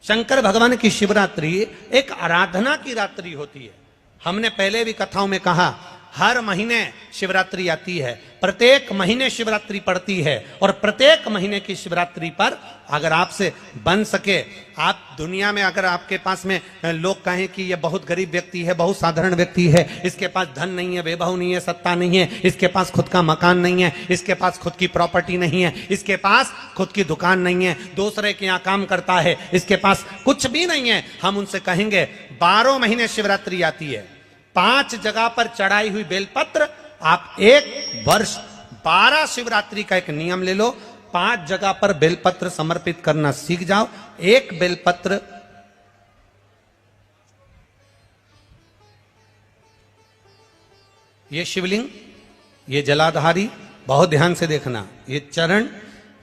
शंकर भगवान की शिवरात्रि एक आराधना की रात्रि होती है। हमने पहले भी कथाओं में कहा, हर महीने शिवरात्रि आती है, प्रत्येक महीने शिवरात्रि पड़ती है, और प्रत्येक महीने की शिवरात्रि पर अगर आपसे बन सके, आप दुनिया में अगर आपके पास में लोग कहें कि ये बहुत गरीब व्यक्ति है, बहुत साधारण व्यक्ति है, इसके पास धन नहीं है, वैभव नहीं है, सत्ता नहीं है, इसके पास खुद का मकान नहीं है, इसके पास खुद की प्रॉपर्टी नहीं है, इसके पास खुद की दुकान नहीं है, दूसरे के यहाँ काम करता है, इसके पास कुछ भी नहीं है, हम उनसे कहेंगे 12 महीने शिवरात्रि आती है, 5 जगह पर चढ़ाई हुई बेलपत्र, आप एक वर्ष 12 शिवरात्रि का एक नियम ले लो, 5 जगह पर बेलपत्र समर्पित करना सीख जाओ। एक बेलपत्र ये शिवलिंग, ये जलाधारी, बहुत ध्यान से देखना, ये चरण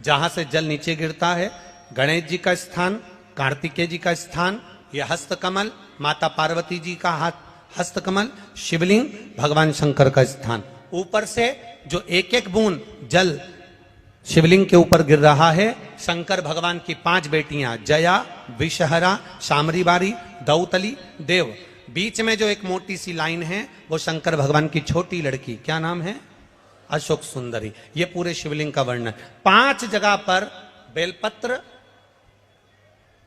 जहां से जल नीचे गिरता है, गणेश जी का स्थान, कार्तिकेय जी का स्थान, ये हस्तकमल माता पार्वती जी का हाथ हस्तकमल, शिवलिंग भगवान शंकर का स्थान। ऊपर से जो एक एक बूंद जल शिवलिंग के ऊपर गिर रहा है, शंकर भगवान की 5 बेटियां जया, विषहरा, शामरीबारी, दौतली, देव। बीच में जो एक मोटी सी लाइन है वो शंकर भगवान की छोटी लड़की, क्या नाम है? अशोक सुंदरी। ये पूरे शिवलिंग का वर्णन। 5 जगह पर बेलपत्र,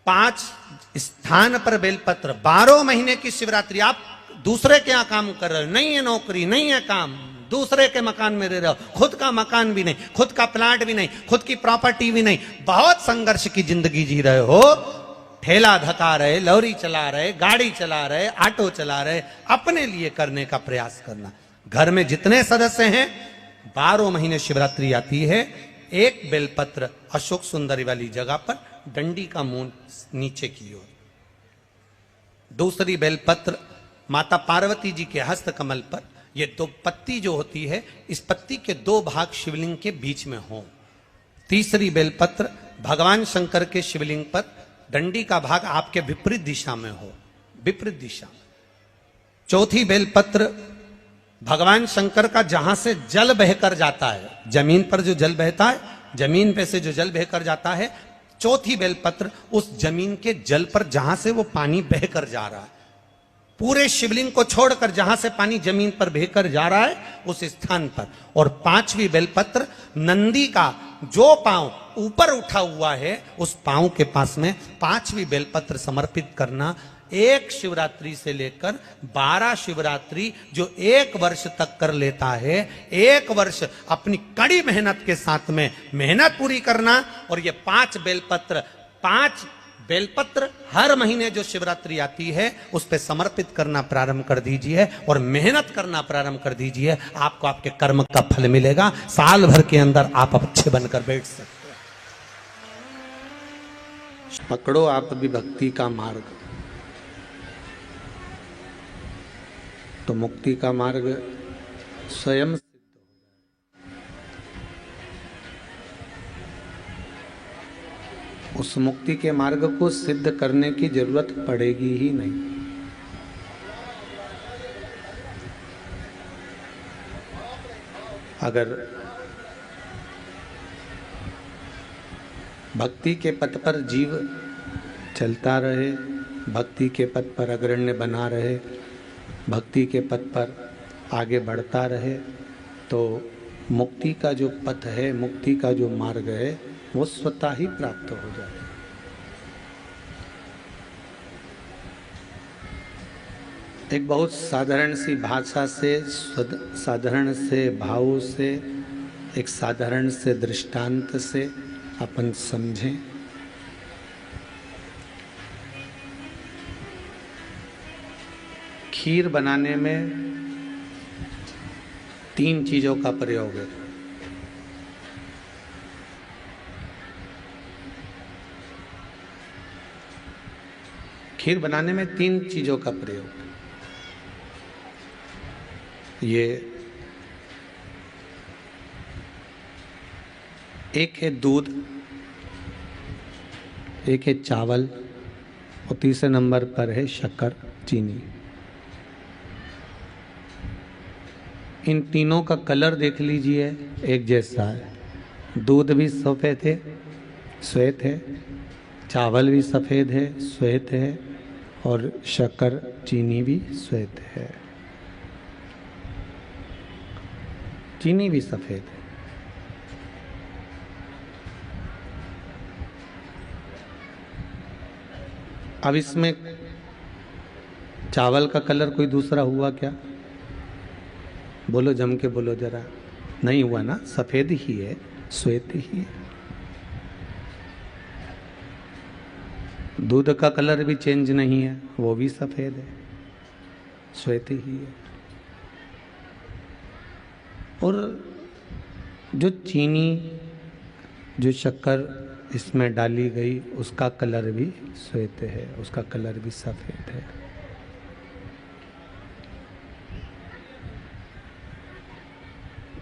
5 स्थान पर बेलपत्र, 12 महीने की शिवरात्रि। आप दूसरे के यहां काम कर रहे हो, नहीं है नौकरी, नहीं है काम, दूसरे के मकान में रह रहे हो, खुद का मकान भी नहीं, खुद का प्लाट भी नहीं, खुद की प्रॉपर्टी भी नहीं, बहुत संघर्ष की जिंदगी जी रहे हो, ठेला धका रहे, लॉरी चला रहे, गाड़ी चला रहे, ऑटो चला रहे, अपने लिए करने का प्रयास करना। घर में जितने सदस्य हैं, 12 महीने शिवरात्रि आती है, एक बेलपत्र अशोक सुंदरी वाली जगह पर, डंडी का मुंह नीचे की ओर, दूसरी बेलपत्र माता पार्वती जी के हस्त कमल पर। ये 2 पत्ती जो होती है, इस पत्ती के 2 भाग शिवलिंग के बीच में हो। तीसरी बेलपत्र भगवान शंकर के शिवलिंग पर, डंडी का भाग आपके विपरीत दिशा में हो, विपरीत दिशा। चौथी बेलपत्र भगवान शंकर का जहां से जल बहकर जाता है, जमीन पर जो जल बहता है, जमीन पे से जो जल बहकर जाता है, चौथी बेलपत्र उस जमीन के जल पर जहां से वो पानी बहकर जा रहा है, पूरे शिवलिंग को छोड़कर जहां से पानी जमीन पर बहकर जा रहा है उस स्थान पर। और 5वीं बेलपत्र नंदी का जो पांव ऊपर उठा हुआ है, उस पांव के पास में 5वीं बेलपत्र समर्पित करना। एक शिवरात्रि से लेकर 12 शिवरात्रि जो 1 वर्ष तक कर लेता है, 1 वर्ष अपनी कड़ी मेहनत के साथ में मेहनत पूरी करना। और ये 5 बेलपत्र हर महीने जो शिवरात्रि आती है उस पे समर्पित करना प्रारंभ कर दीजिए और मेहनत करना प्रारंभ कर दीजिए। आपको आपके कर्म का फल मिलेगा। साल भर के अंदर आप अच्छे बनकर बैठ सकते हैं। पकड़ो आप भी भक्ति का मार्ग, तो मुक्ति का मार्ग स्वयं उस मुक्ति के मार्ग को सिद्ध करने की जरूरत पड़ेगी ही नहीं। अगर भक्ति के पथ पर जीव चलता रहे, भक्ति के पथ पर अग्रण्य बना रहे, भक्ति के पथ पर आगे बढ़ता रहे, तो मुक्ति का जो पथ है, मुक्ति का जो मार्ग है, वो स्वतः ही प्राप्त हो जाए। एक बहुत साधारण सी भाषा से, साधारण से भाव से, एक साधारण से दृष्टांत से अपन समझें। खीर बनाने में 3 चीजों का प्रयोग है। खीर बनाने में 3 चीजों का प्रयोग है। ये एक है दूध, एक है चावल और तीसरे नंबर पर है शक्कर, चीनी। इन तीनों का कलर देख लीजिए, एक जैसा है। दूध भी सफेद है, श्वेत है, चावल भी सफ़ेद है, श्वेत है, और शक्कर चीनी भी श्वेत है, चीनी भी सफ़ेद है। अब इसमें चावल का कलर कोई दूसरा हुआ क्या? बोलो, जम के बोलो जरा। नहीं हुआ ना, सफ़ेद ही है, श्वेत ही है। दूध का कलर भी चेंज नहीं है, वो भी सफ़ेद है, श्वेत ही है। और जो चीनी, जो शक्कर इसमें डाली गई, उसका कलर भी श्वेत है, उसका कलर भी सफ़ेद है।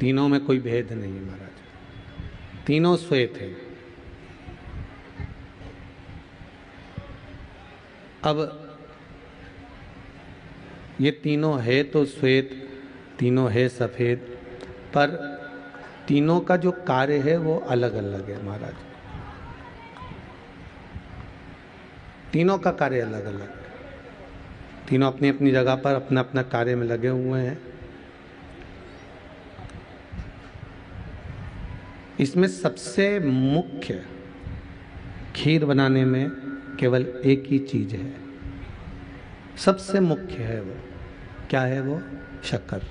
तीनों में कोई भेद नहीं है महाराज, तीनों श्वेत है। अब ये तीनों है तो श्वेत, तीनों है सफ़ेद, पर तीनों का जो कार्य है वो अलग अलग है महाराज। तीनों का कार्य अलग अलग है। तीनों अपनी अपनी जगह पर अपना अपना कार्य में लगे हुए हैं। इसमें सबसे मुख्य खीर बनाने में केवल एक ही चीज है, सबसे मुख्य है। वो क्या है? वो शक्कर।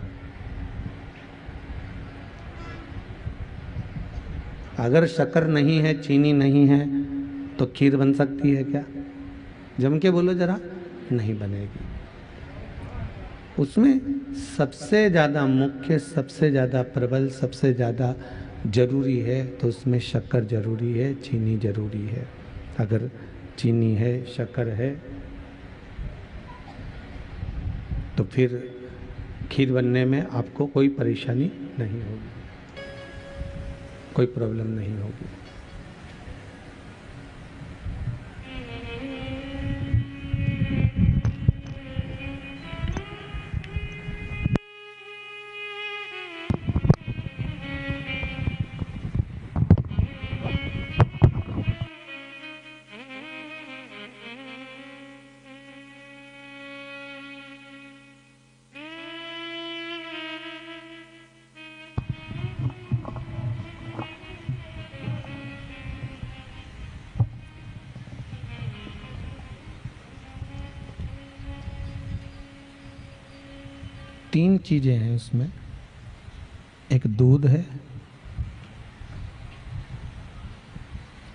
अगर शक्कर नहीं है, चीनी नहीं है, तो खीर बन सकती है क्या? जम के बोलो जरा। नहीं बनेगी। उसमें सबसे ज़्यादा मुख्य, सबसे ज़्यादा प्रबल, सबसे ज़्यादा जरूरी है, तो उसमें शक्कर जरूरी है, चीनी जरूरी है। अगर चीनी है, शक्कर है, तो फिर खीर बनने में आपको कोई परेशानी नहीं होगी, कोई प्रॉब्लम नहीं होगी। तीन चीजें हैं उसमें। एक दूध है,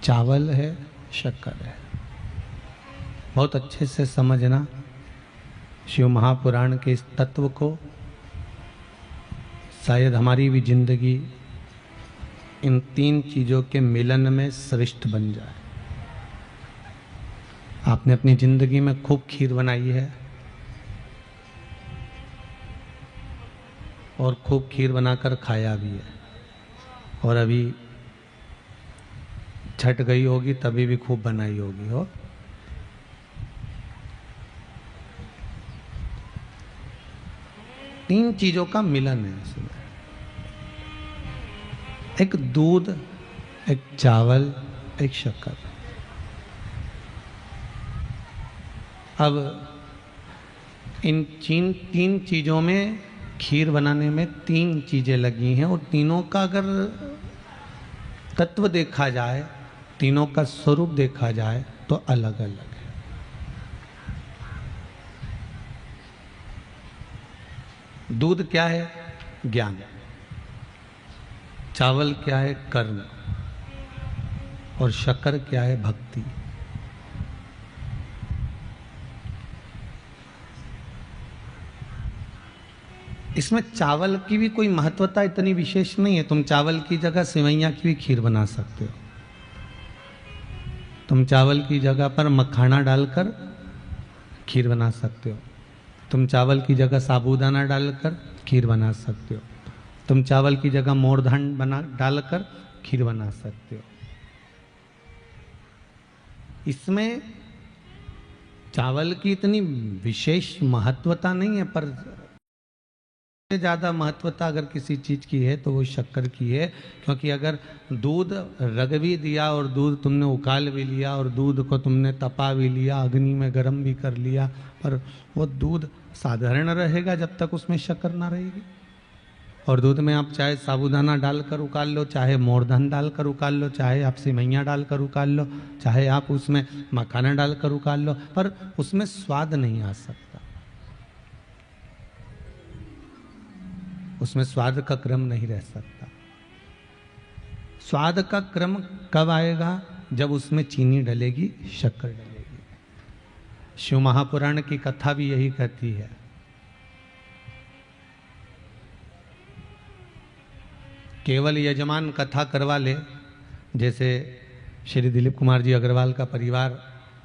चावल है, शक्कर है। बहुत अच्छे से समझना शिव महापुराण के इस तत्व को। शायद हमारी भी जिंदगी इन तीन चीजों के मिलन में श्रेष्ठ बन जाए। आपने अपनी जिंदगी में खूब खीर बनाई है और खूब खीर बनाकर खाया भी है, और अभी छट गई होगी तभी भी खूब बनाई होगी। हो तीन चीजों का मिलन है इसमें। एक दूध, एक चावल, एक शक्कर। अब इन तीन चीजों में, खीर बनाने में तीन चीजें लगी हैं, और तीनों का अगर तत्व देखा जाए, तीनों का स्वरूप देखा जाए, तो अलग अलग है। दूध क्या है? ज्ञान। चावल क्या है? कर्म। और शक्कर क्या है? भक्ति। इसमें चावल की भी कोई महत्वता इतनी विशेष नहीं है। तुम चावल की जगह सेवैयां की भी खीर बना सकते हो। तुम चावल की जगह पर मखाना डालकर खीर बना सकते हो। तुम चावल की जगह साबूदाना डालकर खीर बना सकते हो। तुम चावल की जगह मोरधान डालकर खीर बना सकते हो। इसमें चावल की इतनी विशेष महत्वता नहीं है, पर ज़्यादा महत्वता अगर किसी चीज़ की है तो वो शक्कर की है, क्योंकि अगर दूध रग भी दिया और दूध तुमने उकाल भी लिया और दूध को तुमने तपा भी लिया, अग्नि में गर्म भी कर लिया, पर वो दूध साधारण रहेगा जब तक उसमें शक्कर ना रहेगी। और दूध में आप चाहे साबूदाना डालकर उकाल लो, चाहे मोरधन डालकर उकाल लो, चाहे आप सिमैया डालकर उकाल लो, चाहे आप उसमें मखाना डालकर उकाल लो, पर उसमें स्वाद नहीं आ सकता, उसमें स्वाद का क्रम नहीं रह सकता। स्वाद का क्रम कब आएगा? जब उसमें चीनी डलेगी, शक्कर डलेगी। शिव महापुराण की कथा भी यही कहती है। केवल यजमान कथा करवा ले, जैसे श्री दिलीप कुमार जी अग्रवाल का परिवार,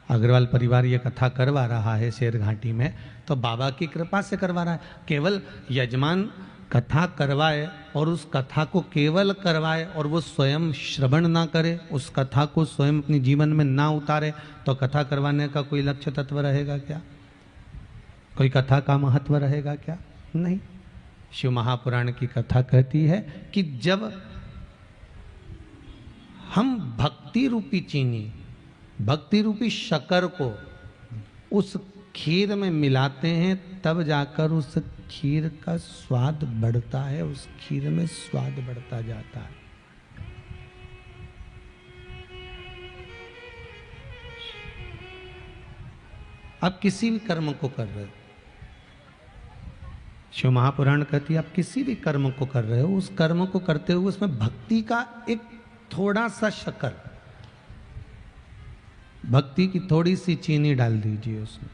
अग्रवाल परिवार ये कथा करवा रहा है शेर घाटी में, तो बाबा की कृपा से करवा रहा है। केवल यजमान कथा करवाए और उस कथा को केवल करवाए और वो स्वयं श्रवण ना करे, उस कथा को स्वयं अपने जीवन में ना उतारे, तो कथा करवाने का कोई लक्ष्य तत्व रहेगा क्या? कोई कथा का महत्व रहेगा क्या? नहीं। शिव महापुराण की कथा कहती है कि जब हम भक्ति रूपी चीनी, भक्ति रूपी शक्कर को उस खीर में मिलाते हैं, तब जाकर उस खीर का स्वाद बढ़ता है, उस खीर में स्वाद बढ़ता जाता है। आप किसी भी कर्म को कर रहे हो, शिव महापुराण कहती है आप किसी भी कर्म को कर रहे हो, उस कर्म को करते हुए उसमें भक्ति का एक थोड़ा सा शक्कर, भक्ति की थोड़ी सी चीनी डाल दीजिए उसमें।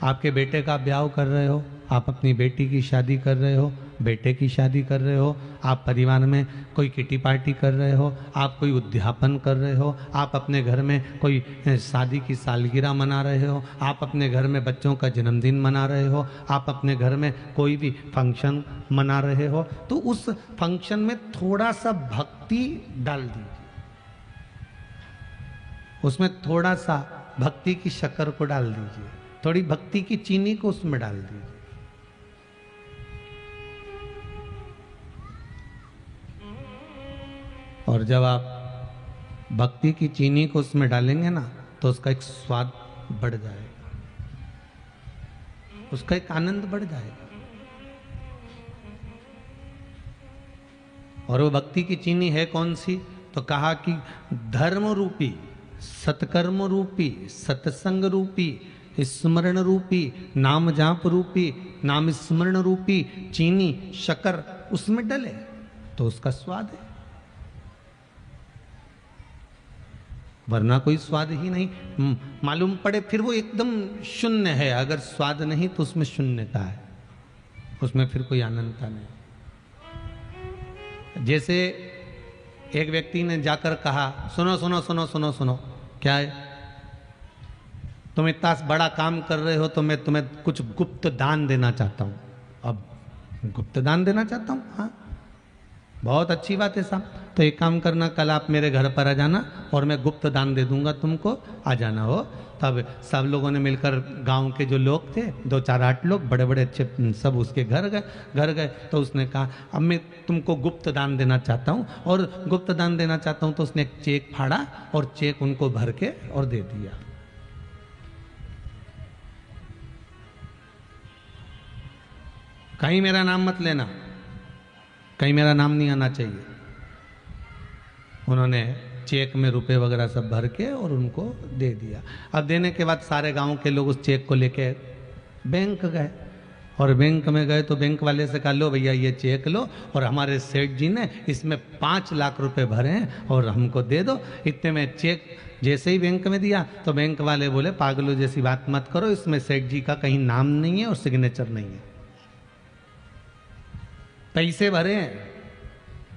आपके बेटे का ब्याह कर रहे हो, आप अपनी बेटी की शादी कर रहे हो, बेटे की शादी कर रहे हो, आप परिवार में कोई किटी पार्टी कर रहे हो, आप कोई उद्यापन कर रहे हो, आप अपने घर में कोई शादी की सालगिरह मना रहे हो, आप अपने घर में बच्चों का जन्मदिन मना रहे हो, आप अपने घर में कोई भी फंक्शन मना रहे हो, तो उस फंक्शन में थोड़ा सा भक्ति डाल दीजिए, उसमें थोड़ा सा भक्ति की शक्कर को डाल दीजिए, थोड़ी भक्ति की चीनी को उसमें डाल दीजिए। और जब आप भक्ति की चीनी को उसमें डालेंगे ना, तो उसका एक स्वाद बढ़ जाएगा, उसका एक आनंद बढ़ जाएगा। और वो भक्ति की चीनी है कौन सी? तो कहा कि धर्म रूपी, सत्कर्म रूपी, सत्संग रूपी, स्मरण रूपी, नाम जाप रूपी, नाम स्मरण रूपी चीनी शक्कर उसमें डले तो उसका स्वाद है, वरना कोई स्वाद ही नहीं मालूम पड़े, फिर वो एकदम शून्य है। अगर स्वाद नहीं तो उसमें शून्यता है, उसमें फिर कोई आनंदता नहीं। जैसे एक व्यक्ति ने जाकर कहा, सुनो सुनो सुनो सुनो सुनो, क्या है? तुम इतना बड़ा काम कर रहे हो तो मैं तुम्हें कुछ गुप्त दान देना चाहता हूं। अब गुप्त दान देना चाहता हूं? हाँ, बहुत अच्छी बात है साहब। तो एक काम करना, कल आप मेरे घर पर आ जाना और मैं गुप्त दान दे दूंगा तुमको, आ जाना हो। तब सब लोगों ने मिलकर, गांव के जो लोग थे 2 4 8 लोग बड़े बड़े अच्छे, सब उसके घर गए। तो उसने कहा अब मैं तुमको गुप्त दान देना चाहता हूँ और गुप्त दान देना चाहता हूँ। तो उसने एक चेक फाड़ा और चेक उनको भर के और दे दिया। कहीं मेरा नाम मत लेना, कहीं मेरा नाम नहीं आना चाहिए। उन्होंने चेक में रुपए वगैरह सब भर के और उनको दे दिया। अब देने के बाद सारे गांव के लोग उस चेक को लेके बैंक गए, और बैंक में गए तो बैंक वाले से कहा, लो भैया ये चेक लो, और हमारे सेठ जी ने इसमें 5 लाख रुपए भरे हैं और हमको दे दो। इतने में चेक जैसे ही बैंक में दिया तो बैंक वाले बोले, पागलों जैसी बात मत करो, इसमें सेठ जी का कहीं नाम नहीं है और सिग्नेचर नहीं है। पैसे भरे हैं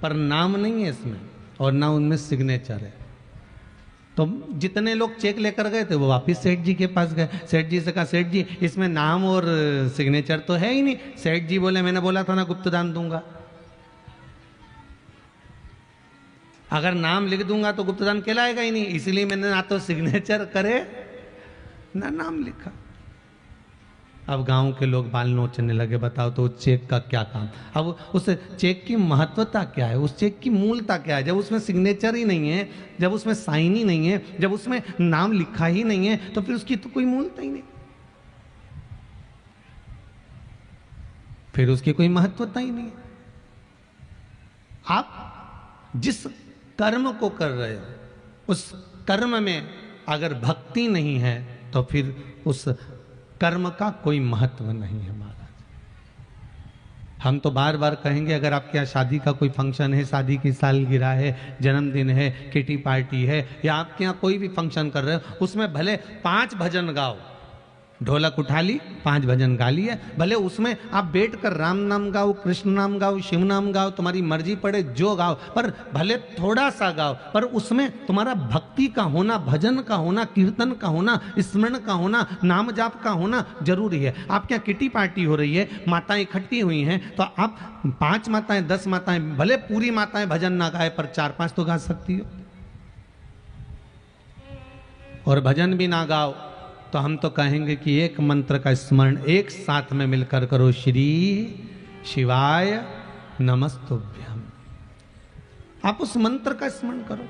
पर नाम नहीं है इसमें और ना उनमें सिग्नेचर है। तो जितने लोग चेक लेकर गए थे वो वापस सेठ जी के पास गए। सेठ जी से कहा, सेठ जी इसमें नाम और सिग्नेचर तो है ही नहीं। सेठ जी बोले, मैंने बोला था ना गुप्त दान दूंगा, अगर नाम लिख दूंगा तो गुप्त दान कहलाएगा ही नहीं, इसलिए मैंने ना तो सिग्नेचर करे ना नाम लिखा। अब गांव के लोग बाल नोचने लगे, बताओ तो चेक का क्या काम। अब उस चेक की महत्वता क्या है, उस चेक की मूलता क्या है? जब उसमें सिग्नेचर ही नहीं है, जब उसमें साइन ही नहीं है, जब उसमें नाम लिखा ही नहीं है, तो फिर उसकी तो कोई मूलता ही नहीं, फिर उसकी कोई महत्वता ही नहीं है। आप जिस कर्म को कर रहे हो उस कर्म में अगर भक्ति नहीं है तो फिर उस कर्म का कोई महत्व नहीं है महाराज। हम तो बार बार कहेंगे, अगर आपके यहाँ शादी का कोई फंक्शन है, शादी की सालगिरह है, जन्मदिन है, किटी पार्टी है, या आपके यहाँ कोई भी फंक्शन कर रहे हो, उसमें भले 5 भजन गाओ, ढोलक उठा ली 5 भजन गा लिए, भले उसमें आप बैठकर राम नाम गाओ, कृष्ण नाम गाओ, शिव नाम गाओ, तुम्हारी मर्जी पड़े जो गाओ, पर भले थोड़ा सा गाओ, पर उसमें तुम्हारा भक्ति का होना, भजन का होना, कीर्तन का होना, स्मरण का होना, नाम जाप का होना जरूरी है। आपके यहाँ किटी पार्टी हो रही है, माताएं इकट्ठी हुई हैं, तो आप 5 माताएं 10 माताएं, भले पूरी माताएं भजन ना गाए पर 4-5 तो गा सकती हो। और भजन भी ना गाओ तो हम तो कहेंगे कि एक मंत्र का स्मरण एक साथ में मिलकर करो, श्री शिवाय नमस्तुभ्यम। आप उस मंत्र का स्मरण करो।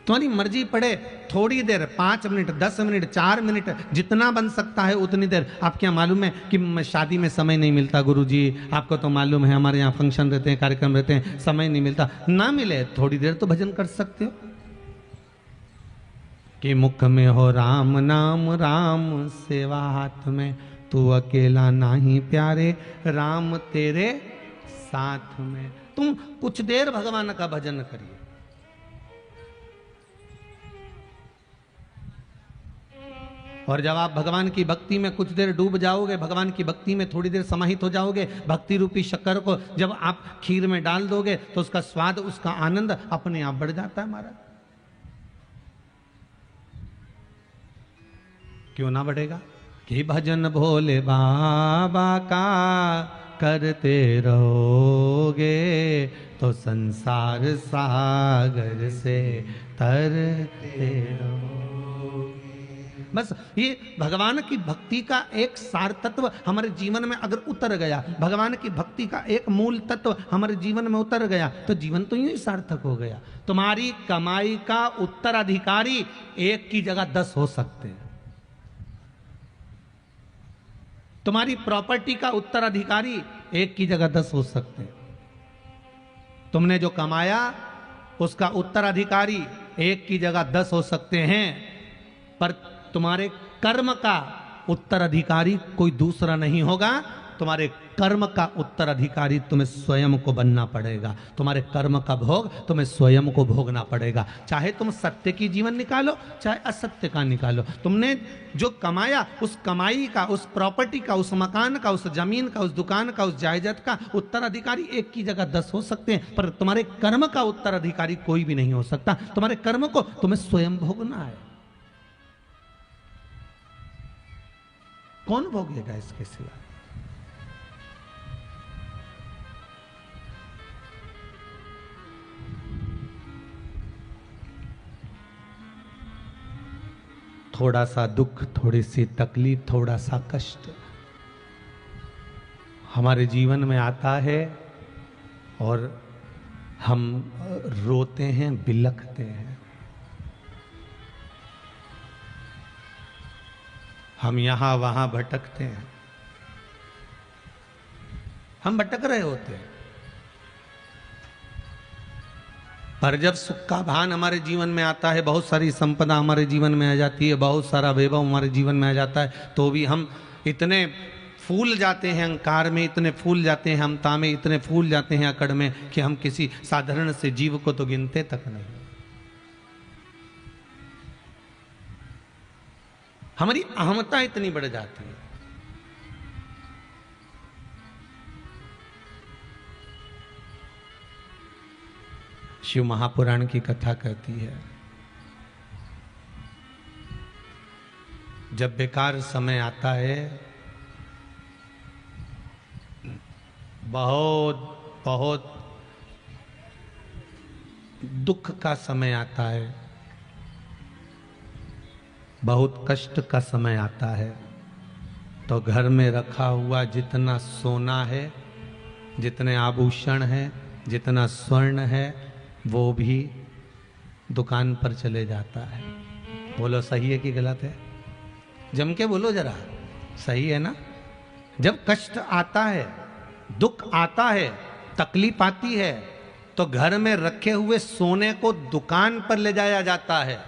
तुम्हारी मर्जी पड़े थोड़ी देर, 5 मिनट, 10 मिनट, 4 मिनट, जितना बन सकता है उतनी देर। आप क्या मालूम है कि शादी में समय नहीं मिलता गुरुजी, आपको तो मालूम है हमारे यहाँ फंक्शन रहते हैं, कार्यक्रम रहते हैं, समय नहीं मिलता। ना मिले थोड़ी देर तो भजन कर सकते हो। कि मुख में हो राम नाम, राम सेवा हाथ में, तू अकेला नाही प्यारे, राम तेरे साथ में। तुम कुछ देर भगवान का भजन करिए। और जब आप भगवान की भक्ति में कुछ देर डूब जाओगे, भगवान की भक्ति में थोड़ी देर समाहित हो जाओगे, भक्ति रूपी शक्कर को जब आप खीर में डाल दोगे तो उसका स्वाद, उसका आनंद अपने आप बढ़ जाता है महाराज। क्यों ना बढ़ेगा? कि भजन भोले बाबा का करते रहोगे तो संसार सागर से तरते रहोगे। बस ये भगवान की भक्ति का एक सार तत्व हमारे जीवन में अगर उतर गया, भगवान की भक्ति का एक मूल तत्व हमारे जीवन में उतर गया, तो जीवन तो यूं ही सार्थक हो गया। तुम्हारी कमाई का उत्तराधिकारी 1 की जगह 10 हो सकते हैं। तुम्हारी प्रॉपर्टी का उत्तराधिकारी 1 की जगह 10 हो सकते हैं। तुमने जो कमाया उसका उत्तराधिकारी 1 की जगह 10 हो सकते हैं, पर तुम्हारे कर्म का उत्तराधिकारी कोई दूसरा नहीं होगा। तुम्हारे कर्म का उत्तराधिकारी तुम्हें स्वयं को बनना पड़ेगा। तुम्हारे कर्म का भोग तुम्हें स्वयं को भोगना पड़ेगा। चाहे तुम सत्य की जीवन निकालो, चाहे असत्य का निकालो। तुमने जो कमाया, उस कमाई का, उस प्रॉपर्टी का, उस मकान का, उस जमीन का, उस दुकान का, उस जायदाद का उत्तराधिकारी 1 की जगह 10 हो सकते हैं, पर तुम्हारे कर्म का उत्तराधिकारी कोई भी नहीं हो सकता। तुम्हारे कर्म को तुम्हें स्वयं भोगना है। कौन भोगेगा इसके सिवा? थोड़ा सा दुख, थोड़ी सी तकलीफ, थोड़ा सा कष्ट हमारे जीवन में आता है और हम रोते हैं, बिलखते हैं। हम यहां वहां भटकते हैं, हम भटक रहे होते हैं। पर जब सुख का भान हमारे जीवन में आता है, बहुत सारी संपदा हमारे जीवन में आ जाती है, बहुत सारा वैभव हमारे जीवन में आ जाता है, तो भी हम इतने फूल जाते हैं अहंकार में, इतने फूल जाते हैं ममता में, इतने फूल जाते हैं अकड़ में कि हम किसी साधारण से जीव को तो गिनते तक नहीं। हमारी अहमता इतनी बढ़ जाती है। शिव महापुराण की कथा कहती है, जब बेकार समय आता है, बहुत बहुत दुख का समय आता है, बहुत कष्ट का समय आता है तो घर में रखा हुआ जितना सोना है, जितने आभूषण हैं, जितना स्वर्ण है, वो भी दुकान पर चले जाता है। बोलो सही है कि गलत है? जम के बोलो जरा, सही है ना? जब कष्ट आता है, दुख आता है, तकलीफ आती है, तो घर में रखे हुए सोने को दुकान पर ले जाया जाता है।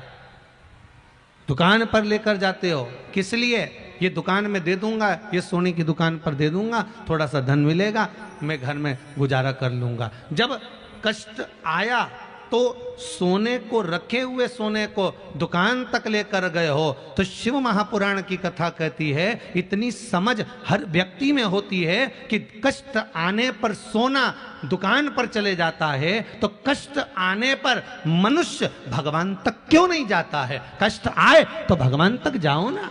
दुकान पर लेकर जाते हो किस लिए? ये दुकान में दे दूंगा, ये सोने की दुकान पर दे दूंगा, थोड़ा सा धन मिलेगा, मैं घर में गुजारा कर लूंगा। जब कष्ट आया तो सोने को, रखे हुए सोने को दुकान तक लेकर गए हो, तो शिव महापुराण की कथा कहती है इतनी समझ हर व्यक्ति में होती है कि कष्ट आने पर सोना दुकान पर चले जाता है, तो कष्ट आने पर मनुष्य भगवान तक क्यों नहीं जाता है? कष्ट आए तो भगवान तक जाओ ना।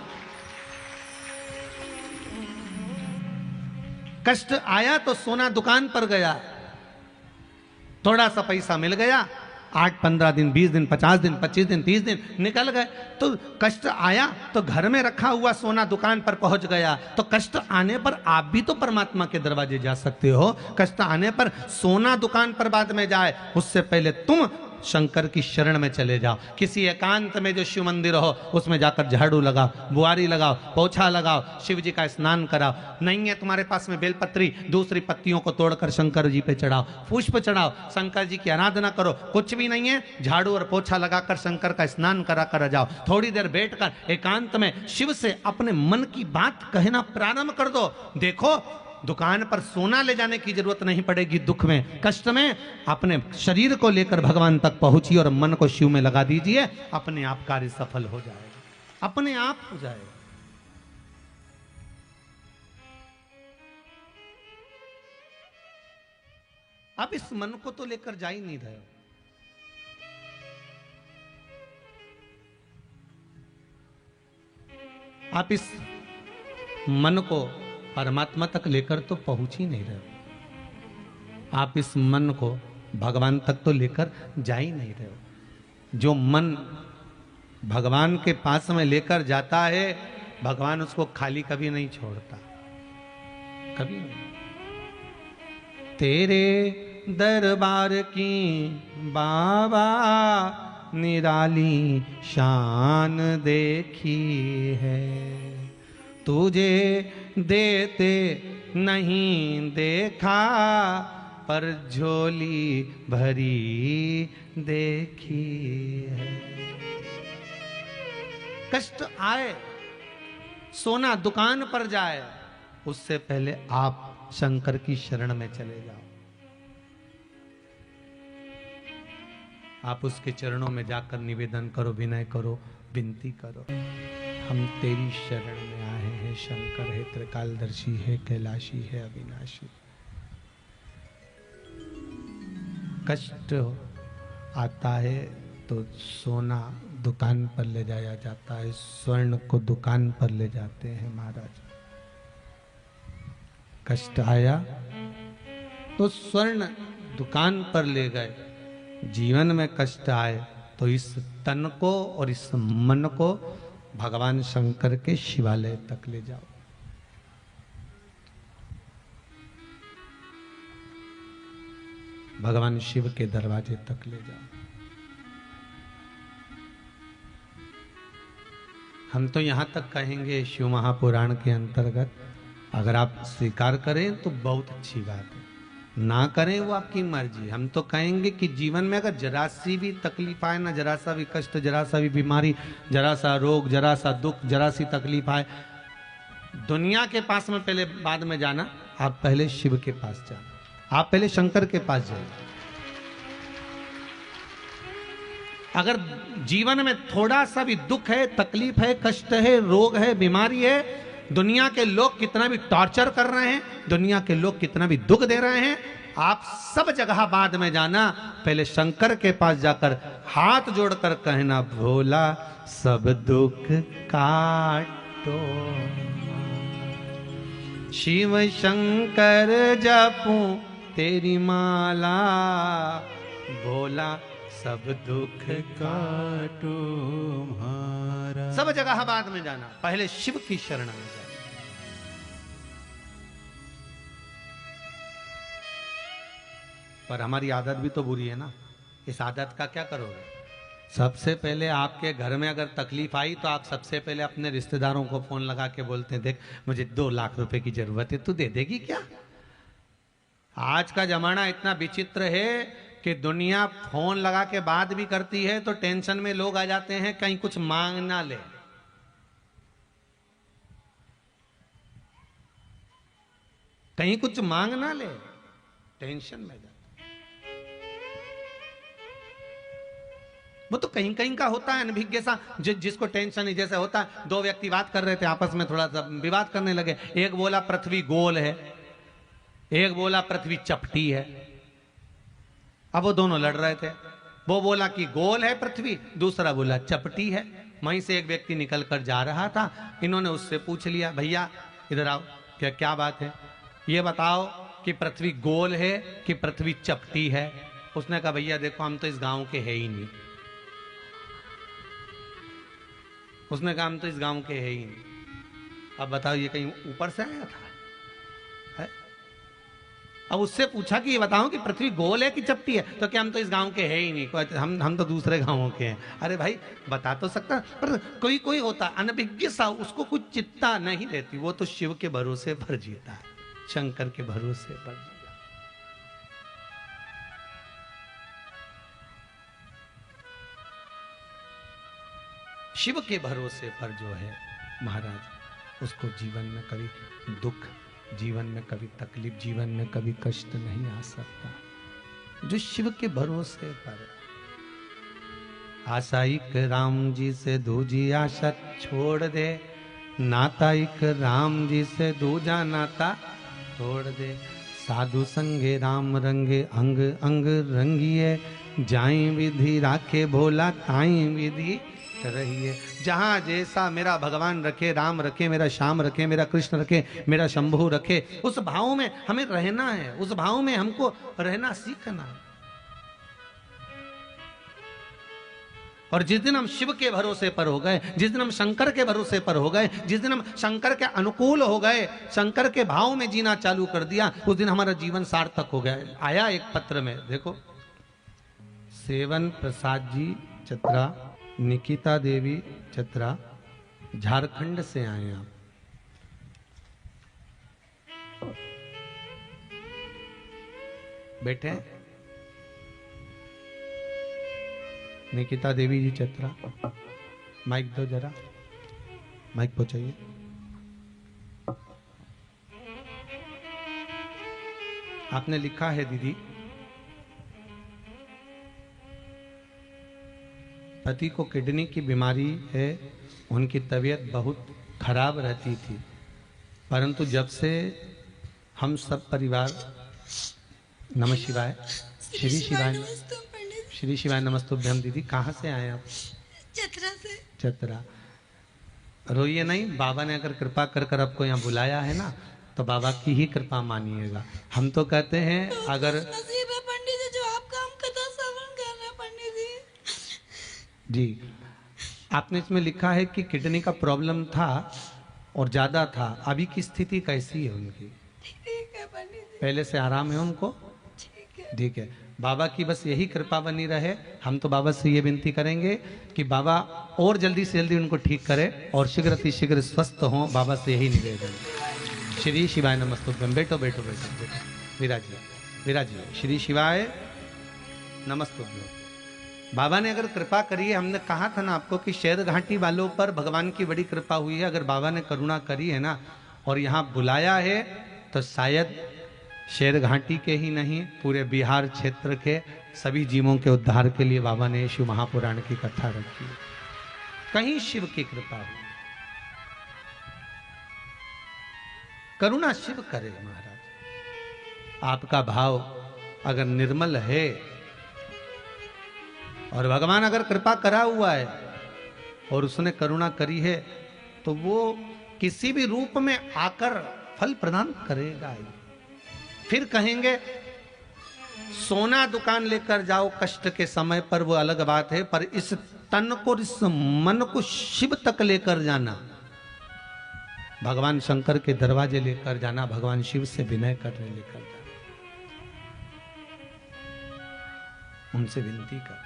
कष्ट आया तो सोना दुकान पर गया, थोड़ा सा पैसा मिल गया, 8, 15 दिन, 20 दिन, 50 दिन, 25 दिन, 30 दिन निकल गए। तो कष्ट आया तो घर में रखा हुआ सोना दुकान पर पहुंच गया। तो कष्ट आने पर आप भी तो परमात्मा के दरवाजे जा सकते हो। कष्ट आने पर सोना दुकान पर बाद में जाए, उससे पहले तुम शंकर की शरण में चले जाओ। किसी एकांत में जो शिव मंदिर हो उसमें जाकर झाड़ू लगाओ, बुआरी लगाओ, पोछा लगाओ, शिव जी का स्नान कराओ। नहीं है तुम्हारे पास में बेलपत्री, दूसरी पत्तियों को तोड़कर शंकर जी पे चढ़ाओ, पुष्प चढ़ाओ, शंकर जी की आराधना करो। कुछ भी नहीं है, झाड़ू और पोछा लगाकर शंकर का स्नान करा कर जाओ। थोड़ी देर बैठकर एकांत में शिव से अपने मन की बात कहना प्रारंभ कर दो। देखो दुकान पर सोना ले जाने की जरूरत नहीं पड़ेगी। दुख में, कष्ट में अपने शरीर को लेकर भगवान तक पहुंचिए और मन को शिव में लगा दीजिए, अपने आप कार्य सफल हो जाएगा, अपने आप हो जाएगा। आप इस मन को तो लेकर जा ही नहीं रहे हो। आप इस मन को परमात्मा तक लेकर तो पहुंच ही नहीं रहे। आप इस मन को भगवान तक तो लेकर जा ही नहीं रहे हो। जो मन भगवान के पास में लेकर जाता है, भगवान उसको खाली कभी नहीं छोड़ता, कभी नहीं। तेरे दरबार की बाबा निराली शान देखी है, तुझे देते नहीं देखा, पर झोली भरी देखी है। कष्ट आए, सोना दुकान पर जाए, उससे पहले आप शंकर की शरण में चले जाओ। आप उसके चरणों में जाकर निवेदन करो, विनय करो, विनती करो, हम तेरी शरण में आए हैं। शंकर है त्रिकालदर्शी है, कैलाशी है, अविनाशी। कष्ट आता है तो सोना दुकान पर ले जाया जाता है, स्वर्ण को दुकान पर ले जाते हैं महाराज। कष्ट आया तो स्वर्ण दुकान पर ले गए। जीवन में कष्ट आए तो इस तन को और इस मन को भगवान शंकर के शिवालय तक ले जाओ। भगवान शिव के दरवाजे तक ले जाओ। हम तो यहां तक कहेंगे शिव महापुराण के अंतर्गत, अगर आप स्वीकार करें तो बहुत अच्छी बात है, ना करें वो आपकी मर्जी। हम तो कहेंगे कि जीवन में अगर जरा सी भी तकलीफ आए ना, जरा सा भी कष्ट, जरा सा भी बीमारी, जरा सा रोग, जरा सा दुख, जरा सी तकलीफ आए, दुनिया के पास में पहले बाद में जाना, आप पहले शिव के पास जाना, आप पहले शंकर के पास जाइए। अगर जीवन में थोड़ा सा भी दुख है, तकलीफ है, कष्ट है, रोग है, बीमारी है, दुनिया के लोग कितना भी टॉर्चर कर रहे हैं, दुनिया के लोग कितना भी दुख दे रहे हैं, आप सब जगह बाद में जाना, पहले शंकर के पास जाकर हाथ जोड़कर कहना, भोला सब दुख काटो, शिव शंकर जपूं तेरी माला, भोला सब दुख काटो म्हारा। सब जगह बाद में जाना, पहले शिव की शरण में जाना। पर हमारी आदत भी तो बुरी है ना, इस आदत का क्या करोगे? सबसे पहले आपके घर में अगर तकलीफ आई तो आप सबसे पहले अपने रिश्तेदारों को फोन लगा के बोलते हैं, देख मुझे 2 लाख रुपए की जरूरत है, तू दे देगी क्या? आज का जमाना इतना विचित्र है कि दुनिया फोन लगा के बात भी करती है तो टेंशन में लोग आ जाते हैं कहीं कुछ मांग ना ले। कहीं कुछ मांग ना ले, टेंशन में जाते। वो तो कहीं कहीं का होता है अनभिज्ञ सा, जिसको टेंशन नहीं। जैसे होता है 2 व्यक्ति बात कर रहे थे, आपस में थोड़ा सा विवाद करने लगे। एक बोला पृथ्वी गोल है, एक बोला पृथ्वी चपटी है। अब वो दोनों लड़ रहे थे। वो बोला कि गोल है पृथ्वी, दूसरा बोला चपटी है। वहीं से एक व्यक्ति निकल कर जा रहा था, इन्होंने उससे पूछ लिया, भैया इधर आओ, क्या बात है, ये बताओ कि पृथ्वी गोल है कि पृथ्वी चपटी है? उसने कहा भैया देखो हम तो इस गांव के है ही नहीं। उसने कहा हम तो इस गांव के है ही नहीं। अब बताओ ये कहीं ऊपर से आया था है? अब उससे पूछा कि ये बताओ कि पृथ्वी गोल है कि चपटी है, तो क्या हम तो इस गांव के है ही नहीं, हम तो दूसरे गांवों के हैं। अरे भाई बता तो सकता, पर कोई कोई होता अनभिज्ञ सा, उसको कुछ चिंता नहीं रहती। वो तो शिव के भरोसे पर जीता है, शंकर के भरोसे पर जीता। शिव के भरोसे पर जो है महाराज, उसको जीवन में कभी दुख, जीवन में कभी तकलीफ, जीवन में कभी कष्ट नहीं आ सकता। जो शिव के भरोसे पर। आशा एक राम जी से दूजी आशा छोड़ दे, नाता एक राम जी से दूजा नाता तोड़ दे। साधु संगे राम रंगे अंग अंग रंगिए, जाई विधि राखे भोला ताई विधि रहिए। जहां जैसा मेरा भगवान रखे, राम रखे, मेरा श्याम रखे, मेरा कृष्ण रखे, मेरा शंभु रखे, उस भाव में हमें रहना है, उस भाव में हमको रहना सीखना है। और जिस दिन हम शिव के भरोसे पर हो गए, जिस दिन हम शंकर के भरोसे पर हो गए, जिस दिन हम शंकर के अनुकूल हो गए, शंकर के भाव में जीना चालू कर दिया, उस दिन हमारा जीवन सार्थक हो गया। आया एक पत्र में, देखो, सेवन प्रसाद जी चतरा, निकिता देवी चतरा, झारखंड से आए आप। बैठे निकिता देवी जी चतरा, माइक दो जरा, माइक पहुंचाइए। आपने लिखा है दीदी, पति को किडनी की बीमारी है, उनकी तबीयत बहुत खराब रहती थी, परंतु जब से हम सब परिवार, नमः शिवाय, श्री शिवाय, श्री शिवाय नमस्तुभ्यम। दीदी कहाँ से आए आप? चतरा से। चतरा। रोइए नहीं, बाबा ने अगर कृपा कर कर आपको यहाँ बुलाया है ना, तो बाबा की ही कृपा मानिएगा। हम तो कहते हैं अगर नसीब है पंडित जी जो आप काम कथा श्रवण कर रहे हैं पंडित जी। जी, आपने इसमें लिखा है कि किडनी का प्रॉब्लम था और ज्यादा था, अभी की स्थिति कैसी है उनकी? ठीक है पंडित जी। पहले से आराम है उनको? ठीक है। बाबा की बस यही कृपा बनी रहे। हम तो बाबा से ये विनती करेंगे कि बाबा और जल्दी से जल्दी उनको ठीक करे और शीघ्र अति शीघ्र स्वस्थ हों। बाबा से यही निवेदन। श्री शिवाय नमस्तुभ्यम। बैठो बैठो बैठो बैठो, विराजिए विराजिए। श्री शिवाय नमस्तुभ्यम। बाबा ने अगर कृपा करी है, हमने कहा था ना आपको कि शहर घाटी वालों पर भगवान की बड़ी कृपा हुई है। अगर बाबा ने करुणा करी है ना और यहाँ बुलाया है, तो शायद शेर घाटी के ही नहीं, पूरे बिहार क्षेत्र के सभी जीवों के उद्धार के लिए बाबा ने शिव महापुराण की कथा रखी। कहीं शिव की कृपा हुई। करुणा शिव करे महाराज। आपका भाव अगर निर्मल है और भगवान अगर कृपा करा हुआ है और उसने करुणा करी है, तो वो किसी भी रूप में आकर फल प्रदान करेगा। फिर कहेंगे सोना दुकान लेकर जाओ कष्ट के समय पर, वो अलग बात है, पर इस तन को, इस मन को शिव तक लेकर जाना, भगवान शंकर के दरवाजे लेकर जाना, भगवान शिव से विनय करने लेकर जाना, उनसे विनती कर,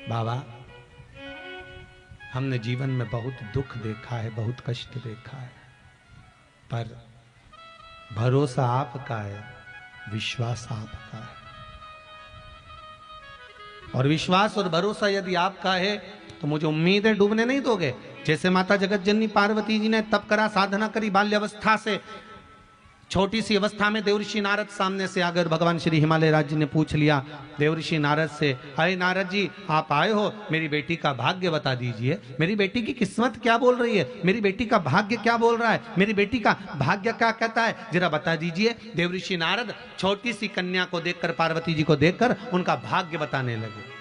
बाबा हमने जीवन में बहुत दुख देखा है, बहुत कष्ट देखा है, पर भरोसा आपका है, विश्वास आपका है, और विश्वास और भरोसा यदि आपका है तो मुझे उम्मीद है डूबने नहीं दोगे। जैसे माता जगत जननी पार्वती जी ने तप करा, साधना करी, बाल्यावस्था से, छोटी सी अवस्था में देवऋषि नारद सामने से आकर भगवान श्री हिमालय राज जी ने पूछ लिया देवऋषि नारद से, अरे नारद जी आप आए हो, मेरी बेटी का भाग्य बता दीजिए, मेरी बेटी की किस्मत क्या बोल रही है, मेरी बेटी का भाग्य क्या बोल रहा है, मेरी बेटी का भाग्य क्या कहता है, जरा बता दीजिए। देवऋषि नारद छोटी सी कन्या को देखकर, पार्वती जी को देखकर उनका भाग्य बताने लगे।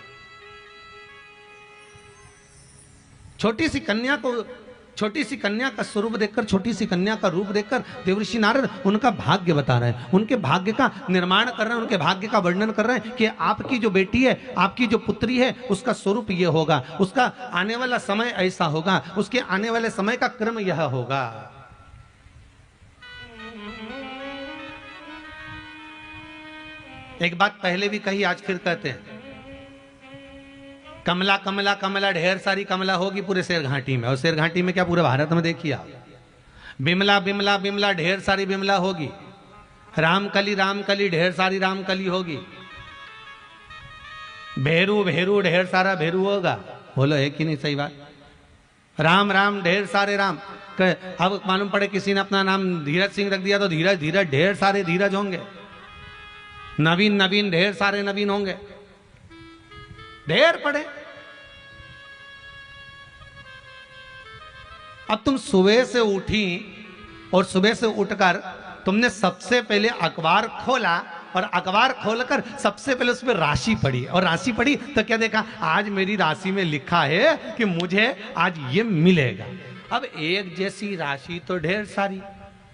छोटी सी कन्या का स्वरूप देखकर, छोटी सी कन्या का रूप देखकर देवऋषि नारद उनका भाग्य बता रहे हैं, उनके भाग्य का निर्माण कर रहे हैं, उनके भाग्य का वर्णन कर रहे हैं कि आपकी जो बेटी है, आपकी जो पुत्री है, उसका स्वरूप ये होगा, उसका आने वाला समय ऐसा होगा, उसके आने वाले समय का क्रम यह होगा। एक बात पहले भी कही, आज फिर कहते हैं, कमला कमला कमला, ढेर सारी कमला होगी पूरे शेरघाटी में, और शेरघाटी में क्या पूरे भारत में देखिए आप, बिमला बिमला बिमला, ढेर सारी बिमला होगी, रामकली रामकली, ढेर सारी रामकली होगी, भेरू भेरू, ढेर सारा भेरू होगा। बोलो है कि नहीं सही बात? राम राम, ढेर सारे राम। अब मालूम पड़े किसी ने अपना नाम धीरज सिंह रख दिया तो धीरज धीरज, ढेर सारे धीरज होंगे। नवीन नवीन, ढेर सारे नवीन होंगे, ढेर पड़े। अब तुम सुबह से उठी और सुबह से उठकर तुमने सबसे पहले अखबार खोला, और अखबार खोलकर सबसे पहले उसमें राशि पढ़ी, और राशि पढ़ी तो क्या देखा, आज मेरी राशि में लिखा है कि मुझे आज ये मिलेगा। अब एक जैसी राशि तो ढेर सारी,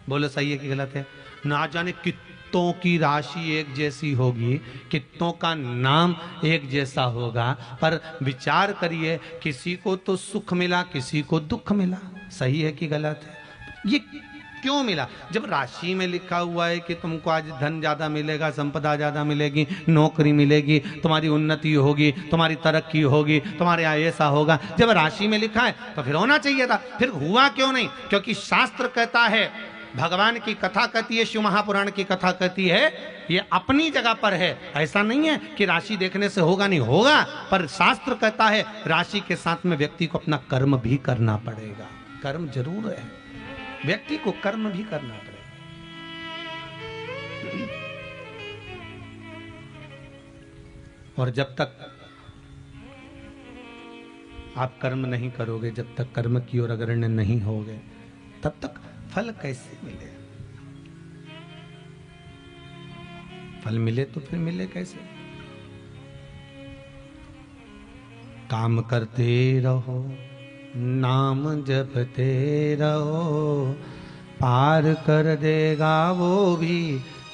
बोलो सही है कि गलत है? ना जाने कितनों की राशि एक जैसी होगी, कितनों का नाम एक जैसा होगा, पर विचार करिए, किसी को तो सुख मिला, किसी को दुख मिला। सही है कि गलत है? ये क्यों मिला? जब राशि में लिखा हुआ है कि तुमको आज धन ज्यादा मिलेगा, संपदा ज्यादा मिलेगी, नौकरी मिलेगी, तुम्हारी उन्नति होगी, तुम्हारी तरक्की होगी, तुम्हारे यहाँ ऐसा होगा, जब राशि में लिखा है तो फिर होना चाहिए था। फिर हुआ क्यों नहीं? क्योंकि शास्त्र कहता है, भगवान की कथा कहती है, शिव महापुराण की कथा कहती है, ये अपनी जगह पर है। ऐसा नहीं है कि राशि देखने से होगा, नहीं होगा, पर शास्त्र कहता है राशि के साथ में व्यक्ति को अपना कर्म भी करना पड़ेगा। कर्म जरूर है, व्यक्ति को कर्म भी करना पड़ेगा। और जब तक आप कर्म नहीं करोगे, जब तक कर्म की ओर अग्रणी नहीं होगे, तब तक फल कैसे मिले? फल मिले तो फिर मिले कैसे? काम करते रहो, नाम जपते रहो, पार कर देगा वो भी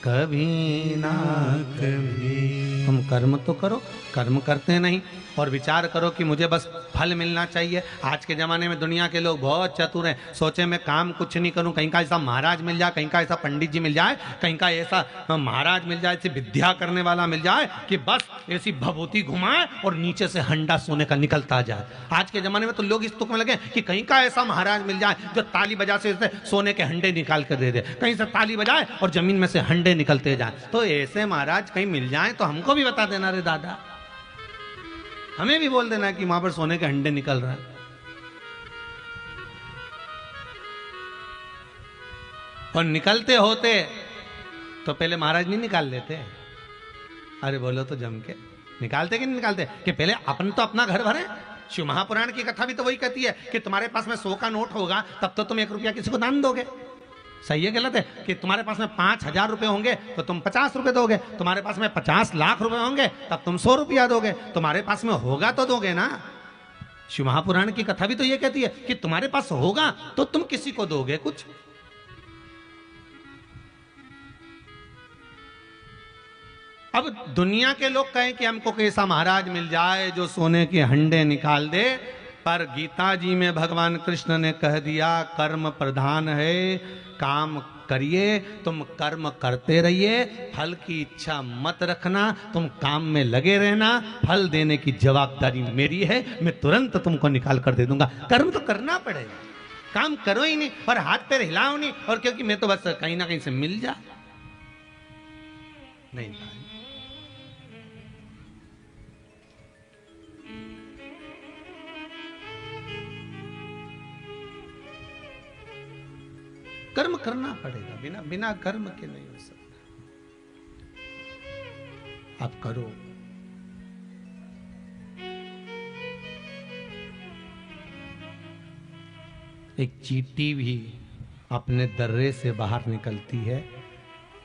कभी ना कभी। तुम कर्म तो करो, कर्म करते नहीं और विचार करो कि मुझे बस फल मिलना चाहिए। आज के ज़माने में दुनिया के लोग बहुत चतुर हैं, सोचे मैं काम कुछ नहीं करूं, कहीं का ऐसा महाराज मिल जाए, कहीं का ऐसा पंडित जी मिल जाए, कहीं का ऐसा महाराज मिल जाए, ऐसी विद्या करने वाला मिल जाए कि बस ऐसी भभूति घुमाए और नीचे से हंडा सोने का निकलता जाए। आज के ज़माने में तो लोग इस तुक में लगे कि कहीं का ऐसा महाराज मिल जाए जो ताली बजा से सोने के हंडे निकाल कर दे दे, कहीं से ताली बजाए और जमीन में से हंडे निकलते जाए। तो ऐसे महाराज कहीं मिल जाए तो हमको भी बता देना रे दादा, हमें भी बोल देना कि वहां पर सोने के हंडे निकल रहा है। और निकलते होते तो पहले महाराज नहीं निकाल लेते? अरे बोलो तो जम के, निकालते कि नहीं निकालते? कि पहले अपन तो अपना घर भरे। शिव महापुराण की कथा भी तो वही कहती है कि तुम्हारे पास में 100 का नोट होगा तब तो तुम 1 रुपया किसी को दान दोगे। सही है गलत है? कि तुम्हारे पास में 5000 रुपए होंगे तो तुम 50 रुपए दोगे, तुम्हारे पास में 50 लाख रुपए होंगे तब तुम 100 रुपया दोगे, तुम्हारे पास में होगा तो दोगे ना। शिव महापुराण की कथा भी तो ये कहती है कि तुम्हारे पास होगा तो तुम किसी को दोगे कुछ। अब दुनिया के लोग कहें कि हमको कैसा महाराज मिल जाए जो सोने के हंडे निकाल दे, पर गीता जी में भगवान कृष्ण ने कह दिया कर्म प्रधान है, काम करिए, तुम कर्म करते रहिए, फल की इच्छा मत रखना, तुम काम में लगे रहना, फल देने की जवाबदारी मेरी है, मैं तुरंत तुमको निकाल कर दे दूंगा। कर्म तो करना पड़ेगा, काम करो ही नहीं और हाथ पैर हिलाओ नहीं, और क्योंकि मैं तो बस कहीं ना कहीं से मिल जा नहीं। कर्म करना पड़ेगा, बिना बिना कर्म के नहीं हो सकता। आप करो। एक चींटी भी अपने दर्रे से बाहर निकलती है,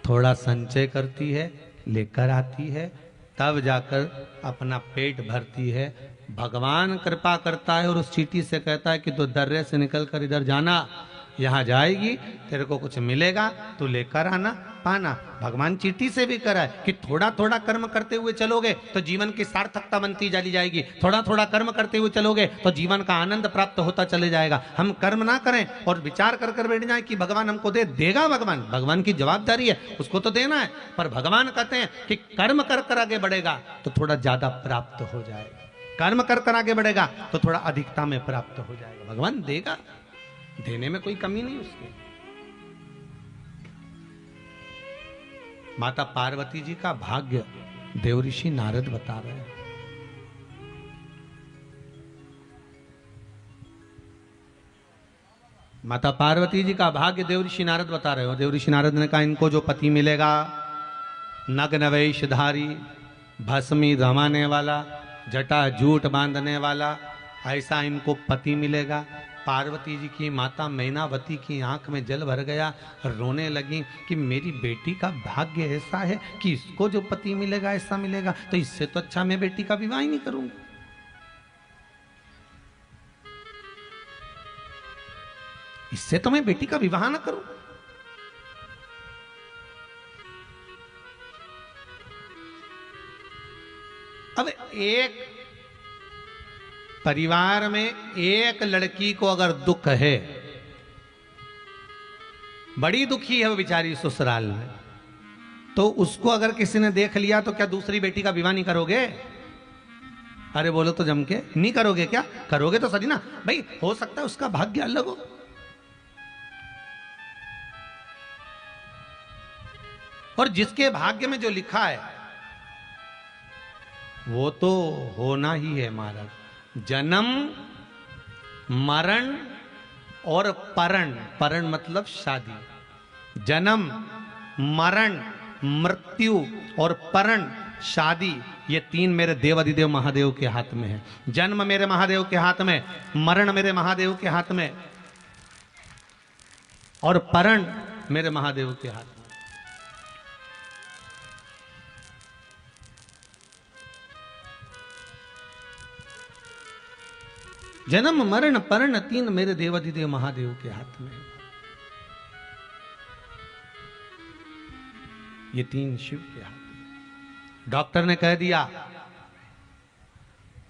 थोड़ा संचय करती है, लेकर आती है, तब जाकर अपना पेट भरती है। भगवान कृपा करता है और उस चींटी से कहता है कि तो दर्रे से निकलकर इधर जाना, यहाँ जाएगी, तेरे को कुछ मिलेगा, तू लेकर आना पाना। भगवान चींटी से भी करा है कि थोड़ा थोड़ा कर्म करते हुए चलोगे तो जीवन की सार्थकता बनती चली जाएगी, थोड़ा थोड़ा कर्म करते हुए चलोगे तो जीवन का आनंद प्राप्त होता चले जाएगा। हम कर्म ना करें और विचार कर कर बैठ जाए कि भगवान हमको दे देगा, भगवान की जवाबदारी है, उसको तो देना है, पर भगवान कहते हैं कि कर्म कर कर आगे बढ़ेगा तो थोड़ा ज्यादा प्राप्त हो जाएगा, कर्म कर कर आगे बढ़ेगा तो थोड़ा अधिकता में प्राप्त हो जाएगा। भगवान देगा, देने में कोई कमी नहीं उसकी। माता पार्वती जी का भाग्य देवऋषि नारद बता रहे हैं। माता पार्वती जी का भाग्य देवऋषि नारद बता रहे हो। देवऋषि नारद ने कहा इनको जो पति मिलेगा, नग्न वेशधारी, भस्मी रमाने वाला, जटा जूट बांधने वाला, ऐसा इनको पति मिलेगा। पार्वती जी की माता मैनावती की आंख में जल भर गया, रोने लगी कि मेरी बेटी का भाग्य ऐसा है कि इसको जो पति मिलेगा ऐसा मिलेगा, तो इससे तो अच्छा मैं बेटी का विवाह ही नहीं करूंगी। इससे तो मैं बेटी का विवाह ना करूं। अब एक परिवार में एक लड़की को अगर दुख है, बड़ी दुखी है वो बेचारी ससुराल में, तो उसको अगर किसी ने देख लिया तो क्या दूसरी बेटी का विवाह नहीं करोगे? अरे बोलो तो जम के, नहीं करोगे क्या? करोगे तो सही ना भाई, हो सकता है उसका भाग्य अलग हो। और जिसके भाग्य में जो लिखा है वो तो होना ही है महाराज। जन्म, मरण और परण, परण मतलब शादी, जन्म, मरण, मृत्यु और परण शादी, ये तीन मेरे देवाधिदेव महादेव के हाथ में है। जन्म मेरे महादेव के हाथ में, मरण मेरे महादेव के हाथ में और परण मेरे महादेव के हाथ में। जन्म, मरण, परण तीन मेरे देवाधिदेव महादेव के हाथ में। ये तीन शिव के हाथ में। डॉक्टर ने कह दिया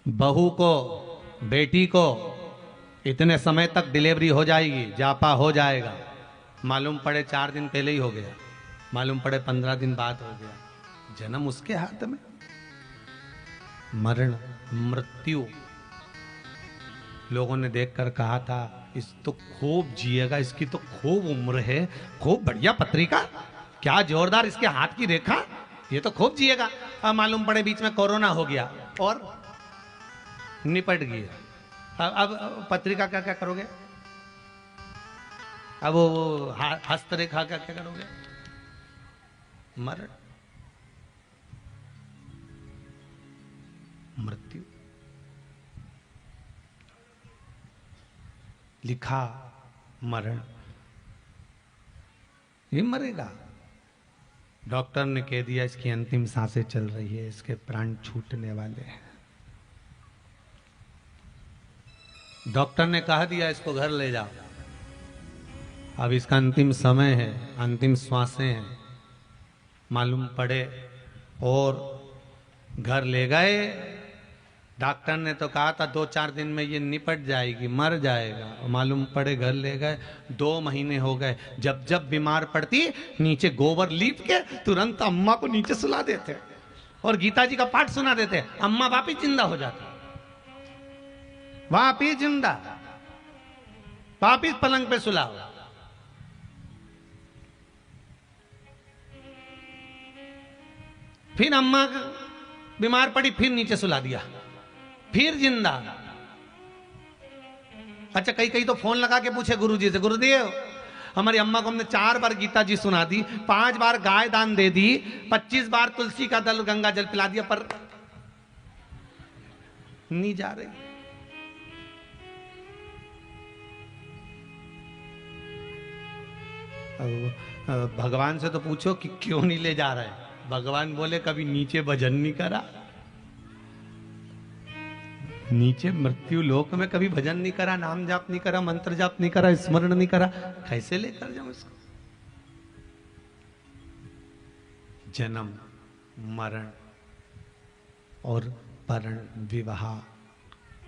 बहू को, बेटी को इतने समय तक डिलीवरी हो जाएगी, जापा हो जाएगा। मालूम पड़े 4 दिन पहले ही हो गया, मालूम पड़े 15 दिन बाद हो गया। जन्म उसके हाथ में, मरण, मृत्यु लोगों ने देखकर कहा था इस तो खूब जिएगा, इसकी तो खूब उम्र है, खूब बढ़िया पत्रिका, क्या जोरदार इसके हाथ की रेखा, ये तो खूब जिएगा। अब मालूम पड़े बीच में कोरोना हो गया और निपट गया। अब पत्रिका क्या क्या करोगे? अब वो हस्तरेखा क्या क्या करोगे? मरण, मृत्यु लिखा, मरण, ये मरेगा। डॉक्टर ने कह दिया इसकी अंतिम सांसें चल रही है, इसके प्राण छूटने वाले हैं। डॉक्टर ने कहा दिया इसको घर ले जाओ, अब इसका अंतिम समय है, अंतिम श्वासें हैं। मालूम पड़े और घर ले गए। डॉक्टर ने तो कहा था 2-4 दिन में ये निपट जाएगी, मर जाएगा। मालूम पड़े घर ले गए, 2 महीने हो गए। जब जब बीमार पड़ती नीचे गोबर लीप के तुरंत अम्मा को नीचे सुला देते और गीता जी का पाठ सुना देते। अम्मा वापिस जिंदा हो जाती, वापिस जिंदा, वापिस पलंग पे सुलाओ। फिर अम्मा बीमार पड़ी, फिर नीचे सुला दिया, फिर जिंदा। अच्छा, कई कई तो फोन लगा के पूछे गुरुजी से, गुरुदेव हमारी अम्मा को हमने 4 बार गीता जी सुना दी, 5 बार गाय दान दे दी, 25 बार तुलसी का दल गंगा जल पिला दिया, पर नहीं जा रही। भगवान से तो पूछो कि क्यों नहीं ले जा रहे। भगवान बोले कभी नीचे भजन नहीं करा, नीचे मृत्यु लोक में कभी भजन नहीं करा, नाम जाप नहीं करा, मंत्र जाप नहीं करा, स्मरण नहीं करा, कैसे लेकर जाऊं इसको। जन्म मरण और परण विवाह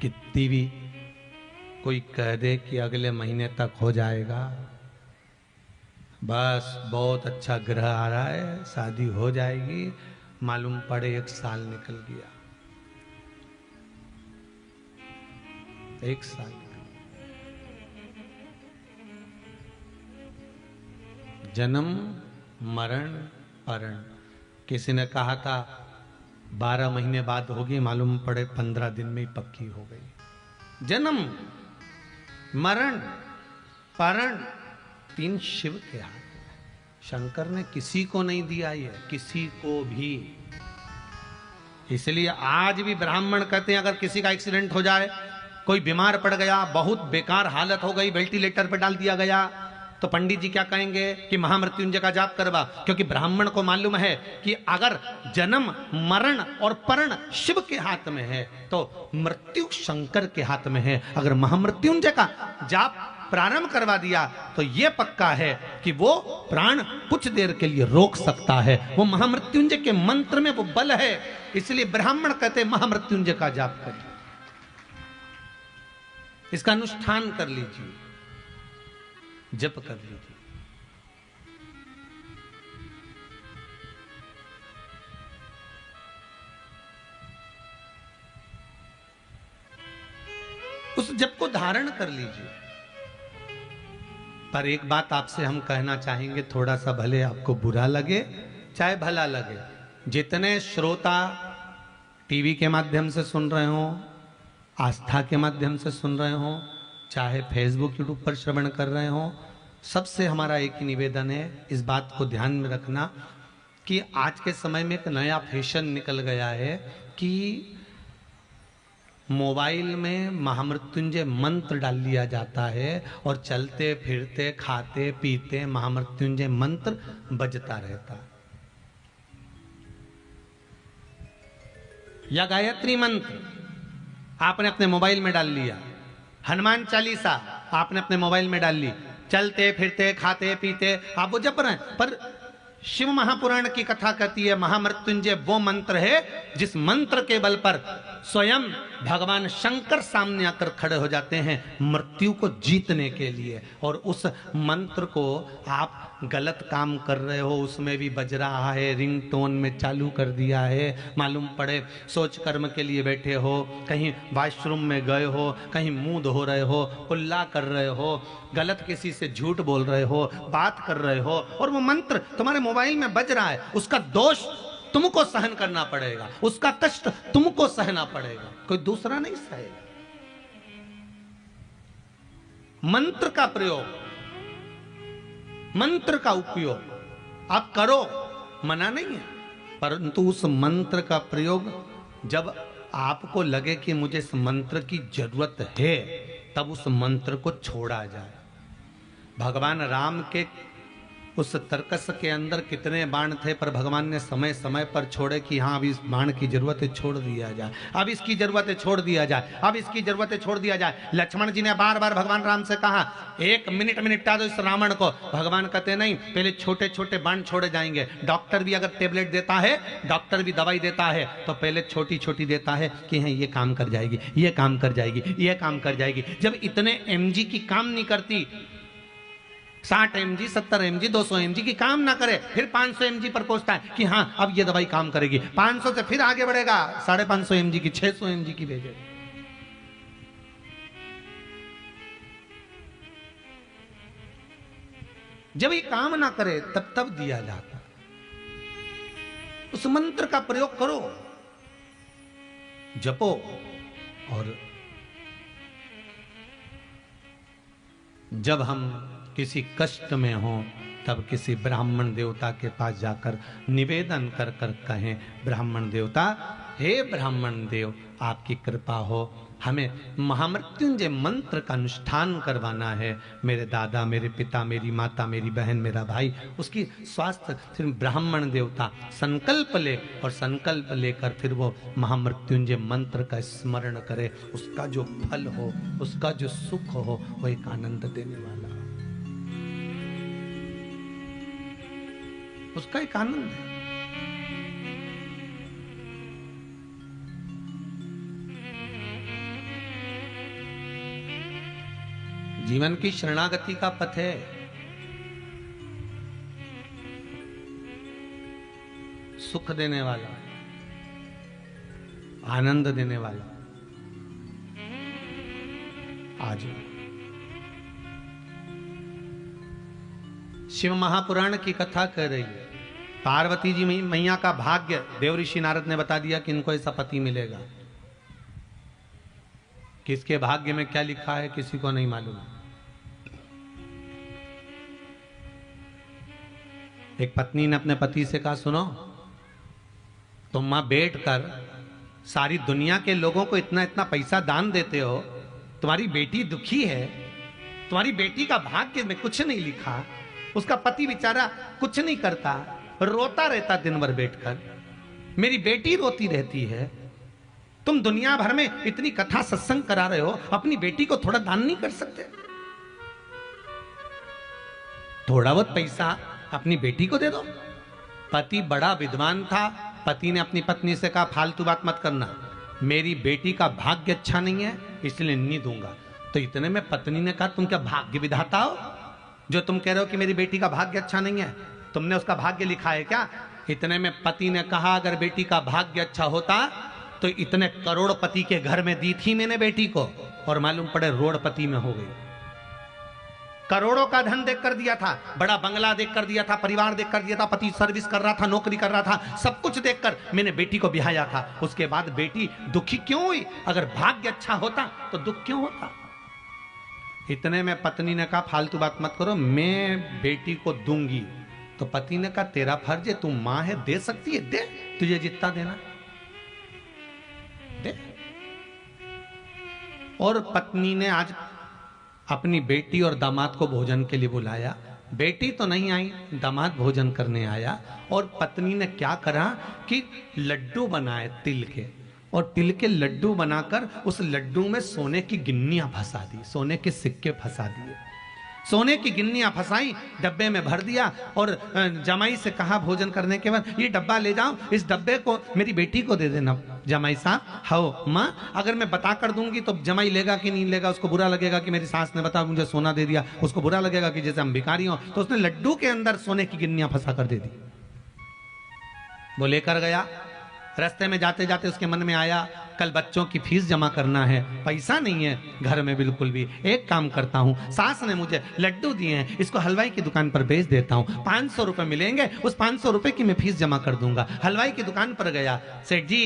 कितनी भी कोई कह दे कि अगले महीने तक हो जाएगा, बस बहुत अच्छा ग्रह आ रहा है शादी हो जाएगी, मालूम पड़े 1 साल निकल गया, 1 साल। जन्म मरण परण। किसी ने कहा था 12 महीने बाद होगी, मालूम पड़े 15 दिन में ही पक्की हो गई। जन्म मरण परण 3 शिव के हाथ में। शंकर ने किसी को नहीं दिया ये, किसी को भी। इसलिए आज भी ब्राह्मण कहते हैं अगर किसी का एक्सीडेंट हो जाए, कोई बीमार पड़ गया, बहुत बेकार हालत हो गई, वेंटिलेटर पर डाल दिया गया, तो पंडित जी क्या कहेंगे कि महामृत्युंजय का जाप करवा। क्योंकि ब्राह्मण को मालूम है कि अगर जन्म मरण और परण शिव के हाथ में है तो मृत्यु शंकर के हाथ में है। अगर महामृत्युंजय का जाप प्रारंभ करवा दिया तो यह पक्का है कि वो प्राण कुछ देर के लिए रोक सकता है। वो महामृत्युंजय के मंत्र में वो बल है। इसलिए ब्राह्मण कहते हैं महामृत्युंजय का जाप करिए, इसका अनुष्ठान कर लीजिए, जप कर लीजिए। उस जप को धारण कर लीजिए। पर एक बात आपसे हम कहना चाहेंगे, थोड़ा सा भले आपको बुरा लगे चाहे भला लगे, जितने श्रोता टीवी के माध्यम से सुन रहे हो, आस्था के माध्यम से सुन रहे हो, चाहे फेसबुक यूट्यूब पर श्रवण कर रहे हो, सबसे हमारा एक ही निवेदन है, इस बात को ध्यान में रखना कि आज के समय में एक नया फैशन निकल गया है कि मोबाइल में महामृत्युंजय मंत्र डाल लिया जाता है और चलते फिरते खाते पीते महामृत्युंजय मंत्र बजता रहता। या गायत्री मंत्र आपने अपने मोबाइल में डाल लिया, हनुमान चालीसा आपने अपने मोबाइल में डाल ली, चलते फिरते खाते पीते आप वो जप रहे हैं। पर शिव महापुराण की कथा कहती है महामृत्युंजय वो मंत्र है जिस मंत्र के बल पर स्वयं भगवान शंकर सामने आकर खड़े हो जाते हैं मृत्यु को जीतने के लिए। और उस मंत्र को आप गलत काम कर रहे हो, उसमें भी बज रहा है, रिंगटोन में चालू कर दिया है, मालूम पड़े सोच कर्म के लिए बैठे हो, कहीं वॉशरूम में गए हो, कहीं मुंह धो रहे हो, कुल्ला कर रहे हो, गलत किसी से झूठ बोल रहे हो, बात कर रहे हो और वो मंत्र तुम्हारे मोबाइल में बज रहा है, उसका दोष तुमको सहन करना पड़ेगा, उसका कष्ट तुमको सहना पड़ेगा, कोई दूसरा नहीं सहेगा। मंत्र का प्रयोग, मंत्र का उपयोग आप करो, मना नहीं है, परंतु उस मंत्र का प्रयोग जब आपको लगे कि मुझे इस मंत्र की जरूरत है तब उस मंत्र को छोड़ा जाए। भगवान राम के उस तर्कस के अंदर कितने बाण थे, पर भगवान ने समय समय पर छोड़े कि हाँ अब इस बाण की जरूरत है, छोड़ दिया जाए, अब इसकी जरूरत है, छोड़ दिया जाए, अब इसकी जरूरत है, छोड़ दिया जाए। लक्ष्मण जी ने बार बार भगवान राम से कहा 1 मिनट में निपटा दो इस रावण को। भगवान कहते नहीं, पहले छोटे छोटे बाण छोड़े जाएंगे। डॉक्टर भी अगर टेबलेट देता है, डॉक्टर भी दवाई देता है, तो पहले छोटी छोटी देता है कि हाँ ये काम कर जाएगी, ये काम कर जाएगी, ये काम कर जाएगी। जब इतने mg की काम नहीं करती, 60 mg 70 mg 200 mg की काम ना करे, फिर 500 mg पर पहुंचता है कि हाँ अब ये दवाई काम करेगी। 500 से फिर आगे बढ़ेगा, 550 mg की, 600 mg की भेजे। जब ये काम ना करे तब दिया जाता। उस मंत्र का प्रयोग करो, जपो। और जब हम किसी कष्ट में हो तब किसी ब्राह्मण देवता के पास जाकर निवेदन कर कर कहें, ब्राह्मण देवता, हे ब्राह्मण देव आपकी कृपा हो, हमें महामृत्युंजय मंत्र का अनुष्ठान करवाना है। मेरे दादा, मेरे पिता, मेरी माता, मेरी बहन, मेरा भाई, उसकी स्वास्थ्य। फिर ब्राह्मण देवता संकल्प ले, और संकल्प लेकर फिर वो महामृत्युंजय मंत्र का स्मरण करे। उसका जो फल हो, उसका जो सुख हो, वो एक आनंद देने वाला, उसका एक आनंद है। जीवन की शरणागति का पथ है। सुख देने वाला, आनंद देने वाला। आज शिव महापुराण की कथा कर रही है। पार्वती जी मैया का भाग्य देव ऋषि नारद ने बता दिया कि इनको ऐसा पति मिलेगा। किसके भाग्य में क्या लिखा है किसी को नहीं मालूम। एक पत्नी ने अपने पति से कहा, सुनो तुम मां बैठ कर सारी दुनिया के लोगों को इतना इतना पैसा दान देते हो, तुम्हारी बेटी दुखी है, तुम्हारी बेटी का भाग्य में कुछ नहीं लिखा। उसका पति बेचारा कुछ नहीं करता, रोता रहता दिन भर बैठकर, मेरी बेटी रोती रहती है। तुम दुनिया भर में इतनी कथा सत्संग करा रहे हो, अपनी बेटी को थोड़ा दान नहीं कर सकते? थोड़ा बहुत पैसा अपनी बेटी को दे दो। पति बड़ा विद्वान था। पति ने अपनी पत्नी से कहा, फालतू बात मत करना, मेरी बेटी का भाग्य अच्छा नहीं है इसलिए नहीं दूंगा। तो इतने में पत्नी ने कहा, तुम क्या भाग्य विधाता हो जो तुम कह रहे हो कि मेरी बेटी का भाग्य अच्छा नहीं है? तुमने उसका भाग्य लिखा है क्या? इतने में पति ने कहा, अगर बेटी का भाग्य अच्छा होता तो इतने करोड़पति के घर में दी थी मैंने बेटी को, और मालूम पड़े रोड़पति में हो गई। करोड़ों का धन देख कर दिया था, बड़ा बंगला देख कर दिया था, परिवार देख कर दिया था, पति सर्विस कर रहा था, नौकरी कर रहा था, सब कुछ देखकर मैंने बेटी को ब्याया था। उसके बाद बेटी दुखी क्यों हुई? अगर भाग्य अच्छा होता तो दुख क्यों होता? इतने में पत्नी ने कहा, फालतू बात मत करो, मैं बेटी को दूंगी। तो पति ने कहा, तेरा फर्ज है, तू मां है, दे सकती है, दे, तुझे जितना देना दे। और पत्नी ने आज अपनी बेटी और दामाद को भोजन के लिए बुलाया। बेटी तो नहीं आई, दामाद भोजन करने आया। और पत्नी ने क्या करा कि लड्डू बनाए तिल के, और तिल के लड्डू बनाकर उस लड्डू में सोने की गिन्नियां फंसा दी, सोने के सिक्के फंसा दिए। सोने की गिन्नियां फंसाई, डब्बे में भर दिया, और जमाई से कहा भोजन करने के बाद, ये डब्बा ले जाओ, इस डब्बे को मेरी बेटी को दे देना। जमाई साहब, हाओ माँ, अगर मैं बता कर दूंगी तो जमाई लेगा कि नहीं लेगा? उसको बुरा लगेगा कि मेरी सास ने बता मुझे सोना दे दिया, उसको बुरा लगेगा कि जैसे हम भिखारी हो। तो उसने लड्डू के अंदर सोने की गिन्नियां फंसा कर दे दी। वो लेकर गया। रास्ते में जाते जाते उसके मन में आया, कल बच्चों की फीस जमा करना है, पैसा नहीं है घर में बिल्कुल भी। एक काम करता हूँ, सास ने मुझे लड्डू दिए हैं, इसको हलवाई की दुकान पर बेच देता हूँ, 500 रुपए मिलेंगे, उस 500 रुपए की मैं फीस जमा कर दूंगा। हलवाई की दुकान पर गया, सेठ जी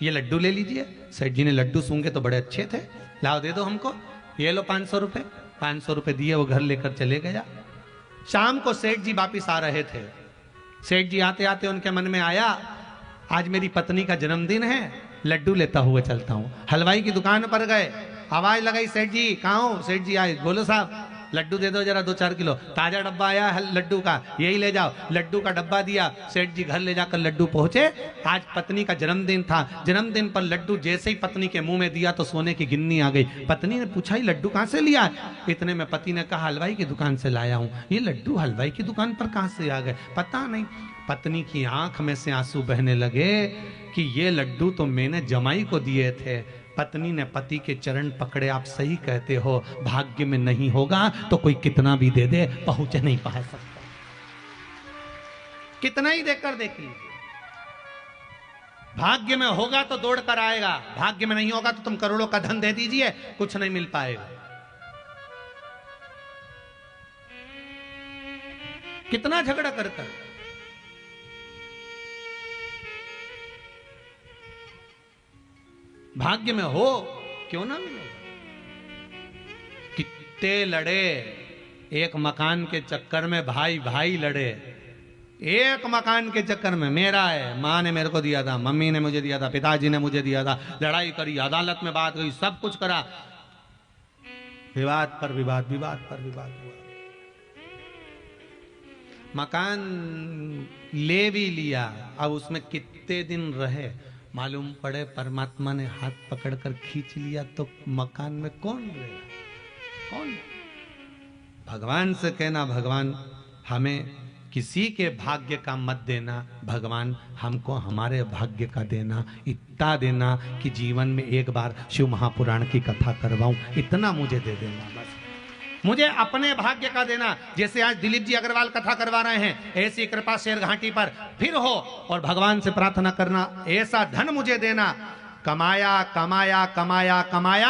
ये लड्डू ले लीजिए। सेठ जी ने लड्डू सूंघे तो बड़े अच्छे थे, लाओ दे दो हमको, ये लो 500 रुपए। 500 रुपए दिए, वो घर लेकर चले गया। शाम को सेठ जी वापिस आ रहे थे। सेठ जी आते आते उनके मन में आया, आज मेरी पत्नी का जन्मदिन है, लड्डू लेता हुआ चलता हूँ। हलवाई की दुकान पर गए, आवाज लगाई, सेठ जी कहाँ हो? सेठ जी आए, बोलो साहब। लड्डू दे दो जरा 2-4 किलो, ताजा डब्बा आया है लड्डू का, यही ले जाओ। लड्डू का डब्बा दिया, सेठ जी घर ले जाकर लड्डू पहुंचे। आज पत्नी का जन्मदिन था, जन्मदिन पर लड्डू जैसे ही पत्नी के मुंह में दिया तो सोने की गिन्नी आ गई। पत्नी ने पूछा ये लड्डू कहां से लिया? इतने में पति ने कहा हलवाई की दुकान से लाया हूं। ये लड्डू हलवाई की दुकान पर कहां से आ गए? पता नहीं। पत्नी की आंख में से आंसू बहने लगे कि ये लड्डू तो मैंने जमाई को दिए थे। पत्नी ने पति के चरण पकड़े, आप सही कहते हो, भाग्य में नहीं होगा तो कोई कितना भी दे दे पहुंच नहीं पा सकता। कितना ही देकर देख लीजिए, भाग्य में होगा तो दौड़ कर आएगा, भाग्य में नहीं होगा तो तुम करोड़ों का धन दे दीजिए, कुछ नहीं मिल पाएगा। कितना झगड़ा कर कर भाग्य में हो क्यों ना मिलेगा। कितने लड़े एक मकान के चक्कर में, भाई भाई लड़े एक मकान के चक्कर में। मेरा है, माँ ने मेरे को दिया था, मम्मी ने मुझे दिया था, पिताजी ने मुझे दिया था, लड़ाई करी, अदालत में बात हुई, सब कुछ करा, विवाद पर विवाद, विवाद पर विवाद हुआ। मकान ले भी लिया, अब उसमें कितने दिन रहे मालूम पड़े परमात्मा ने हाथ पकड़कर खींच लिया तो मकान में कौन रहेगा? कौन? भगवान से कहना भगवान हमें किसी के भाग्य का मत देना, भगवान हमको हमारे भाग्य का देना, इतना देना कि जीवन में एक बार शिव महापुराण की कथा करवाऊं, इतना मुझे दे देना बस। मुझे अपने भाग्य का देना। जैसे आज दिलीप जी अग्रवाल कथा करवा रहे हैं, ऐसी कृपा शेर घाटी पर फिर हो, और भगवान से प्रार्थना करना ऐसा धन मुझे देना। कमाया कमाया कमाया कमाया,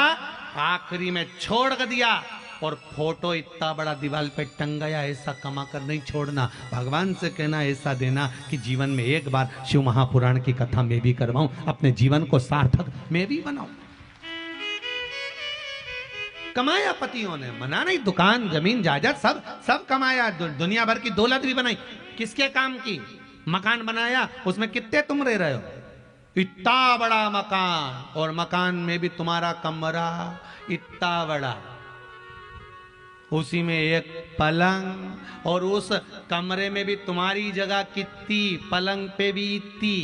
आखिरी में छोड़ दिया, और फोटो इतना बड़ा दीवार पे टंग गया, ऐसा कमा कर नहीं छोड़ना। भगवान से कहना ऐसा देना कि जीवन में एक बार शिव महापुराण की कथा मैं भी करवाऊं, अपने जीवन को सार्थक मैं भी बनाऊं। कमाया पतियों ने, मना नहीं, दुकान जमीन जायदाद सब सब कमाया, दुनिया भर की दौलत भी बनाई। किसके काम की? मकान बनाया, उसमें कितने तुम रह रहे हो? इतना बड़ा मकान, और मकान में भी तुम्हारा कमरा इतना बड़ा, उसी में एक पलंग, और उस कमरे में भी तुम्हारी जगह कितनी, पलंग पे भी इतनी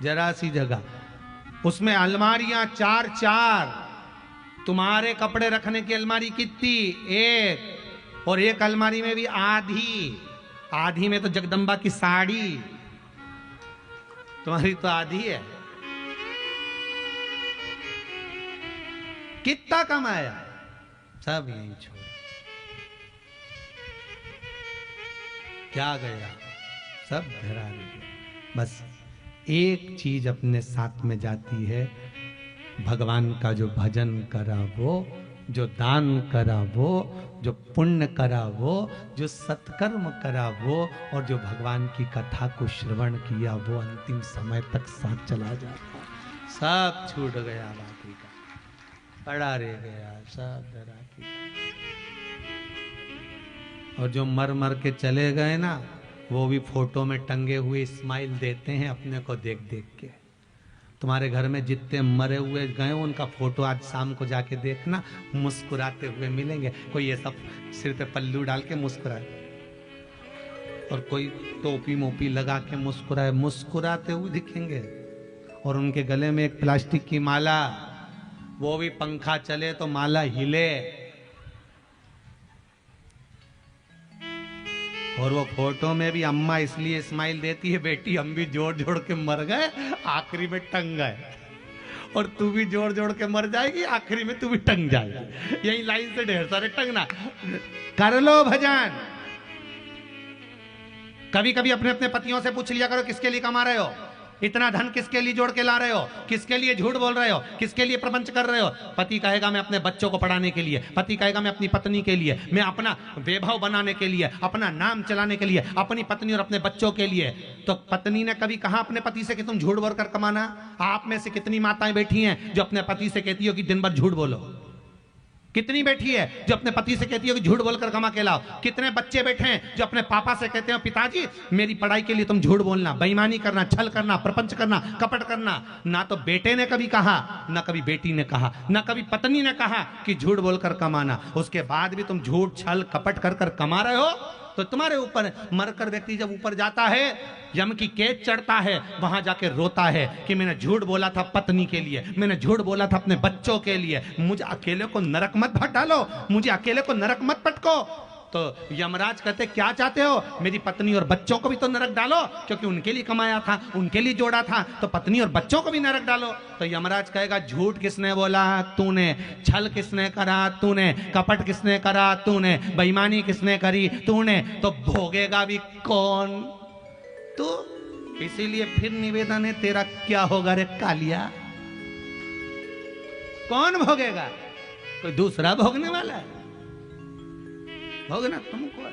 जरा सी जगह, उसमें अलमारियां 4-4, तुम्हारे कपड़े रखने की अलमारी कितनी, एक, और एक अलमारी में भी आधी, आधी में तो जगदम्बा की साड़ी, तुम्हारी तो आधी है। कितना कमाया, सब यही छोड़, क्या गया, सब धरा गया। बस एक चीज अपने साथ में जाती है, भगवान का जो भजन करा वो, जो दान करा वो, जो पुण्य करा वो, जो सत्कर्म करा वो, और जो भगवान की कथा को श्रवण किया वो अंतिम समय तक साथ चला जाता। सब छूट गया, बाकी का पड़ा रह गया, सब डरा के। और जो मर मर के चले गए ना, वो भी फोटो में टंगे हुए स्माइल देते हैं अपने को देख देख के। तुम्हारे घर में जितने मरे हुए गए उनका फोटो आज शाम को जाके देखना, मुस्कुराते हुए मिलेंगे। कोई ये सब सिर पे पल्लू डाल के मुस्कुराए, और कोई टोपी मोपी लगा के मुस्कुराए, मुस्कुराते हुए दिखेंगे। और उनके गले में एक प्लास्टिक की माला, वो भी पंखा चले तो माला हिले, और वो फोटो में भी अम्मा इसलिए स्माइल देती है, बेटी हम भी जोड़ जोड़ के मर गए, आखिरी में टंग गए, और तू भी जोड़ जोड़ के मर जाएगी, आखिरी में तू भी टंग जाएगी। यही लाइन से ढेर सारे टंगना। कर लो भजन। कभी कभी अपने अपने पतियों से पूछ लिया करो, किसके लिए कमा रहे हो, इतना धन किसके लिए जोड़ के ला रहे हो, किसके लिए झूठ बोल रहे हो, किसके लिए प्रपंच कर रहे हो? पति कहेगा मैं अपने बच्चों को पढ़ाने के लिए, पति कहेगा मैं अपनी पत्नी के लिए, मैं अपना वैभव बनाने के लिए, अपना नाम चलाने के लिए, अपनी पत्नी और अपने बच्चों के लिए। तो पत्नी ने कभी कहा अपने पति से कि तुम झूठ बोल कर कमाना? आप में से कितनी माताएं बैठी हैं जो अपने पति से कहती हो कि दिन भर झूठ बोलो? कितनी बेटी है जो अपने पति से कहती है कि झूठ बोलकर कमा के लाओ? कितने बच्चे बैठे हैं जो अपने पापा से कहते हैं पिताजी मेरी पढ़ाई के लिए तुम झूठ बोलना, बेईमानी करना, छल करना, प्रपंच करना, कपट करना। ना तो बेटे ने कभी कहा, ना कभी बेटी ने कहा, ना कभी पत्नी ने कहा कि झूठ बोलकर कमाना। उसके बाद भी तुम झूठ छल कपट कर कर कमा रहे हो, तो तुम्हारे ऊपर मरकर व्यक्ति जब ऊपर जाता है, यम की कैद चढ़ता है, वहां जाके रोता है कि मैंने झूठ बोला था पत्नी के लिए, मैंने झूठ बोला था अपने बच्चों के लिए, मुझे अकेले को नरक मत भट डालो, मुझे अकेले को नरक मत पटको। तो यमराज कहते क्या चाहते हो? मेरी पत्नी और बच्चों को भी तो नरक डालो, क्योंकि उनके लिए कमाया था, उनके लिए जोड़ा था, तो पत्नी और बच्चों को भी नरक डालो। तो यमराज कहेगा झूठ किसने बोला? तूने। छल किसने करा? तूने। कपट किसने करा? तूने। बेईमानी किसने करी? तूने। तो भोगेगा भी कौन? तू। इसीलिए फिर निवेदन है, तेरा क्या होगा रे कालिया? कौन भोगेगा? कोई दूसरा भोगने वाला है? भोगना तुमको है।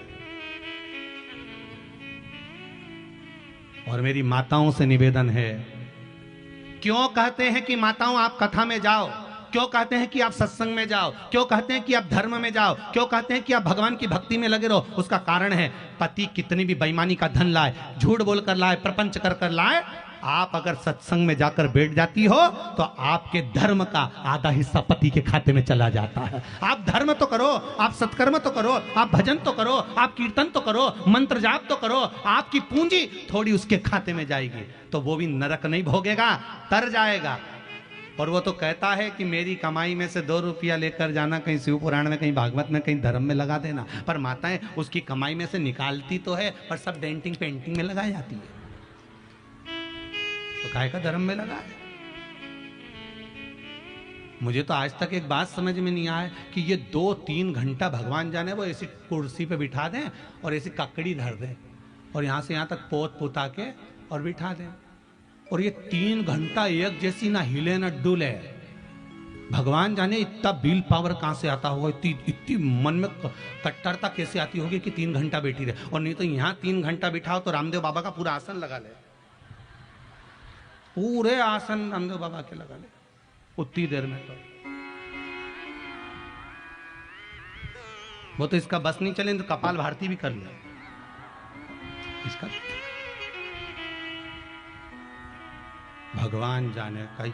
और मेरी माताओं से निवेदन है, क्यों कहते हैं कि माताओं आप कथा में जाओ, क्यों कहते हैं कि आप सत्संग में जाओ, क्यों कहते हैं कि आप धर्म में जाओ, क्यों कहते हैं कि आप भगवान की भक्ति में लगे रहो? उसका कारण है, पति कितनी भी बेईमानी का धन लाए, झूठ बोलकर लाए, प्रपंच कर कर लाए, आप अगर सत्संग में जाकर बैठ जाती हो तो आपके धर्म का आधा हिस्सा पति के खाते में चला जाता है। आप धर्म तो करो, आप सत्कर्म तो करो, आप भजन तो करो, आप कीर्तन तो करो, मंत्र जाप तो करो, आपकी पूंजी थोड़ी उसके खाते में जाएगी, तो वो भी नरक नहीं भोगेगा, तर जाएगा। और वो तो कहता है कि मेरी कमाई में से 2 रुपया लेकर जाना, कहीं शिव पुराण में, कहीं भागवत में, कहीं धर्म में लगा देना। पर माताएं उसकी कमाई में से निकालती तो है, पर सब डेंटिंग पेंटिंग में लगाई जाती है। तो काहे का धर्म में लगा है? मुझे तो आज तक एक बात समझ में नहीं आया कि ये 2-3 घंटा भगवान जाने वो ऐसी कुर्सी पे बिठा दें और ऐसी ककड़ी धर दें और यहां से यहां तक पोत पुता के और बिठा दें, और ये 3 घंटा एक जैसी ना हिले ना डुले। भगवान जाने इतना बिल पावर कहां से आता होगा, इतनी मन में कट्टरता कैसे आती होगी कि 3 घंटा बैठी रहे। और नहीं तो यहां 3 घंटा बिठाओ तो रामदेव बाबा का पूरा आसन लगा ले, पूरे आसन रामदेव बाबा के लगा ले उतनी देर में। तो वो तो इसका बस नहीं चले तो कपाल भारती भी कर ले इसका। भगवान जाने का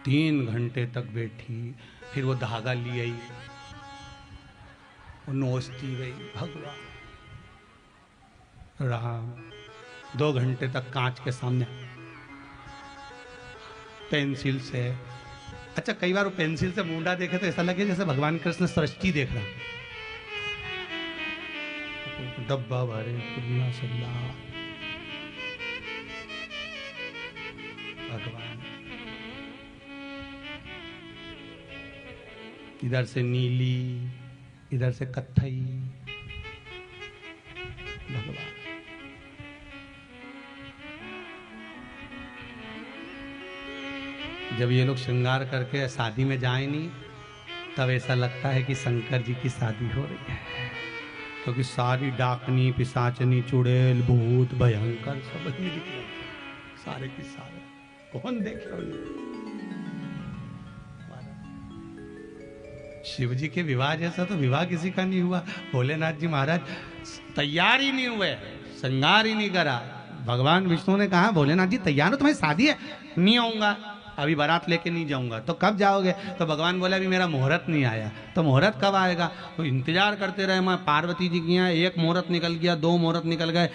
3 घंटे तक बैठी, फिर वो धागा ली आई, वो नोचती गई, भगवान राम। 2 घंटे तक कांच के सामने पेंसिल से, अच्छा कई बार वो पेंसिल से मुंडा देखे तो ऐसा लगे जैसे भगवान कृष्ण सृष्टि देख रहा, डब्बा भरे पुल्ला सल्ला भगवान। इधर से नीली, इधर से कत्थई, भगवान। जब ये लोग श्रृंगार करके शादी में जाए नहीं, तब ऐसा लगता है कि शंकर जी की शादी हो रही है, क्योंकि सारी डाकनी, पिशाचनी, चुड़ैल, भूत, भयंकर सब ही दिख रहे, सारे की सारे। कौन देखे? शिव जी के विवाह जैसा तो विवाह किसी का नहीं हुआ। भोलेनाथ जी महाराज तैयार ही नहीं हुए, श्रृंगार ही नहीं करा। भगवान विष्णु ने कहा भोलेनाथ जी तैयार हो, तुम्हारी शादी है? नहीं आऊंगा, अभी बारात लेके नहीं जाऊंगा। तो कब जाओगे? तो भगवान बोले अभी मेरा मुहूर्त नहीं आया। तो मुहूर्त कब आएगा? तो इंतजार करते रहे। मैं पार्वती जी की यहाँ 1 मुहूर्त निकल गया, 2 मुहूर्त निकल गए,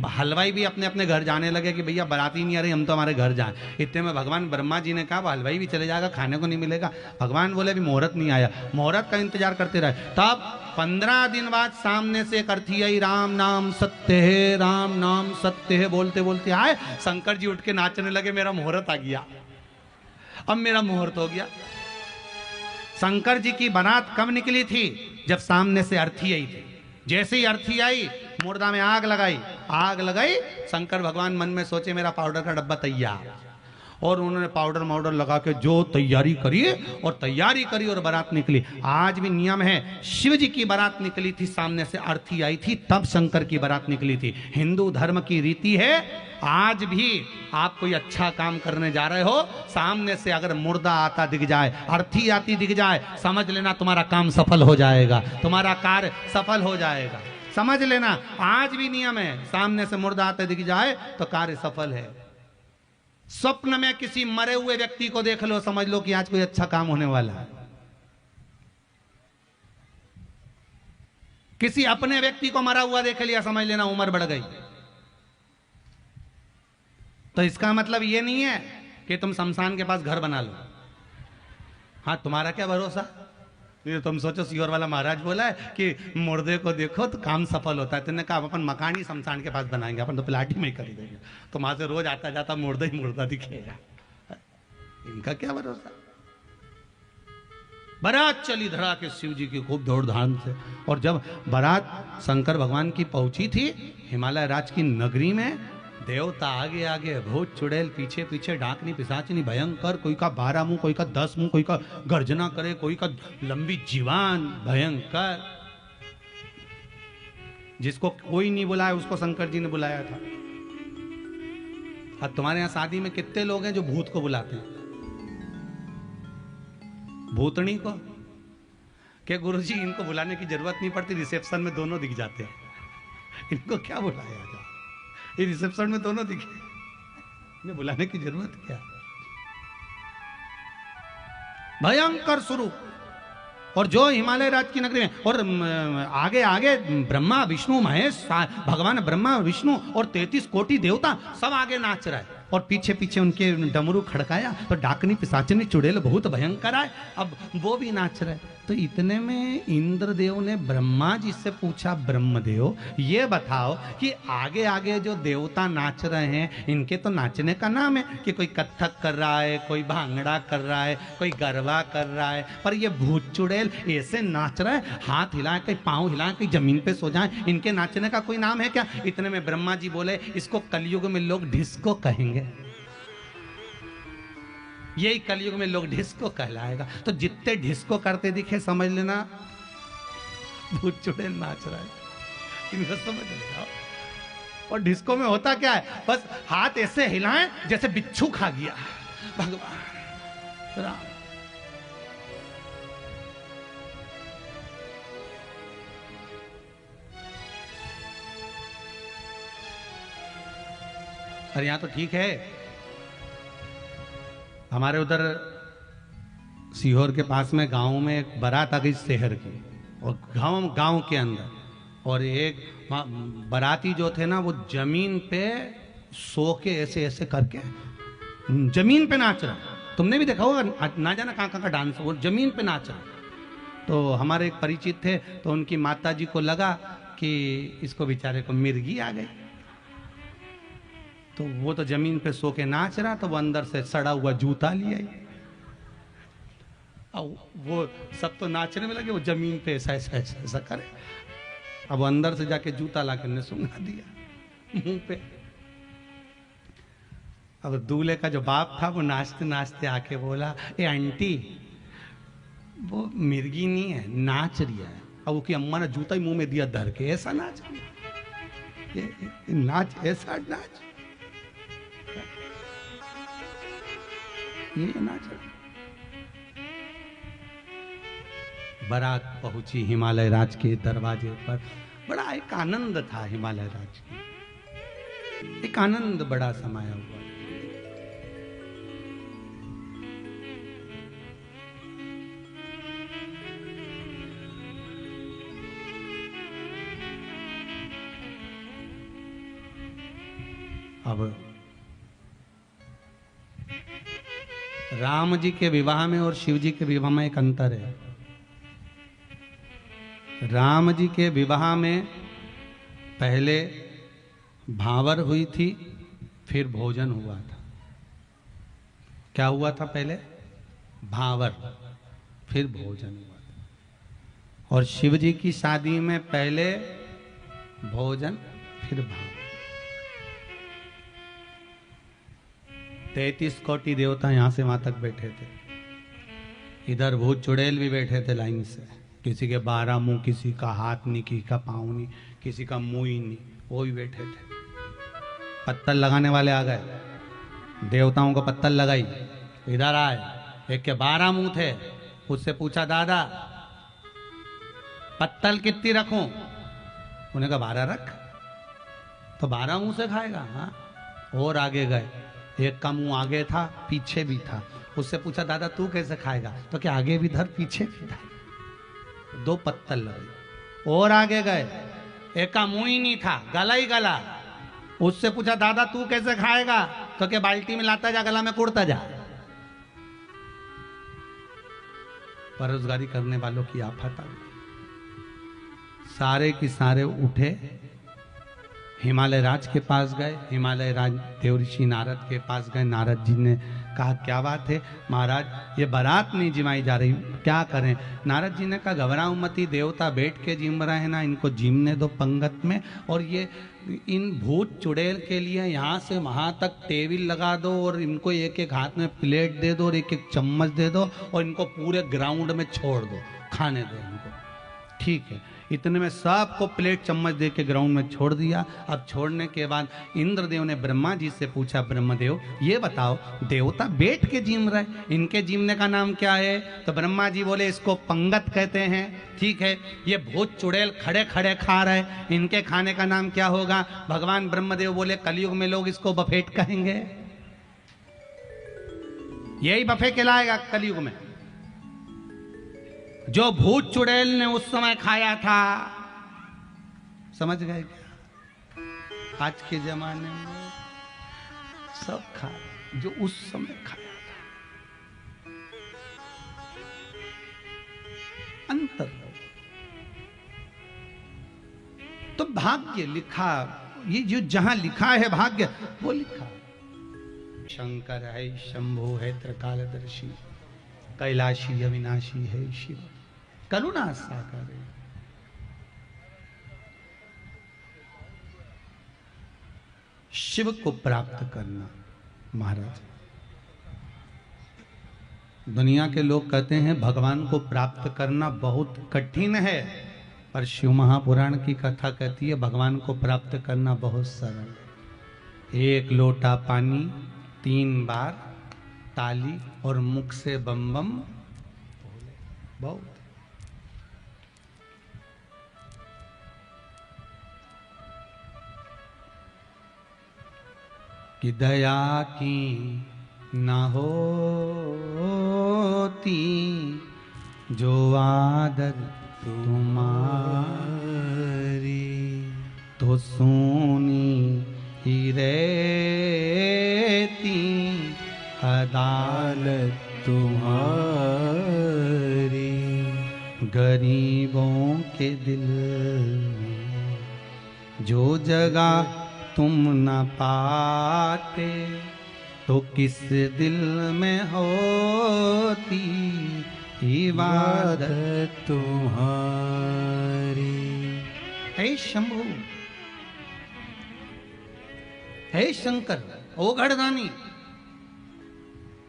हलवाई भी अपने अपने घर जाने लगे कि भैया बाराती नहीं आ रही, हम तो हमारे घर जाएं। इतने में भगवान ब्रह्मा जी ने कहा हलवाई भी चले जाएगा, खाने को नहीं मिलेगा। भगवान बोले अभी मुहूर्त नहीं आया। मुहूर्त का इंतजार करते रहे। तब 15 दिन बाद सामने से एक अर्थी आई, राम नाम सत्य है, राम नाम सत्य है बोलते बोलते आए। शंकर जी उठ के नाचने लगे, मेरा मुहूर्त आ गया, अब मेरा मुहूर्त हो गया। शंकर जी की बारात कब निकली थी? जब सामने से अर्थी आई थी। जैसे ही अर्थी आई, मुर्दा में आग लगाई, आग लगाई। शंकर भगवान मन में सोचे मेरा पाउडर का डब्बा तैयार। और उन्होंने पाउडर माउडर लगा के जो तैयारी करी और तैयारी करी और बारात निकली। आज भी नियम है, शिव जी की बारात निकली थी, सामने से अर्थी आई थी, तब शंकर की बारात निकली थी। हिंदू धर्म की रीति है, आज भी आप कोई अच्छा काम करने जा रहे हो, सामने से अगर मुर्दा आता दिख जाए, अर्थी आती दिख जाए, समझ लेना तुम्हारा काम सफल हो जाएगा, तुम्हारा कार्य सफल हो जाएगा। समझ लेना, आज भी नियम है, सामने से मुर्दा आते दिख जाए तो कार्य सफल है। स्वप्न में किसी मरे हुए व्यक्ति को देख लो, समझ लो कि आज कोई अच्छा काम होने वाला है। किसी अपने व्यक्ति को मरा हुआ देख लिया, समझ लेना उम्र बढ़ गई। तो इसका मतलब यह नहीं है कि तुम शमशान के पास घर बना लो। हाँ, तुम्हारा क्या भरोसा, ये तुम सोचो सीहोर वाला महाराज बोला है कि मुर्दे को देखो तो काम सफल होता है, तुमने कहा अपन मकान ही शमशान के पास बनाएंगे, अपन तो प्लाट ही में ही कर देंगे, तो वहां से रोज आता जाता मुर्दा ही मुर्दा दिखेगा। इनका क्या भरोसा। बारात चली धड़ा के शिव जी की खूब दौड़ धाम से, और जब बारात शंकर भगवान की पहुंची थी हिमालय राज की नगरी में, देवता आगे आगे, भूत चुड़ैल पीछे पीछे, डाकनी पिशाचनी भयंकर, कोई का 12 मुंह, कोई का 10 मुंह, कोई का गर्जना करे, कोई का लंबी जीवान भयंकर। जिसको कोई नहीं बुलाया उसको शंकर जी ने बुलाया था। अब तुम्हारे यहां शादी में कितने लोग हैं जो भूत को बुलाते हैं, भूतनी को? क्या गुरुजी इनको बुलाने की जरूरत नहीं पड़ती, रिसेप्शन में दोनों दिख जाते हैं, इनको क्या बुलाया जाए, ये रिसेप्शन में दोनों दिखे, इन्हें बुलाने की जरूरत क्या। भयंकर स्वरूप, और जो हिमालय राज की नगरी में, और आगे आगे ब्रह्मा विष्णु महेश, भगवान ब्रह्मा विष्णु और 33 कोटि देवता सब आगे नाच रहा है, और पीछे पीछे उनके डमरू खड़काया तो डाकनी पिशाचनी चुड़ैल बहुत भयंकर आए, अब वो भी नाच रहे। तो इतने में इंद्रदेव ने ब्रह्मा जी से पूछा, ब्रह्मदेव ये बताओ कि आगे आगे जो देवता नाच रहे हैं, इनके तो नाचने का नाम है कि कोई कथक कर रहा है, कोई भांगड़ा कर रहा है, कोई गरबा कर रहा है, पर ये भूत चुड़ैल ऐसे नाच रहा है, हाथ हिलाए, कहीं पांव हिलाए, कहीं जमीन पे सो जाए, इनके नाचने का कोई नाम है क्या? इतने में ब्रह्मा जी बोले, इसको कलयुग में लोग डिस्को कहेंगे, यही कलयुग में लोग डिस्को कहलाएगा। तो जितने डिस्को करते दिखे समझ लेना भूत चुड़ैल नाच रहा है, इनको समझ लेना। और डिस्को में होता क्या है, बस हाथ ऐसे हिलाएं जैसे बिच्छू खा गया। भगवान राम, अरे यहां तो ठीक है, हमारे उधर सीहोर के पास में गांव में एक बारात आ गई शहर की, और गांव के अंदर, और एक बाराती जो थे ना वो जमीन पे सो के ऐसे ऐसे करके जमीन पे नाच रहा। तुमने भी देखा होगा, ना जाना कहाँ कहाँ का डांस, वो जमीन पे नाच रहा। तो हमारे एक परिचित थे, तो उनकी माता जी को लगा कि इसको बेचारे को मिर्गी आ गई, तो वो तो जमीन पे सो के नाच रहा, तो वो अंदर से सड़ा हुआ जूता लिया, अब वो सब तो नाचने में लगे, वो जमीन पे ऐसा ऐसा ऐसा ऐसा करे, अब वो अंदर से जाके जूता ला के सुंघा दिया मुंह पे। अब दूल्हे का जो बाप था वो नाचते नाचते आके बोला, ए आंटी वो मिर्गी नहीं है, नाच रही है। अब उसकी अम्मा ने जूता ही मुंह में दिया धर के, ऐसा नाच रही है, ये नाच, ऐसा नाच, ये नाच। बारात पहुंची हिमालय राज के दरवाजे पर, बड़ा एक आनंद था हिमालय राज की, एक आनंद बड़ा समाया हुआ। अब राम जी के विवाह में और शिव जी के विवाह में एक अंतर है। राम जी के विवाह में पहले भावर हुई थी, फिर भोजन हुआ था। क्या हुआ था? पहले भावर, फिर भोजन हुआ था। और शिव जी की शादी में पहले भोजन, फिर भावर। 33 कोटि देवता यहां से वहां तक बैठे थे। इधर भूत चुड़ैल भी बैठे थे लाइन से, किसी के 12 मुंह, किसी का हाथ नहीं, किसी का पाँव नहीं, किसी का मुंह ही नहीं, वो भी बैठे थे। पत्तल लगाने वाले आ गए, देवताओं को पत्तल लगाई, इधर आए, एक के 12 मुंह थे, उससे पूछा दादा पत्तल कितनी रखूं? उन्हें कहा 12 रख। तो 12 मुंह से खाएगा? हाँ। और आगे गए, एक का मुंह आगे था, पीछे भी था, उससे पूछा दादा तू कैसे खाएगा? तो क्या आगे भी धर पीछे भी धर। 2 पत्तल लगे। और आगे गए, एक का मुंह ही नहीं था, गला ही गला, उससे पूछा दादा तू कैसे खाएगा? तो क्या बाल्टी में लाता जा, गला में कुड़ता जा। बेरोजगारी करने वालों की आफत आ गई। सारे की सारे उठे, हिमालय राज के पास गए, हिमालय राज देवऋषि नारद के पास गए। नारद जी ने कहा क्या बात है महाराज, ये बारात नहीं जिमाई जा रही, क्या करें? नारद जी ने कहा घबराओ मती, देवता बैठ के जिम रहे हैं ना, इनको जिमने दो पंगत में, और ये इन भूत चुड़ैल के लिए यहाँ से वहाँ तक टेबिल लगा दो, और इनको एक एक हाथ में प्लेट दे दो और एक एक चम्मच दे दो, और इनको पूरे ग्राउंड में छोड़ दो, खाने दो इनको। ठीक है, इतने में सबको प्लेट चम्मच दे के ग्राउंड में छोड़ दिया। अब छोड़ने के बाद इंद्रदेव ने ब्रह्मा जी से पूछा, ब्रह्मदेव ये बताओ देवता बैठ के जिम रहे, इनके जिमने का नाम क्या है? तो ब्रह्मा जी बोले इसको पंगत कहते हैं। ठीक है, ये भूत चुड़ैल खड़े खड़े खा रहे, इनके खाने का नाम क्या होगा? भगवान ब्रह्मदेव बोले कलयुग में लोग इसको बफेट कहेंगे, यही बफे कहलाएगा कलयुग में। जो भूत चुड़ैल ने उस समय खाया था, समझ गए क्या? आज के जमाने में सब खा, जो उस समय खाया था, अंतर। तो भाग्य लिखा, ये जो जहां लिखा है भाग्य, वो लिखा। शंकर है, शंभु है, त्रिकालदर्शी, कैलाशी अविनाशी है शिव, करुणा सागर है। शिव को प्राप्त करना महाराज, दुनिया के लोग कहते हैं भगवान को प्राप्त करना बहुत कठिन है, पर शिव महापुराण की कथा कहती है भगवान को प्राप्त करना बहुत सरल है। 1 लोटा पानी 3 बार ताली और मुख से बम बम, बहुत। कि दया की न होती जो आदत तुम्हारी, तो सुनी ही रहती अदालत तुम्हारी। गरीबों के दिल में जो जगह तुम न पाते, तो किस दिल में होती इबादत तुम्हारी। हे शंभु, हे शंकर, ओ गढ़दानी,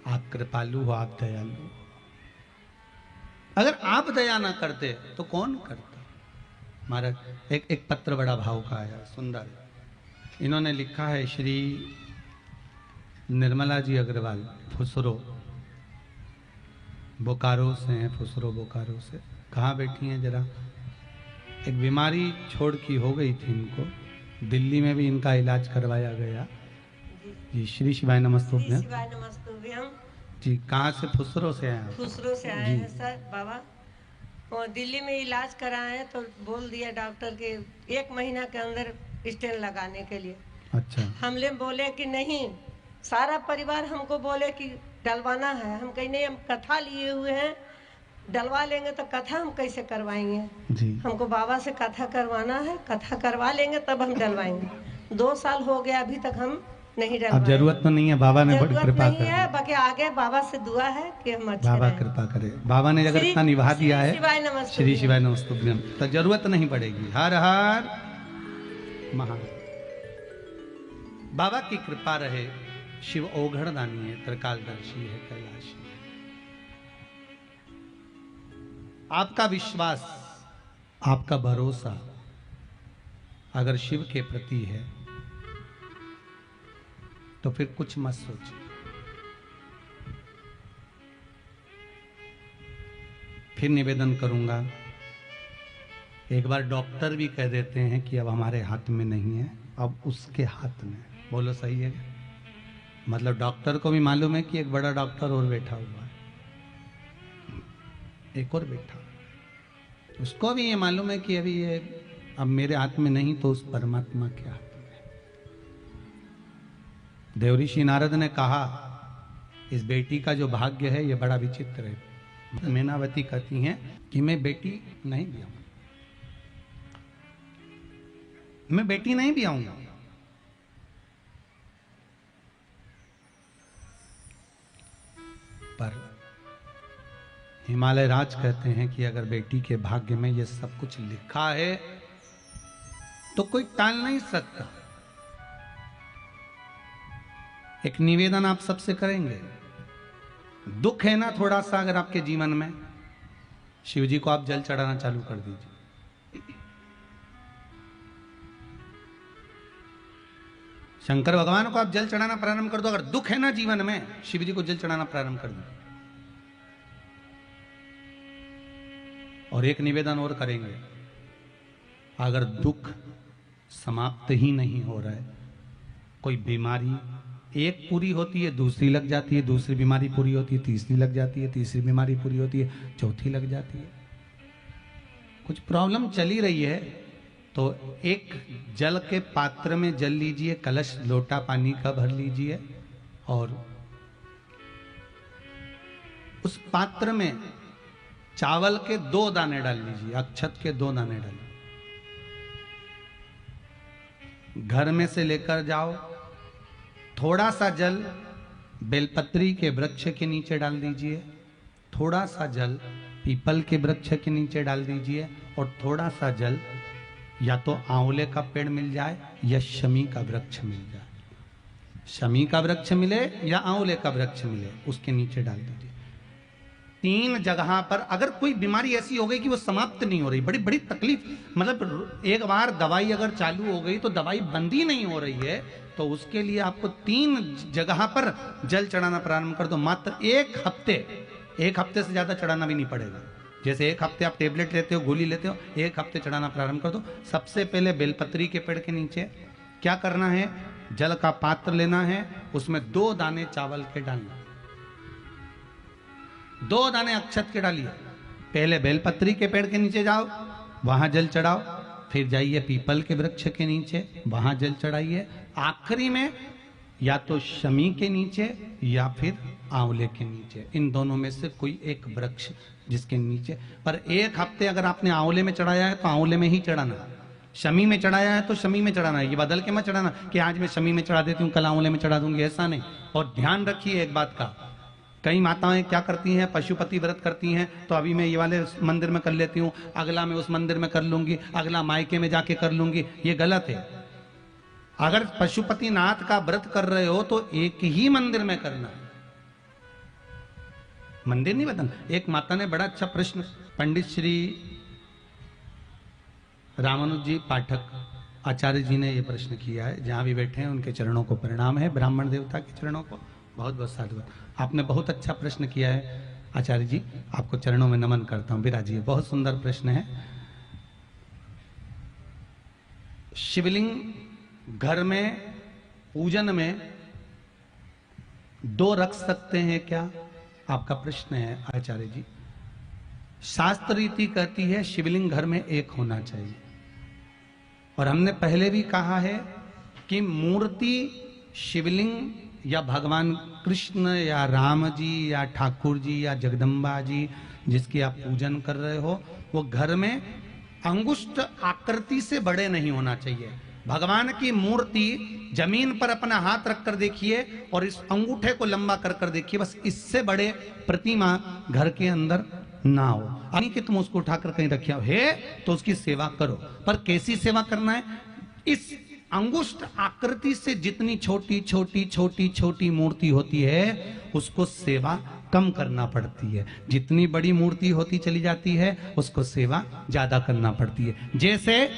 आप कृपालु हो, आप दयालु। अगर आप दया ना करते तो कौन करता? महाराज एक पत्र बड़ा भाव का आया, सुंदर। इन्होंने लिखा है, श्री निर्मला जी अग्रवाल, फुसरो बोकारो से हैं, फुसरो बोकारो से। कहाँ बैठी हैं जरा? एक बीमारी छोड़ की हो गई थी इनको, दिल्ली में भी इनका इलाज करवाया गया जी। श्री शिवाय नमस्तुभ्यं। शिवाय नमस्तुभ्यं जी। कहाँ से? फुसरो से आए हैं? खुसरो से आए हैं सर बाबा, और दिल्ली में इलाज कराए हैं, तो बोल दिया डॉक्टर के 1 महीना के अंदर स्टेन लगाने के लिए। अच्छा। हमले बोले कि नहीं, सारा परिवार हमको बोले कि डलवाना है। हम कहीं नहीं, हम कथा लिए हुए हैं, डलवा लेंगे तो कथा हम कैसे करवाएंगे जी। हमको बाबा से कथा करवाना है, कथा करवा लेंगे तब हम डलवाएंगे। 2 साल हो गया, अभी तक हम नहीं डलवाए। अब जरूरत तो नहीं है, बाबा ने बड़ी कृपा नहीं है, बाकी आगे बाबा से दुआ है कि हम अच्छे बाबा रहें। कृपा करे। बाबा ने अगर इतना निभा दिया है, शिवाय नमस्तुभ्यं। श्री शिवाय नमस्तुभ्यं, तो जरूरत नहीं पड़ेगी। हर हर महा। बाबा की कृपा रहे शिव ओघड़दानी है, त्रिकालदर्शी है, कैलाशी है। आपका विश्वास, आपका भरोसा अगर शिव के प्रति है तो फिर कुछ मत सोचिए। फिर निवेदन करूंगा, एक बार डॉक्टर भी कह देते हैं कि अब हमारे हाथ में नहीं है, अब उसके हाथ में। बोलो सही है? मतलब डॉक्टर को भी मालूम है कि एक बड़ा डॉक्टर और बैठा हुआ है, एक और बैठा, उसको भी ये मालूम है कि अभी ये अब मेरे हाथ में नहीं तो उस परमात्मा के हाथ में। देवऋषि नारद ने कहा इस बेटी का जो भाग्य है ये बड़ा विचित्र है। मैनावती कहती हैं कि मैं बेटी नहीं भी आऊंगा, मैं बेटी नहीं भी आऊंगा। पर हिमालय राज कहते हैं कि अगर बेटी के भाग्य में ये सब कुछ लिखा है तो कोई टाल नहीं सकता। एक निवेदन आप सबसे करेंगे, दुख है ना थोड़ा सा अगर आपके जीवन में, शिव जी को आप जल चढ़ाना चालू कर दीजिए। शंकर भगवान को आप जल चढ़ाना प्रारंभ कर दो। अगर दुख है ना जीवन में, शिव जी को जल चढ़ाना प्रारंभ कर दो। और एक निवेदन और करेंगे, अगर दुख समाप्त ही नहीं हो रहा है, कोई बीमारी एक पूरी होती है दूसरी लग जाती है, दूसरी बीमारी पूरी होती है तीसरी लग जाती है, तीसरी बीमारी पूरी होती है चौथी लग जाती है, कुछ प्रॉब्लम चली रही है, तो एक जल के पात्र में जल लीजिए, कलश लोटा पानी का भर लीजिए और उस पात्र में चावल के 2 दाने डाल लीजिए, अक्षत के 2 दाने डालिए। घर में से लेकर जाओ, थोड़ा सा जल बेलपत्री के वृक्ष के नीचे डाल दीजिए, थोड़ा सा जल पीपल के वृक्ष के नीचे डाल दीजिए और थोड़ा सा जल या तो आंवले का पेड़ मिल जाए या शमी का वृक्ष मिल जाए, शमी का वृक्ष मिले या आंवले का वृक्ष मिले, उसके नीचे डाल दीजिए। 3 जगह पर अगर कोई बीमारी ऐसी हो गई कि वो समाप्त नहीं हो रही, बड़ी बड़ी तकलीफ, मतलब एक बार दवाई अगर चालू हो गई तो दवाई बंद ही नहीं हो रही है, तो उसके लिए आपको 3 जगह पर जल चढ़ाना प्रारंभ कर दो। मात्र 1 हफ्ते से ज्यादा चढ़ाना भी नहीं पड़ेगा। जैसे 1 हफ्ते आप टेबलेट लेते हो, गोली लेते हो, 1 हफ्ते चढ़ाना प्रारंभ कर दो। सबसे पहले बेलपत्री के पेड़ के नीचे क्या करना है, जल का पात्र लेना है, उसमें 2 दाने चावल के डालना, 2 दाने अक्षत के डालिए। पहले बेलपत्री के पेड़ के नीचे जाओ, वहां जल चढ़ाओ, फिर जाइए पीपल के वृक्ष के नीचे, वहां जल चढ़ाइए, आखिरी में या तो शमी के नीचे या फिर आंवले के नीचे, इन दोनों में से कोई एक वृक्ष जिसके नीचे। पर 1 हफ्ते अगर आपने आंवले में चढ़ाया है तो आंवले में ही चढ़ाना, शमी में चढ़ाया है तो शमी में चढ़ाना है। ये बदल के मत चढ़ाना कि आज मैं शमी में चढ़ा देती हूँ कल आंवले में चढ़ा दूंगी, ऐसा नहीं। और ध्यान रखिए एक बात का, कई माताएं क्या करती हैं, पशुपति व्रत करती हैं, तो अभी मैं ये वाले मंदिर में कर लेती हूँ, अगला मैं उस मंदिर में कर लूंगी, अगला मायके में जाके कर लूंगी, ये गलत है। अगर पशुपति नाथ का व्रत कर रहे हो तो एक ही मंदिर में करना है, मंदिर नहीं बदलना। एक माता ने बड़ा अच्छा प्रश्न, पंडित श्री रामानुज जी पाठक आचार्य जी ने यह प्रश्न किया है, जहां भी बैठे हैं उनके चरणों को प्रणाम है, ब्राह्मण देवता के चरणों को बहुत बहुत साधुवाद। आपने बहुत अच्छा प्रश्न किया है आचार्य जी, आपको चरणों में नमन करता हूं, विराजिए। बहुत सुंदर प्रश्न है। शिवलिंग घर में पूजन में 2 रख सकते हैं क्या, आपका प्रश्न है आचार्य जी। शास्त्र रीति कहती है शिवलिंग घर में 1 होना चाहिए, और हमने पहले भी कहा है कि मूर्ति शिवलिंग या भगवान कृष्ण या राम जी या ठाकुर जी या जगदम्बा जी जिसकी आप पूजन कर रहे हो, वो घर में अंगुष्ठ आकृति से बड़े नहीं होना चाहिए। भगवान की मूर्ति जमीन पर अपना हाथ रखकर देखिए और इस अंगूठे को लंबा कर कर देखिए, बस इससे बड़े प्रतिमा घर के अंदर ना हो। नहीं कि तुम उसको उठाकर कहीं रखिया है तो उसकी सेवा करो, पर कैसी सेवा करना है, इस अंगुष्ठ आकृति से जितनी छोटी छोटी छोटी छोटी मूर्ति होती है उसको सेवा कम करना पड़ती है, जितनी बड़ी मूर्ति होती चली जाती है उसको सेवा ज्यादा करना पड़ती है। जैसे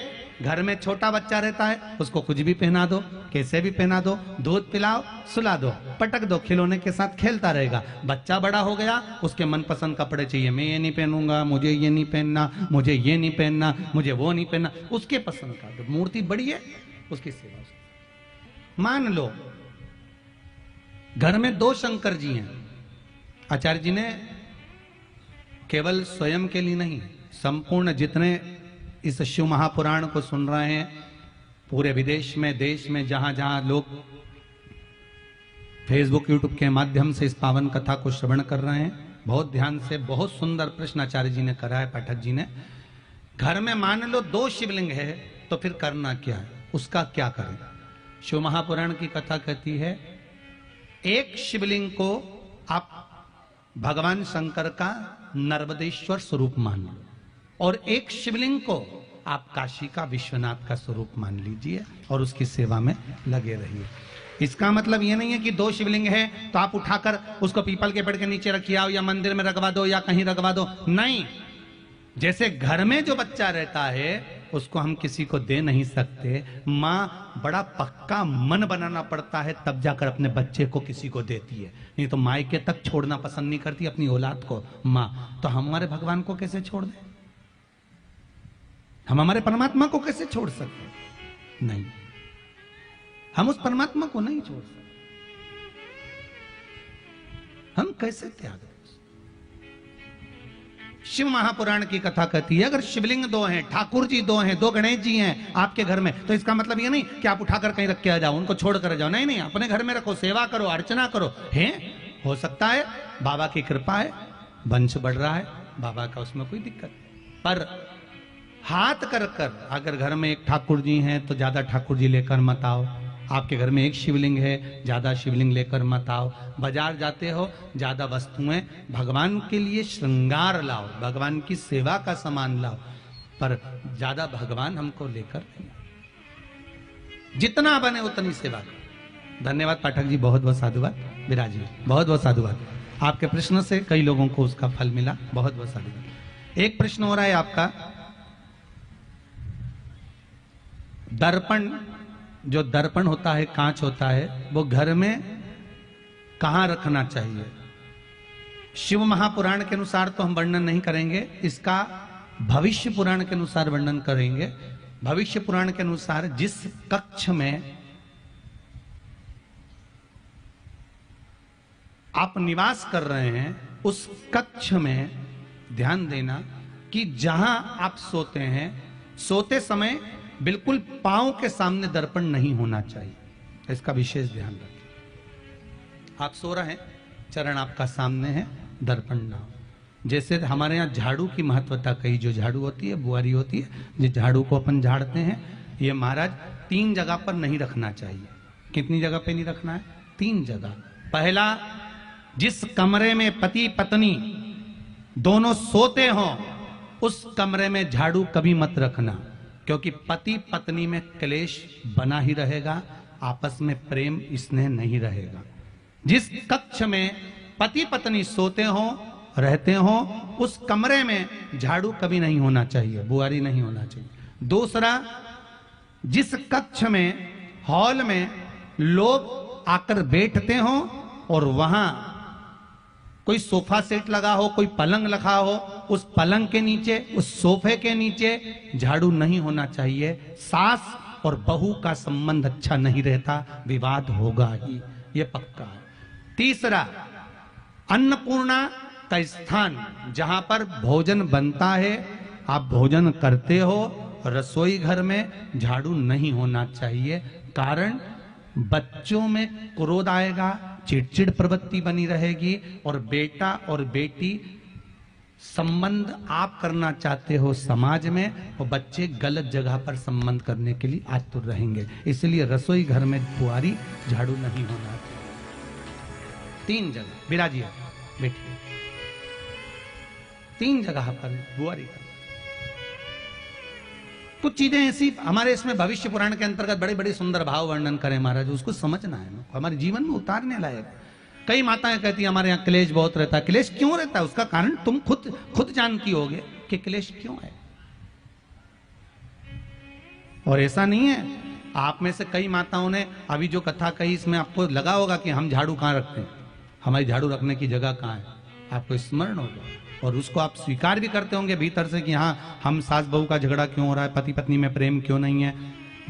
घर में छोटा बच्चा रहता है, उसको कुछ भी पहना दो, कैसे भी पहना दो, दूध पिलाओ, सुला दो, पटक दो, खिलौने के साथ खेलता रहेगा। बच्चा बड़ा हो गया, उसके मनपसंद कपड़े चाहिए, मैं ये नहीं पहनूंगा, मुझे ये नहीं पहनना, मुझे ये नहीं पहनना, मुझे वो नहीं पहनना, उसके पसंद का। तो मूर्ति बड़ी है, उसकी सेवा। मान लो घर में 2 शंकर जी हैं, आचार्य जी ने केवल स्वयं के लिए नहीं, संपूर्ण जितने इस शिव महापुराण को सुन रहे हैं, पूरे विदेश में, देश में, जहां जहां लोग फेसबुक यूट्यूब के माध्यम से इस पावन कथा को श्रवण कर रहे हैं, बहुत ध्यान से, बहुत सुंदर प्रश्न आचार्य जी ने करा है, पाठक जी ने। घर में मान लो 2 शिवलिंग है तो फिर करना क्या है, उसका क्या करें? शिव महापुराण की कथा कहती है एक शिवलिंग को आप भगवान शंकर का नर्मदेश्वर स्वरूप मान लो और एक शिवलिंग को आप काशी का विश्वनाथ का स्वरूप मान लीजिए और उसकी सेवा में लगे रहिए। इसका मतलब ये नहीं है कि 2 शिवलिंग है तो आप उठाकर उसको पीपल के पेड़ के नीचे रखिए आओ या मंदिर में रखवा दो या कहीं रखवा दो, नहीं। जैसे घर में जो बच्चा रहता है उसको हम किसी को दे नहीं सकते, माँ बड़ा पक्का मन बनाना पड़ता है तब जाकर अपने बच्चे को किसी को देती है, नहीं तो मायके तक छोड़ना पसंद नहीं करती अपनी औलाद को माँ। तो हमारे भगवान को कैसे छोड़ दें? हम हमारे परमात्मा को कैसे छोड़ सकते? नहीं, हम उस परमात्मा को नहीं छोड़ सकते। हम कैसे त्याग दें? शिव महापुराण की कथा कहती है अगर शिवलिंग 2 हैं, ठाकुर जी 2 हैं, 2 गणेश जी हैं आपके घर में, तो इसका मतलब ये नहीं कि आप उठाकर कहीं रख के आ जाओ, उनको छोड़ कर जाओ, नहीं नहीं, अपने घर में रखो, सेवा करो, अर्चना करो। है हो सकता है बाबा की कृपा है, वंश बढ़ रहा है, बाबा का उसमें कोई दिक्कत नहीं, पर हाथ कर कर अगर घर में एक ठाकुर जी हैं तो ज्यादा ठाकुर जी लेकर मत आओ, आपके घर में एक शिवलिंग है ज्यादा शिवलिंग लेकर मत आओ, बाजार जाते हो ज्यादा वस्तुएं भगवान के लिए श्रृंगार लाओ, भगवान की सेवा का सामान लाओ, पर ज्यादा भगवान हमको लेकर नहीं। जितना बने उतनी सेवा करो। धन्यवाद पाठक जी, बहुत बहुत साधुवाद। विराज जी बहुत बहुत साधुवाद, आपके प्रश्न से कई लोगों को उसका फल मिला, बहुत बहुत साधुवाद। एक प्रश्न हो रहा है आपका, दर्पण, जो दर्पण होता है, कांच होता है, वो घर में कहां रखना चाहिए? शिव महापुराण के अनुसार तो हम वर्णन नहीं करेंगे, इसका भविष्य पुराण के अनुसार वर्णन करेंगे। भविष्य पुराण के अनुसार जिस कक्ष में आप निवास कर रहे हैं उस कक्ष में ध्यान देना कि जहां आप सोते हैं, सोते समय बिल्कुल पांव के सामने दर्पण नहीं होना चाहिए, इसका विशेष ध्यान रखें। आप सो रहे हैं, चरण आपका सामने है, दर्पण ना हो। जैसे हमारे यहाँ झाड़ू की महत्वता कही, जो झाड़ू होती है, बुआरी होती है, जिस झाड़ू को अपन झाड़ते हैं, ये महाराज 3 जगह पर नहीं रखना चाहिए। कितनी जगह पे नहीं रखना है? 3 जगह। पहला, जिस कमरे में पति पत्नी दोनों सोते हो उस कमरे में झाड़ू कभी मत रखना, क्योंकि पति पत्नी में क्लेश बना ही रहेगा, आपस में प्रेम स्नेह नहीं रहेगा। जिस कक्ष में पति पत्नी सोते हो, रहते हो, उस कमरे में झाड़ू कभी नहीं होना चाहिए, बुआरी नहीं होना चाहिए। दूसरा, जिस कक्ष में, हॉल में लोग आकर बैठते हो और वहां कोई सोफा सेट लगा हो, कोई पलंग लगा हो, उस पलंग के नीचे, उस सोफे के नीचे झाड़ू नहीं होना चाहिए। सास और बहू का संबंध अच्छा नहीं रहता, विवाद होगा ही, ये पक्का है। तीसरा, अन्नपूर्णा का स्थान जहां पर भोजन बनता है, आप भोजन करते हो, रसोई घर में झाड़ू नहीं होना चाहिए। कारण बच्चों में क्रोध आएगा, चिड़चिड़ प्रवृत्ति बनी रहेगी और बेटा और बेटी संबंध आप करना चाहते हो समाज में, और बच्चे गलत जगह पर संबंध करने के लिए आतुर रहेंगे। इसलिए रसोई घर में बुआरी झाड़ू नहीं होना चाहिए। 3 जगह विराजिए, बैठिए, 3 जगह पर बुआरी करना। कुछ चीजें ऐसी हमारे इसमें भविष्य पुराण के अंतर्गत बड़े बड़े सुंदर भाव वर्णन करें महाराज, उसको समझना है ना, हमारे जीवन में उतारने लायक। कई माताएं कहती है हमारे यहाँ क्लेश बहुत रहता है। क्लेश क्यों रहता है उसका कारण तुम खुद जानती होगे कि क्लेश क्यों है। और ऐसा नहीं है, आप में से कई माताओं ने अभी जो कथा कही इसमें आपको लगा होगा कि हम झाड़ू कहाँ रखते हैं, हमारी झाड़ू रखने की जगह कहाँ है, आपको स्मरण होगा और उसको आप स्वीकार भी करते होंगे भीतर से कि हाँ, हम सास बहू का झगड़ा क्यों हो रहा है, पति पत्नी में प्रेम क्यों नहीं है,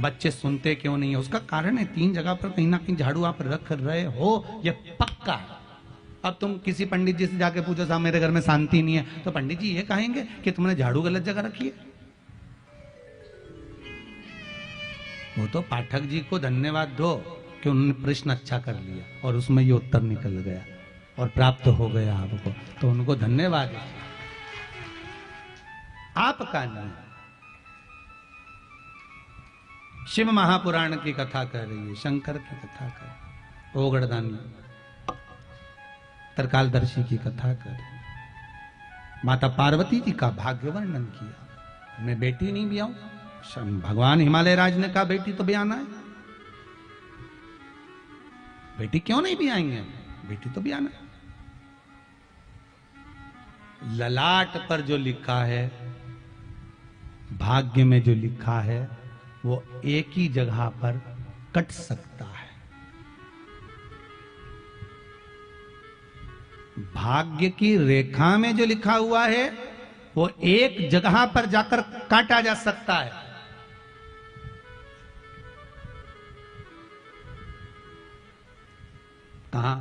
बच्चे सुनते क्यों नहीं है। उसका कारण है 3 जगह पर कहीं ना कहीं झाड़ू आप रख रहे हो, ये पक्का है। अब तुम किसी पंडित जी से जाके पूछो साहब मेरे घर में शांति नहीं है, तो पंडित जी ये कहेंगे कि तुमने झाड़ू गलत जगह रखी है। वो तो पाठक जी को धन्यवाद दो कि उन्होंने प्रश्न अच्छा कर लिया और उसमें ये उत्तर निकल गया और प्राप्त हो गया आपको, तो उनको धन्यवाद। आपका नहीं। शिव महापुराण की कथा कर रही है, शंकर की कथा कर, ओगड़दानी तरकालदर्शी की कथा कर, माता पार्वती जी का भाग्य वर्णन किया। मैं बेटी नहीं भी आऊं, भगवान हिमालय राज ने कहा बेटी तो भी आना है, बेटी क्यों नहीं भी आएंगे, बेटी तो भी आना है। ललाट पर जो लिखा है, भाग्य में जो लिखा है, वो एक ही जगह पर कट सकता है। भाग्य की रेखा में जो लिखा हुआ है वो एक जगह पर जाकर काटा जा सकता है। कहा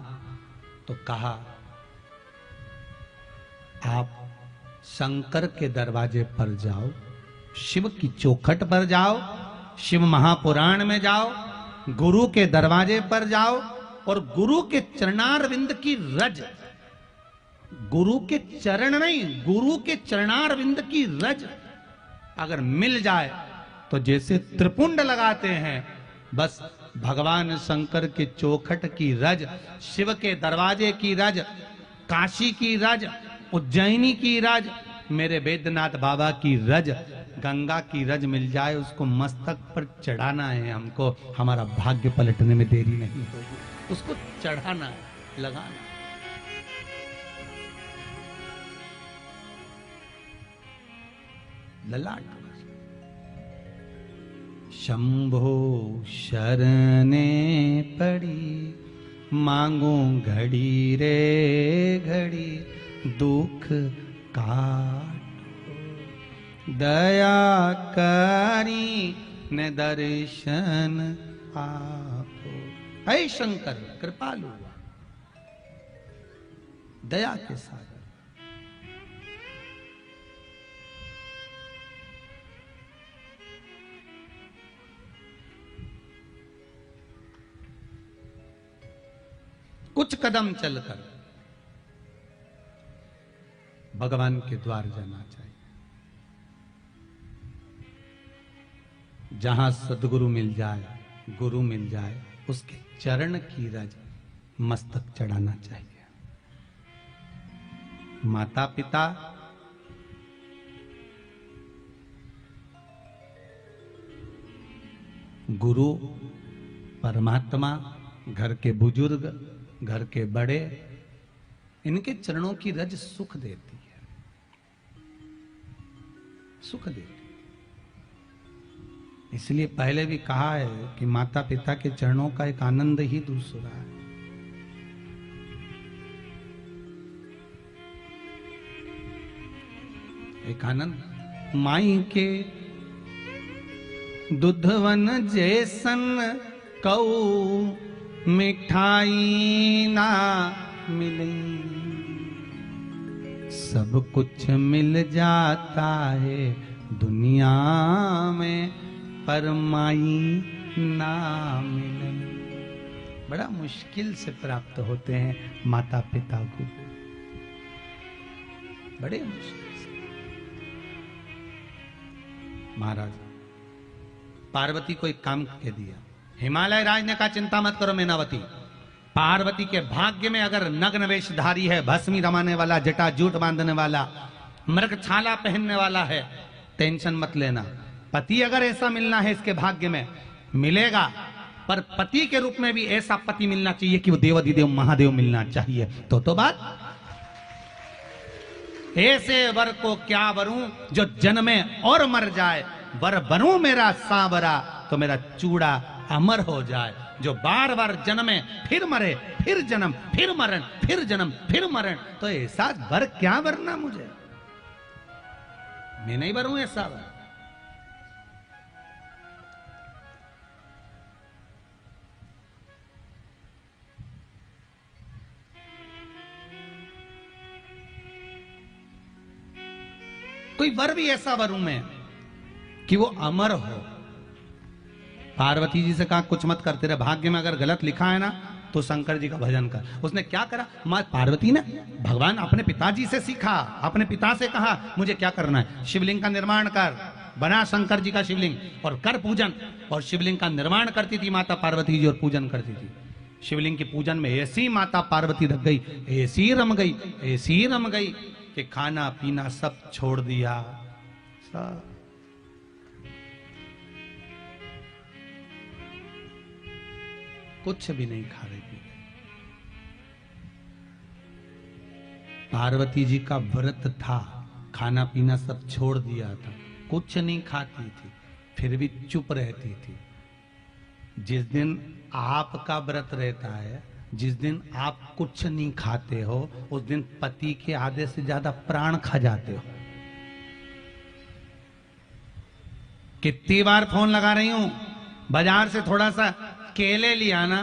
तो कहा आप शंकर के दरवाजे पर जाओ, शिव की चौखट पर जाओ, शिव महापुराण में जाओ, गुरु के दरवाजे पर जाओ और गुरु के चरणारविंद की रज, गुरु के चरण नहीं, गुरु के चरणारविंद की रज अगर मिल जाए तो जैसे त्रिपुंड लगाते हैं, बस भगवान शंकर के चौखट की रज, शिव के दरवाजे की रज, काशी की रज, उज्जैनी की रज, मेरे वैद्यनाथ बाबा की रज, गंगा की रज मिल जाए, उसको मस्तक पर चढ़ाना है हमको। हमारा भाग्य पलटने में देरी नहीं होगी, उसको चढ़ाना है, लगाना। ललाट शंभो शरणे पड़ी, मांगू घड़ी रे घड़ी, दुख काटो, दया करी ने दर्शन आपो। हे शंकर कृपालु, दया के सागर, कुछ कदम चलकर भगवान के द्वार जाना चाहिए। जहां सदगुरु मिल जाए, गुरु मिल जाए, उसके चरण की रज मस्तक चढ़ाना चाहिए। माता पिता, गुरु, परमात्मा, घर के बुजुर्ग, घर के बड़े, इनके चरणों की रज सुख देती है, सुख देती। इसलिए पहले भी कहा है कि माता पिता के चरणों का एक आनंद ही दूसरा है। एक आनंद माई के दुधवन जैसन कऊ मिठाई ना मिले, सब कुछ मिल जाता है दुनिया में, पर माई ना मिले। बड़ा मुश्किल से प्राप्त होते हैं माता पिता को, बड़े मुश्किल से। महाराज पार्वती को एक काम कह दिया, हिमालय राज ने कहा चिंता मत करो मैनावती, पार्वती के भाग्य में अगर नग्न वेशधारी है, भस्मी रमाने वाला, जटा जूट बांधने वाला, मृग छाला पहनने वाला है, टेंशन मत लेना, पति अगर ऐसा मिलना है इसके भाग्य में मिलेगा, पर पति के रूप में भी ऐसा पति मिलना चाहिए कि वो देवाधिदेव महादेव मिलना चाहिए। तो बात ऐसे वर को क्या वरूं जो जन्मे और मर जाए, वर बनूं मेरा सांवरा तो मेरा चूड़ा अमर हो जाए। जो बार बार जन्मे फिर मरे, फिर जन्म फिर मरण, फिर जन्म फिर मरण, तो ऐसा वर क्या वरना मुझे, मैं नहीं वरूं ऐसा वर। कोई वर भी ऐसा वरूं मैं कि वो अमर हो। पार्वती जी से कहा कुछ मत करते रहे, भाग्य में अगर गलत लिखा है ना तो शंकर जी का भजन कर। उसने क्या करा, मां पार्वती ने भगवान अपने पिताजी से सीखा, अपने पिता से कहा मुझे क्या करना है, शिवलिंग का निर्माण कर। बना शंकर जी का शिवलिंग और कर पूजन, और शिवलिंग का निर्माण करती थी माता पार्वती जी और पूजन करती थी। शिवलिंग के पूजन में ऐसी माता पार्वती रख गई, ऐसी रम गई, ऐसी रम गई कि खाना पीना सब छोड़ दिया। सब कुछ भी नहीं खा रही थी। पार्वती जी का व्रत था, खाना पीना सब छोड़ दिया था, कुछ नहीं खाती थी, फिर भी चुप रहती थी। जिस दिन आपका व्रत रहता है, जिस दिन आप कुछ नहीं खाते हो, उस दिन पति के आधे से ज्यादा प्राण खा जाते हो। कितनी बार फोन लगा रही हूं, बाजार से थोड़ा सा केले लिया ना,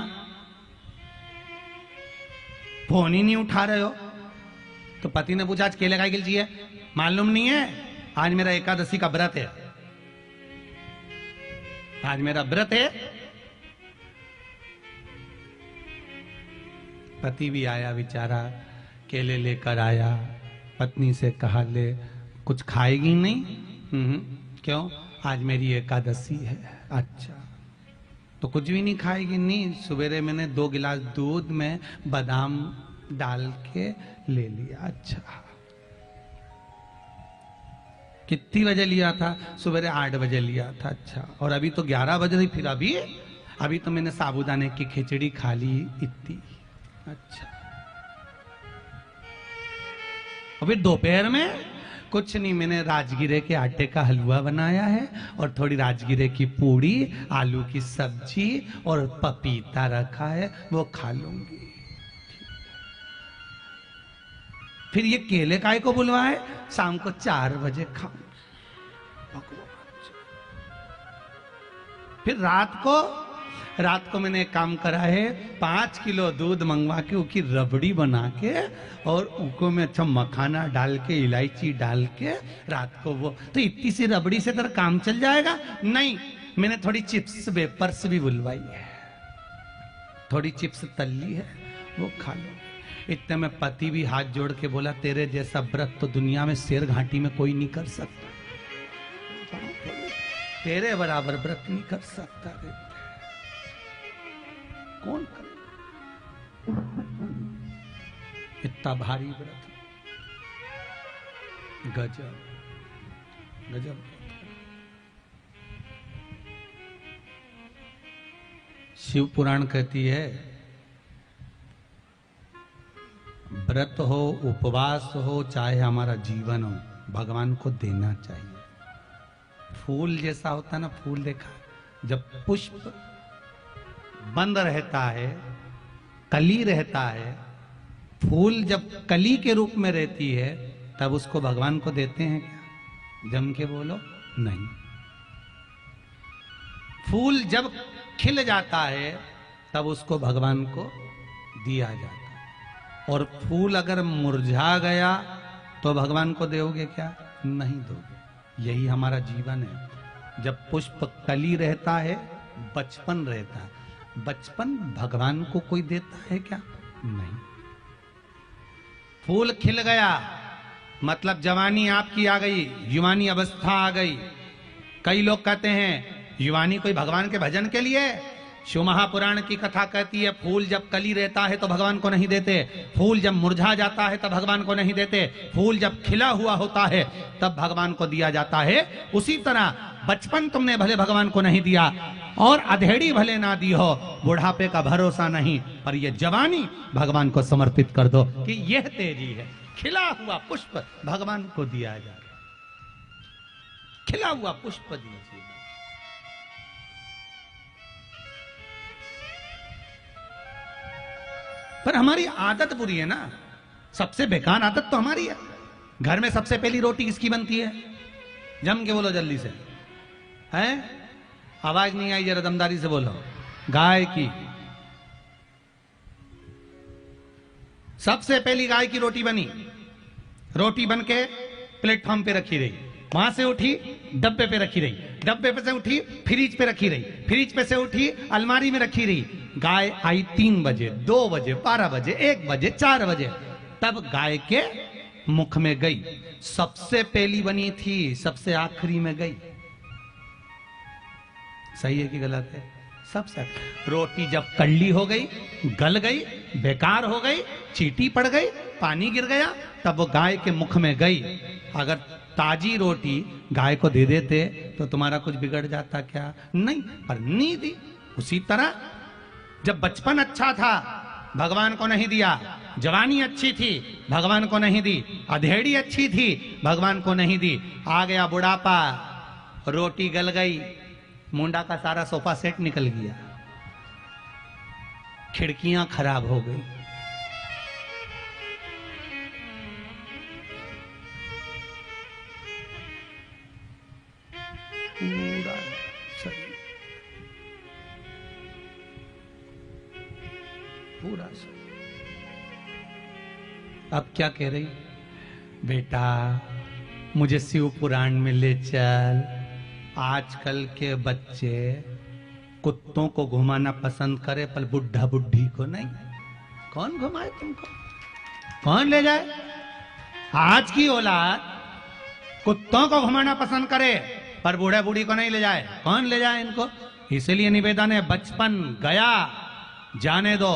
फोन ही नहीं उठा रहे हो। तो पति ने पूछा आज केले खाए के लिए, मालूम नहीं है आज मेरा एकादशी का व्रत है, आज मेरा व्रत है। पति भी आया बेचारा, केले लेकर आया, पत्नी से कहा ले कुछ खाएगी नहीं? क्यों? आज मेरी एकादशी है। अच्छा तो कुछ भी नहीं खाएगी? नहीं, सवेरे मैंने 2 गिलास दूध में बादाम डाल के ले लिया। अच्छा कितनी बजे लिया था? सवेरे 8 बजे लिया था। अच्छा और अभी तो 11 बज रही, फिर अभी तो मैंने साबूदाने की खिचड़ी खा ली इतनी। अच्छा अभी दोपहर में कुछ नहीं, मैंने राजगिरे के आटे का हलवा बनाया है और थोड़ी राजगिरे की पूड़ी, आलू की सब्जी और पपीता रखा है, वो खा लूंगी। फिर ये केले काय को बुलवाए? शाम को 4 बजे खाऊं। फिर रात को मैंने एक काम करा है, 5 किलो दूध मंगवा के उसकी रबड़ी बना के और उनको में अच्छा मखाना डाल के, इलायची डाल के रात को वो, तो इतनी सी रबड़ी से तेरा काम चल जाएगा? नहीं, मैंने थोड़ी चिप्स वेपर्स भी बुलवाई है, थोड़ी चिप्स तली है, वो खा लो। इतने में पति भी हाथ जोड़ के बोला तेरे जैसा व्रत तो दुनिया में शेर घाटी में कोई नहीं कर सकता, तेरे बराबर व्रत नहीं कर सकता। कौन करे इतना भारी व्रत? गजब गजब। शिव पुराण कहती है व्रत हो, उपवास हो, चाहे हमारा जीवन हो, भगवान को देना चाहिए। फूल जैसा होता है ना, फूल देखा, जब पुष्प बंद रहता है, कली रहता है, फूल जब कली के रूप में रहती है तब उसको भगवान को देते हैं क्या? जम के बोलो, नहीं। फूल जब खिल जाता है तब उसको भगवान को दिया जाता है, और फूल अगर मुरझा गया तो भगवान को दोगे क्या? नहीं दोगे। यही हमारा जीवन है। जब पुष्प कली रहता है, बचपन रहता है, बचपन भगवान को कोई देता है क्या? नहीं। फूल खिल गया मतलब जवानी आपकी आ गई, युवानी अवस्था आ गई। कई लोग कहते हैं युवानी कोई भगवान के भजन के लिए। शिव महापुराण की कथा कहती है फूल जब कली रहता है तो भगवान को नहीं देते, फूल जब मुरझा जाता है तब भगवान को नहीं देते, फूल जब खिला हुआ होता है तब भगवान को दिया जाता है। उसी तरह बचपन तुमने भले भगवान को नहीं दिया और अधेड़ी भले ना दी हो, बुढ़ापे का भरोसा नहीं, पर ये जवानी भगवान को समर्पित कर दो कि यह तेजी है। खिला हुआ पुष्प भगवान को दिया जाए, खिला हुआ पुष्प दीजिए। पर हमारी आदत बुरी है ना, सबसे बेकार आदत तो हमारी है। घर में सबसे पहली रोटी किसकी बनती है? जम के बोलो जल्दी से, है? आवाज नहीं आई, जरा दमदारी से बोलो। गाय की। सबसे पहली गाय की रोटी बनी, रोटी बन के प्लेटफॉर्म पे रखी रही, वहां से उठी डब्बे पे रखी रही, डब्बे पे से उठी फ्रिज पे रखी रही, फ्रिज पे से उठी अलमारी में रखी रही। गाय आई 3 बजे, 2 बजे, 12 बजे, 1 बजे, 4 बजे, तब गाय के मुख में गई। सबसे पहली बनी थी, सबसे आखिरी में गई। सही है कि गलत है? सबसे रोटी जब कड़ली हो गई, गल गई, बेकार हो गई, चींटी पड़ गई, पानी गिर गया, तब वो गाय के मुख में गई। अगर ताजी रोटी गाय को दे देते तो तुम्हारा कुछ बिगड़ जाता क्या? नहीं, पर नहीं दी। उसी तरह जब बचपन अच्छा था भगवान को नहीं दिया, जवानी अच्छी थी भगवान को नहीं दी, अधेड़ी अच्छी थी भगवान को नहीं दी, आ गया बुढ़ापा, रोटी गल गई, मुंडा का सारा सोफा सेट निकल गया, खिड़कियां खराब हो गई, पूरा शरीर, पूरा शरीर। अब क्या कह रही? बेटा मुझे शिव पुराण में ले चल। आजकल के बच्चे कुत्तों को घुमाना पसंद करे पर बुढ़ा बुढ़ी को नहीं। कौन घुमाए तुमको? कौन ले जाए? आज की औलाद कुत्तों को घुमाना पसंद करे पर बूढ़े बूढ़ी को नहीं ले जाए। कौन ले जाए इनको? इसलिए निवेदन है, बचपन गया जाने दो,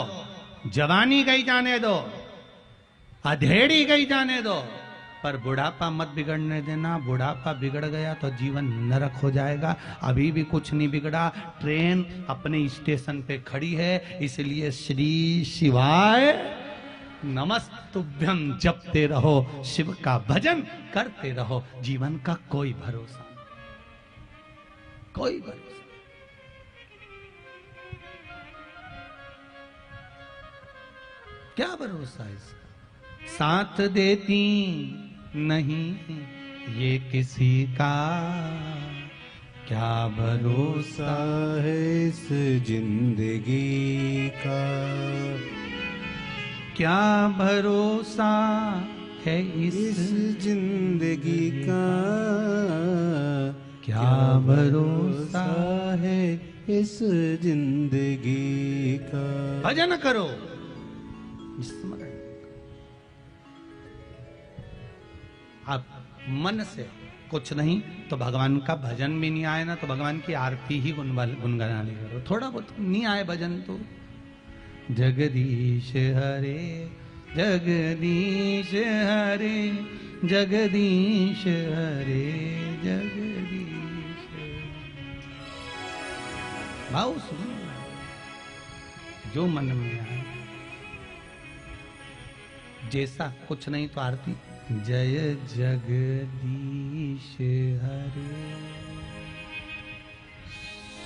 जवानी गई जाने दो, अधेड़ी गई जाने दो, पर बुढ़ापा मत बिगड़ने देना। बुढ़ापा बिगड़ गया तो जीवन नरक हो जाएगा। अभी भी कुछ नहीं बिगड़ा, ट्रेन अपने स्टेशन पे खड़ी है, इसलिए श्री शिवाय नमस्तुभ्यं जपते रहो, शिव का भजन करते रहो। जीवन का कोई भरोसा नहीं, कोई भरोसा। क्या भरोसा है इसका? साथ देती नहीं ये किसी का, क्या भरोसा है इस जिंदगी का, क्या भरोसा है इस जिंदगी का, क्या भरोसा है इस जिंदगी का। भजन करो, स्मरण। आप मन से कुछ नहीं तो भगवान का भजन भी नहीं आए ना, तो भगवान की आरती ही गुनगुनाने करो। थोड़ा बहुत नहीं आए भजन तो जगदीश हरे जगदीश हरे जगदीश हरे जगदीश। भाव सुनो, जो मन में आए, जैसा कुछ नहीं तो आरती जय जगदीश हरे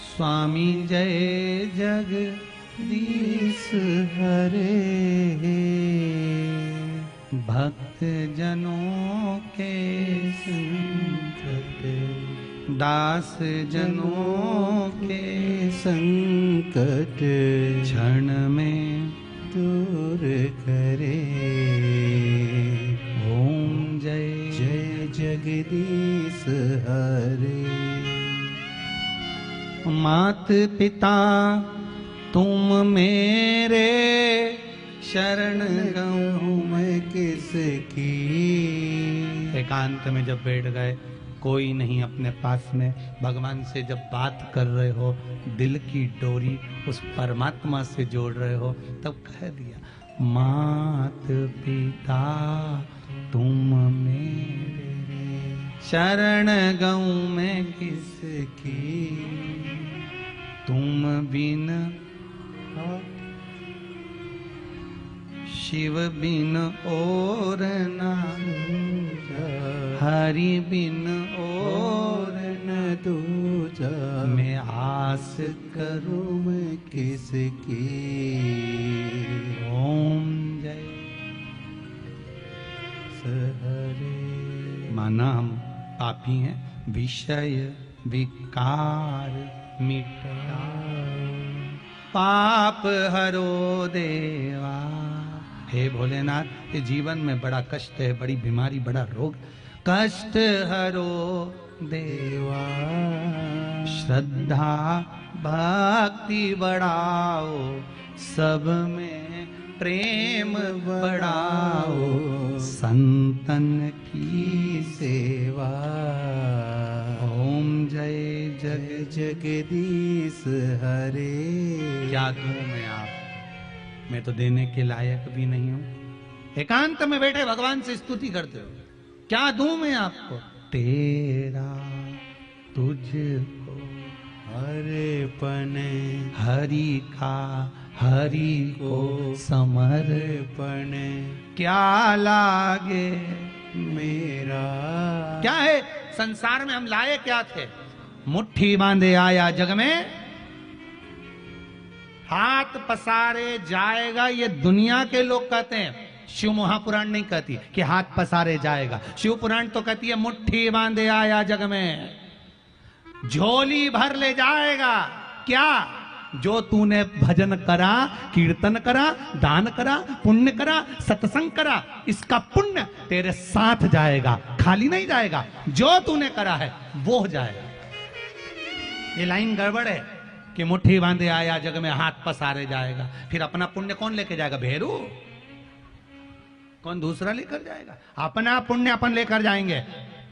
स्वामी जय जगदीश हरे भक्त जनों के संकट दास जनों के संकट क्षण में दूर करे। ओम जय जय जगदीश हरे। मात पिता तुम मेरे शरण गऊं मैं किसकी। एकांत में जब बैठ गए, कोई नहीं अपने पास में, भगवान से जब बात कर रहे हो, दिल की डोरी उस परमात्मा से जोड़ रहे हो, तब कह दिया मात पिता तुम मेरे शरण गऊं मैं किसकी, तुम बिन शिव बिन और ना, हरि बिन और न दूजा, मैं आस करूं मैं किसकी। ओम जय। हरे माना हम पापी हैं, विषय विकार मिटाओ, पाप हरो देवा। हे भोलेनाथ, ये जीवन में बड़ा कष्ट है, बड़ी बीमारी, बड़ा रोग, कष्ट हरो देवा। श्रद्धा भक्ति बढ़ाओ, सब में प्रेम बढ़ाओ, संतन की सेवा। ओम जय जग। जय जगदीश हरे। क्या दूं मैं आप, मैं तो देने के लायक भी नहीं हूं। एकांत में बैठे भगवान से स्तुति करते हो, क्या दूं मैं आपको, तेरा तुझको अर्पण हरि का, हरि को समर्पण, क्या लागे मेरा। क्या है संसार में हम लाए क्या थे, मुट्ठी बांधे आया जग में, हाथ पसारे जाएगा, ये दुनिया के लोग कहते हैं। शिव महापुराण नहीं कहती कि हाथ पसारे जाएगा, शिव पुराण तो कहती है मुट्ठी बांधे आया जग में, झोली भर ले जाएगा। क्या, जो तूने भजन करा, कीर्तन करा, दान करा, पुण्य करा, सत्संग करा, इसका पुण्य तेरे साथ जाएगा, खाली नहीं जाएगा। जो तूने करा है वो जाएगा। ये लाइन गड़बड़ है कि मुट्ठी बांधे आया जग में, हाथ पसारे जाएगा। फिर अपना पुण्य कौन लेके जाएगा, भेरू? कौन दूसरा लेकर जाएगा? अपना पुण्य अपन लेकर जाएंगे,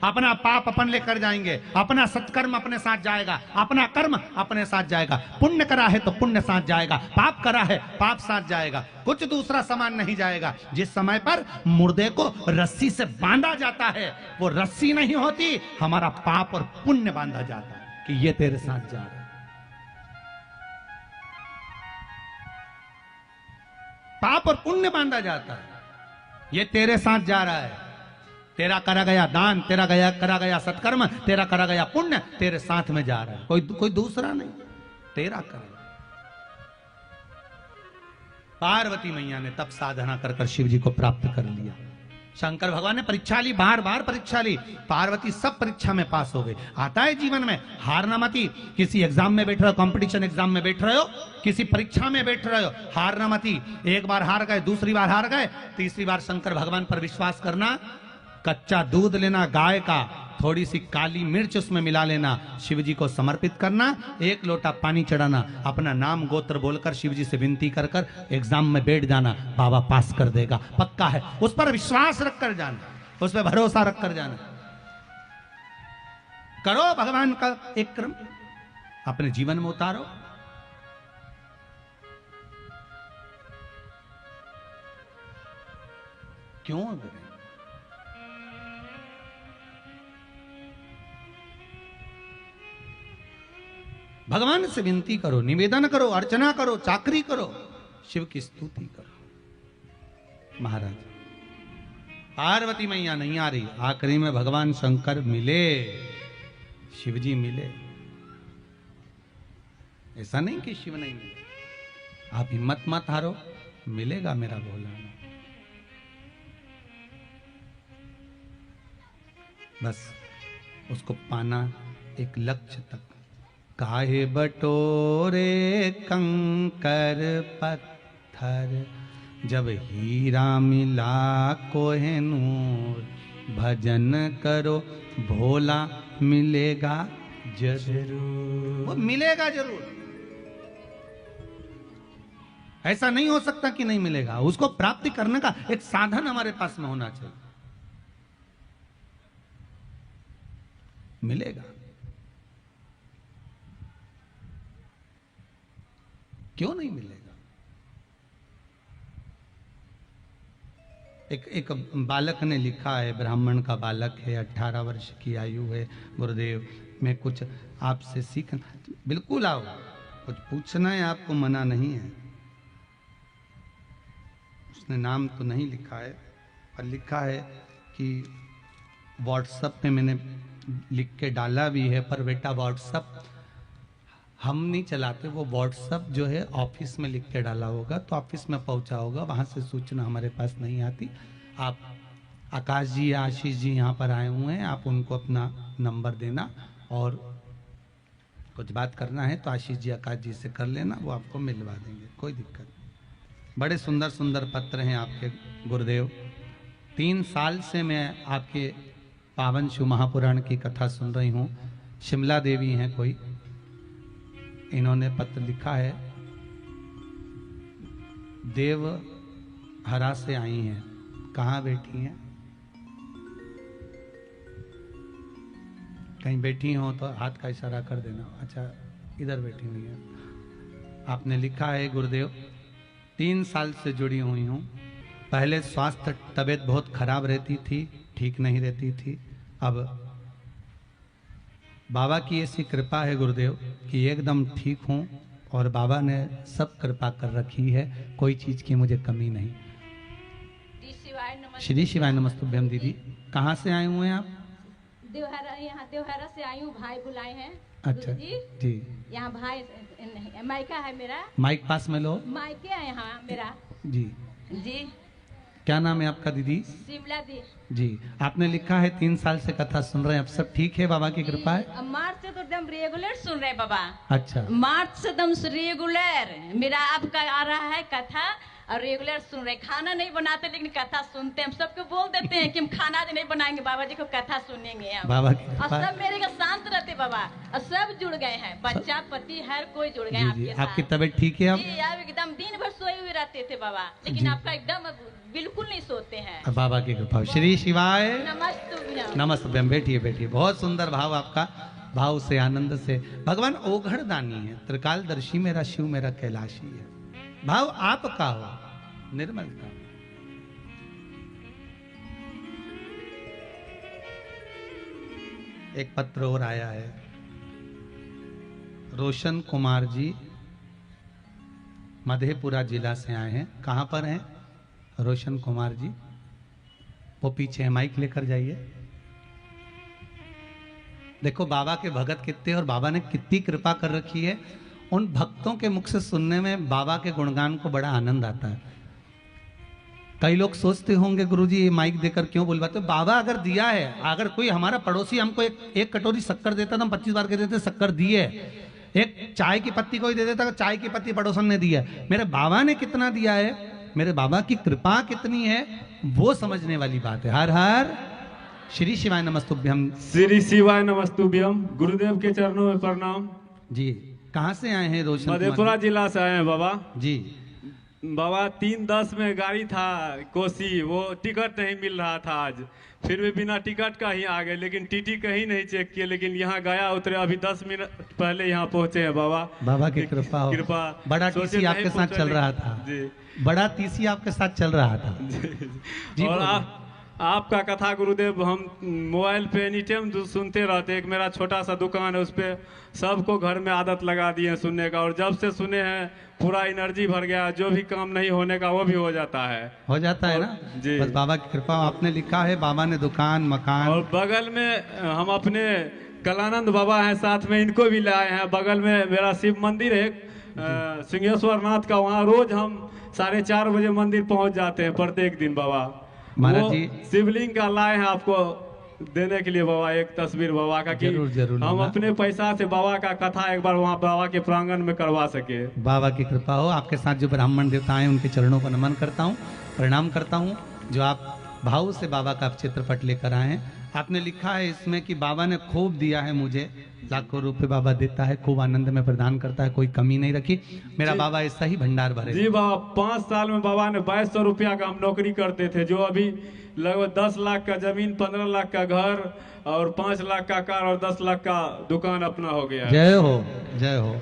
अपना पाप अपन लेकर जाएंगे, अपना सत्कर्म अपने साथ जाएगा, अपना कर्म अपने साथ जाएगा। पुण्य करा है तो पुण्य साथ जाएगा, पाप करा है पाप साथ जाएगा, कुछ दूसरा सामान नहीं जाएगा। जिस समय पर मुर्दे को रस्सी से बांधा जाता है, वो रस्सी नहीं होती, हमारा पाप और पुण्य बांधा जाता है कि ये तेरे साथ जा रहा है। पाप और पुण्य बांधा जाता है, ये तेरे साथ जा रहा है। तेरा करा गया दान, तेरा करा गया सत्कर्म, तेरा करा गया पुण्य तेरे साथ में जा रहा है, कोई दूसरा नहीं, तेरा करा। पार्वती मैया ने तब साधना कर कर शिव जी को प्राप्त कर लिया। शंकर भगवान ने परीक्षा ली, बार बार परीक्षा ली, पार्वती सब परीक्षा में पास हो गई। आता है जीवन में, हारना मती। किसी एग्जाम में बैठ रहे हो, कंपटीशन एग्जाम में बैठ रहे हो, किसी परीक्षा में बैठ रहे हो, हारना मती। एक बार हार गए, दूसरी बार हार गए, तीसरी बार शंकर भगवान पर विश्वास करना। कच्चा दूध लेना गाय का, थोड़ी सी काली मिर्च उसमें मिला लेना, शिव जी को समर्पित करना, एक लोटा पानी चढ़ाना, अपना नाम गोत्र बोलकर शिव जी से विनती कर कर एग्जाम में बैठ जाना, बाबा पास कर देगा, पक्का है। उस पर विश्वास रख कर जाना, उस पर भरोसा रख कर जाना। करो भगवान का एक क्रम, अपने जीवन में उतारो। क्यों करें? भगवान से विनती करो, निवेदन करो, अर्चना करो, चाकरी करो, शिव की स्तुति करो। महाराज पार्वती मैया नहीं आ रही, आखिरी में भगवान शंकर मिले, शिव जी मिले। ऐसा नहीं कि शिव नहीं मिले, आप हिम्मत मत हारो, मिलेगा मेरा भोलानाथ। बस उसको पाना एक लक्ष्य तक। काहे बटोरे कंकर पत्थर, जब हीरा मिला कोहिनूर, भजन करो भोला मिलेगा जरूर। वो मिलेगा जरूर, ऐसा नहीं हो सकता कि नहीं मिलेगा। उसको प्राप्ति करने का एक साधन हमारे पास में होना चाहिए। मिलेगा, क्यों नहीं मिलेगा? एक बालक ने लिखा है, ब्राह्मण का बालक है, 18 वर्ष की आयु है, गुरुदेव मैं कुछ आपसे सीखना। बिल्कुल आओ, कुछ पूछना है आपको, मना नहीं है। उसने नाम तो नहीं लिखा है, पर लिखा है कि व्हाट्सएप पे मैंने लिख के डाला भी है, पर बेटा व्हाट्सएप हम नहीं चलाते, वो व्हाट्सएप जो है ऑफिस में लिख के डाला होगा तो ऑफिस में पहुंचा होगा, वहां से सूचना हमारे पास नहीं आती। आप आकाश जी या आशीष जी यहाँ पर आए हुए हैं, आप उनको अपना नंबर देना और कुछ बात करना है तो आशीष जी आकाश जी से कर लेना, वो आपको मिलवा देंगे, कोई दिक्कत नहीं। बड़े सुंदर सुंदर पत्र हैं आपके गुरुदेव। 3 साल से मैं आपके पावन शिव महापुराण की कथा सुन रही हूँ। शिमला देवी हैं कोई, इन्होंने पत्र लिखा है, देव हरा से आई हैं। कहाँ बैठी हैं? कहीं बैठी हो तो हाथ का इशारा कर देना। अच्छा, इधर बैठी हुई है। आपने लिखा है, गुरुदेव 3 साल से जुड़ी हुई हूँ। पहले स्वास्थ्य तबीयत बहुत खराब रहती थी, ठीक नहीं रहती थी। अब बाबा की ऐसी कृपा है गुरुदेव कि एकदम ठीक हूँ और बाबा ने सब कृपा कर रखी है, कोई चीज़ की मुझे कमी नहीं। श्री शिवाय नमस्तुभ्यम। दीदी कहाँ से आए हुए हैं आप? देवहरा, यहाँ देवहरा से आई हूँ, भाई बुलाए हैं। अच्छा जी। यहाँ भाई मायका है मेरा। माइक पास में लो। मायके है यहाँ मेरा जी। जी। क्या नाम है आपका दीदी? शिमला दी जी। आपने लिखा है 3 साल से कथा सुन रहे हैं, अब सब ठीक है? बाबा की कृपा है। अब मार्च से तो एकदम रेगुलर सुन रहे बाबा। अच्छा, मार्च से एकदम रेगुलर मेरा आपका आ रहा है कथा और रेगुलर सुन रहे। खाना नहीं बनाते लेकिन कथा सुनते हैं। हम सबको बोल देते हैं कि हम खाना नहीं बनाएंगे, बाबा जी को कथा सुनेंगे हम। बाबा की और कृपा। सब मेरे का शांत रहते बाबा, और सब जुड़ गए हैं, बच्चा पति हर कोई जुड़ गए जी जी। आपके साथ। आपकी तबीयत ठीक है अब? जी, आप एकदम दिन भर सोए हुए रहते थे बाबा, लेकिन जी। आपका एकदम बिल्कुल नहीं सोते हैं। अब बाबा की कृपा। श्री शिवाय नमस्तुभ्यम। नमस्तुभ्यम। बैठिए बैठिए। बहुत सुंदर भाव आपका, भाव से आनंद से। भगवान ओघड़ दानी है, त्रिकालदर्शी मेरा शिव मेरा कैलाशी है। भाव आपका हो, निर्मल का। एक पत्र और आया है, रोशन कुमार जी मधेपुरा जिला से आए हैं। कहां पर हैं रोशन कुमार जी? वो पीछे है, माइक लेकर जाइए। देखो बाबा के भगत कितने और बाबा ने कितनी कृपा कर रखी है। उन भक्तों के मुख से सुनने में बाबा के गुणगान को बड़ा आनंद आता है। कई लोग सोचते होंगे गुरुजी ये माइक देकर क्यों बुलवाते? बाबा अगर दिया है, अगर कोई हमारा पड़ोसी हमको एक कटोरी शक्कर देता तो हम 25 बार कह देते शक्कर दी है। एक चाय की पत्ती कोई दे देता तो चाय की पत्ती पड़ोसन ने दी है। मेरे बाबा ने कितना दिया है, मेरे बाबा की कृपा कितनी है, वो समझने वाली बात है। हर हर श्री शिवाय नमस्तुभ्यम। श्री शिवाय नमस्तुभ्यम। गुरुदेव के चरणों में प्रणाम जी। कहाँ से आए हैं रोशन? मधेपुरा जिला से आए हैं बाबा। जी। बाबा 3:10 में गाड़ी था कोसी, वो टिकट नहीं मिल रहा था आज, फिर भी बिना टिकट का ही आ गए, लेकिन टीटी कहीं नहीं चेक किए, लेकिन यहाँ गया उतरे, अभी 10 मिनट पहले यहाँ पहुँचे हैं बाबा। बाबा की कृपा हो। कृपा। बड़ा सोचे टीसी आपके नहीं साथ चल पहुंचे, रहा था जी। बड़ा टीसी आपके साथ चल रहा था जी। और बोलिए। आपका कथा गुरुदेव हम मोबाइल पे एनी टाइम सुनते रहते। एक मेरा छोटा सा दुकान है, उस पे सबको घर में आदत लगा दी है सुनने का, और जब से सुने हैं पूरा एनर्जी भर गया, जो भी काम नहीं होने का वो भी हो जाता है। हो जाता है ना जी। बस बाबा की कृपा। आपने लिखा है बाबा ने दुकान मकान। और बगल में हम अपने कलानंद बाबा हैं, साथ में इनको भी लाए हैं। बगल में मेरा शिव मंदिर है सिंहेश्वर नाथ का, वहाँ रोज हम 4:30 बजे मंदिर पहुँच जाते हैं प्रत्येक दिन बाबा। महाराज वो जी शिवलिंग का लाए हैं आपको देने के लिए बाबा, एक तस्वीर बाबा का, कि जरूर जरूर हम लूंगा। अपने पैसा से बाबा का कथा एक बार वहाँ बाबा के प्रांगण में करवा सके। बाबा की कृपा हो। आपके साथ जो ब्राह्मण देवता हैं उनके चरणों को नमन करता हूँ, प्रणाम करता हूँ, जो आप भाव से बाबा का चित्रपट लेकर आए हैं। आपने लिखा है इसमें कि बाबा ने खूब दिया है मुझे, लाखों रुपए बाबा देता है, खूब आनंद में प्रदान करता है, कोई कमी नहीं रखी। मेरा बाबा ऐसा ही भंडार भरे। जी बाबा, 5 साल में बाबा ने 2200 रुपया का हम नौकरी करते थे, जो अभी लगभग 10 लाख का जमीन, 15 लाख का घर और 5 लाख का कार और 10 लाख का दुकान अपना हो गया है। जय हो जय हो।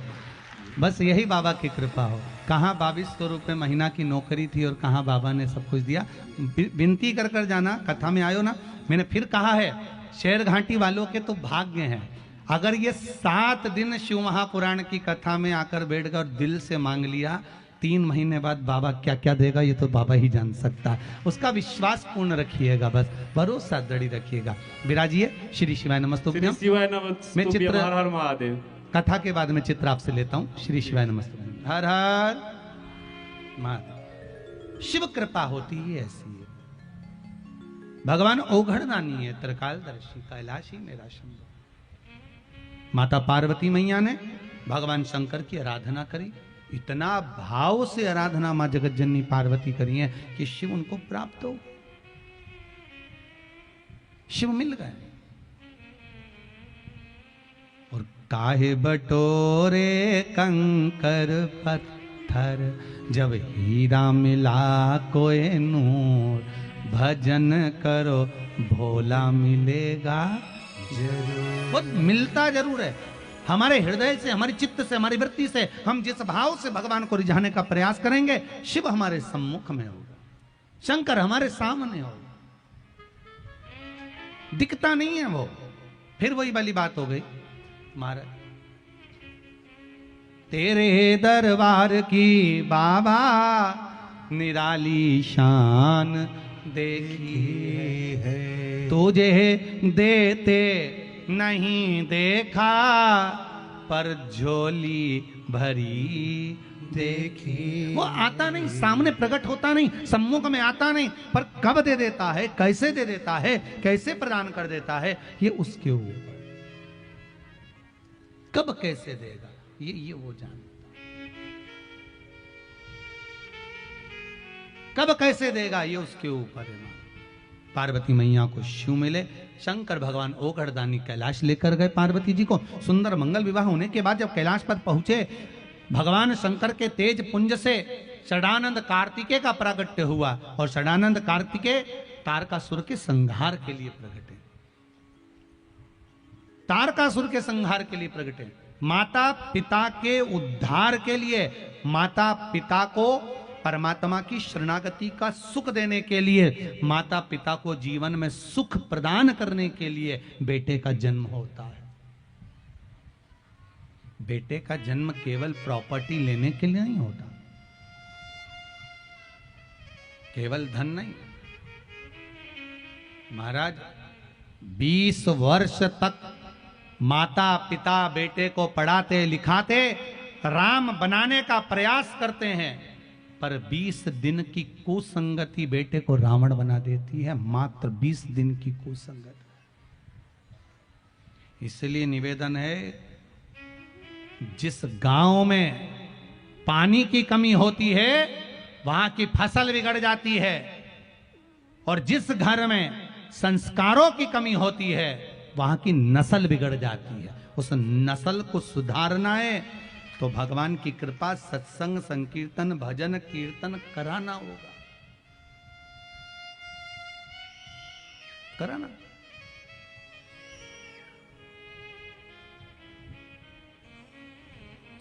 बस यही बाबा की कृपा हो। कहाँ 2200 रुपये महीना की नौकरी थी और कहाँ बाबा ने सब कुछ दिया। विनती कर कर जाना, कथा में आयो ना। मैंने फिर कहा है, शेर घाटी वालों के तो भाग्य हैं, अगर ये 7 दिन शिव महापुराण की कथा में आकर बैठ गए और दिल से मांग लिया, 3 महीने बाद बाबा क्या क्या देगा ये तो बाबा ही जान सकता है। उसका विश्वास पूर्ण रखिएगा, बस भरोसा दृढ़ रखिएगा। विराजिए। श्री शिवाय नमस्तुभ्यम। शिवाय मैं नमस्तुभ्यम। चित्र हर हर महादेव। कथा के बाद में चित्र आपसे लेता हूं। श्री शिवाय नमस्तुभ्यम। हर हर महादेव। शिव कृपा होती ही ऐसी है। भगवान औघड़दानी है, त्रिकालदर्शी, कैलाशी मेरा शंभु। माता पार्वती मैया ने भगवान शंकर की आराधना करी, इतना भाव से आराधना मां जगत जननी पार्वती करी है कि शिव उनको प्राप्त हो, शिव मिल गए। और काहे बटोरे कंकर पत्थर, जब हीरा मिला कोई नूर, भजन करो भोला मिलेगा जरूर। वो मिलता जरूर है। हमारे हृदय से, हमारी चित्त से, हमारी वृत्ति से हम जिस भाव से भगवान को रिझाने का प्रयास करेंगे, शिव हमारे सम्मुख में होगा, शंकर हमारे सामने होगा। दिखता नहीं है वो। फिर वही वाली बात हो गई महाराज, तेरे दरबार की बाबा निराली शान देखी है, तुझे देते नहीं देखा, पर झोली भरी देखी। वो आता नहीं, सामने प्रकट होता नहीं, सम्मुख में आता नहीं, पर कब दे देता है, कैसे दे देता है, कैसे प्रदान कर देता है, ये उसके ऊपर। कब कैसे देगा ये वो जानता। कब कैसे देगा ये उसके ऊपर है। पार्वती मैया को शिव मिले, शंकर भगवान औघड़दानी कैलाश लेकर गए पार्वती जी को। सुंदर मंगल विवाह होने के बाद जब कैलाश पर पहुंचे, भगवान शंकर के तेज पुंज से षडानंद कार्तिकेय का प्रागट्य हुआ, और षडानंद कार्तिकेय तारकासुर के संहार के लिए प्रगटे। तारकासुर के संहार के लिए प्रगटे, माता पिता के उद्धार के लिए, माता पिता को परमात्मा की शरणागति का सुख देने के लिए, माता पिता को जीवन में सुख प्रदान करने के लिए बेटे का जन्म होता है। बेटे का जन्म केवल प्रॉपर्टी लेने के लिए नहीं होता, केवल धन नहीं। महाराज 20 वर्ष तक माता पिता बेटे को पढ़ाते लिखाते राम बनाने का प्रयास करते हैं, पर 20 दिन की कुसंगति बेटे को रावण बना देती है। मात्र 20 दिन की कुसंगति। इसलिए निवेदन है, जिस गांव में पानी की कमी होती है वहां की फसल बिगड़ जाती है, और जिस घर में संस्कारों की कमी होती है वहां की नस्ल बिगड़ जाती है। उस नस्ल को सुधारना है तो भगवान की कृपा, सत्संग, संकीर्तन, भजन कीर्तन कराना होगा, कराना।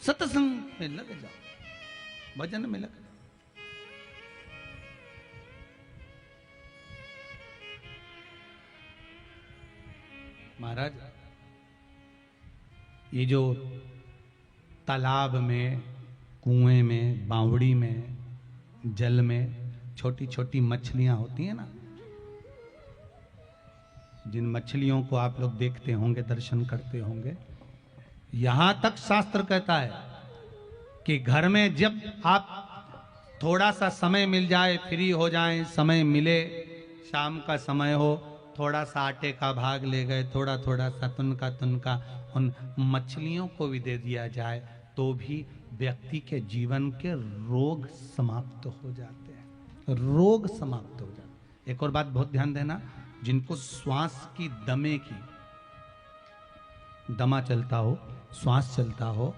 सत्संग में लग जाओ, भजन में लग जाओ। महाराज, ये जो तालाब में, कुएं में, बावड़ी में, जल में छोटी छोटी मछलियां होती हैं ना, जिन मछलियों को आप लोग देखते होंगे, दर्शन करते होंगे, यहां तक शास्त्र कहता है कि घर में जब आप थोड़ा सा समय मिल जाए, फ्री हो जाए, समय मिले, शाम का समय हो, थोड़ा सा आटे का भाग ले गए, थोड़ा थोड़ा सा तुनका उन मछलियों को भी दे दिया जाए, तो भी व्यक्ति के जीवन के रोग समाप्त हो जाते हैं, रोग समाप्त हो जाते हैं। एक और बात बहुत ध्यान देना, जिनको श्वास की दमे की, दमा चलता हो, श्वास चलता हो,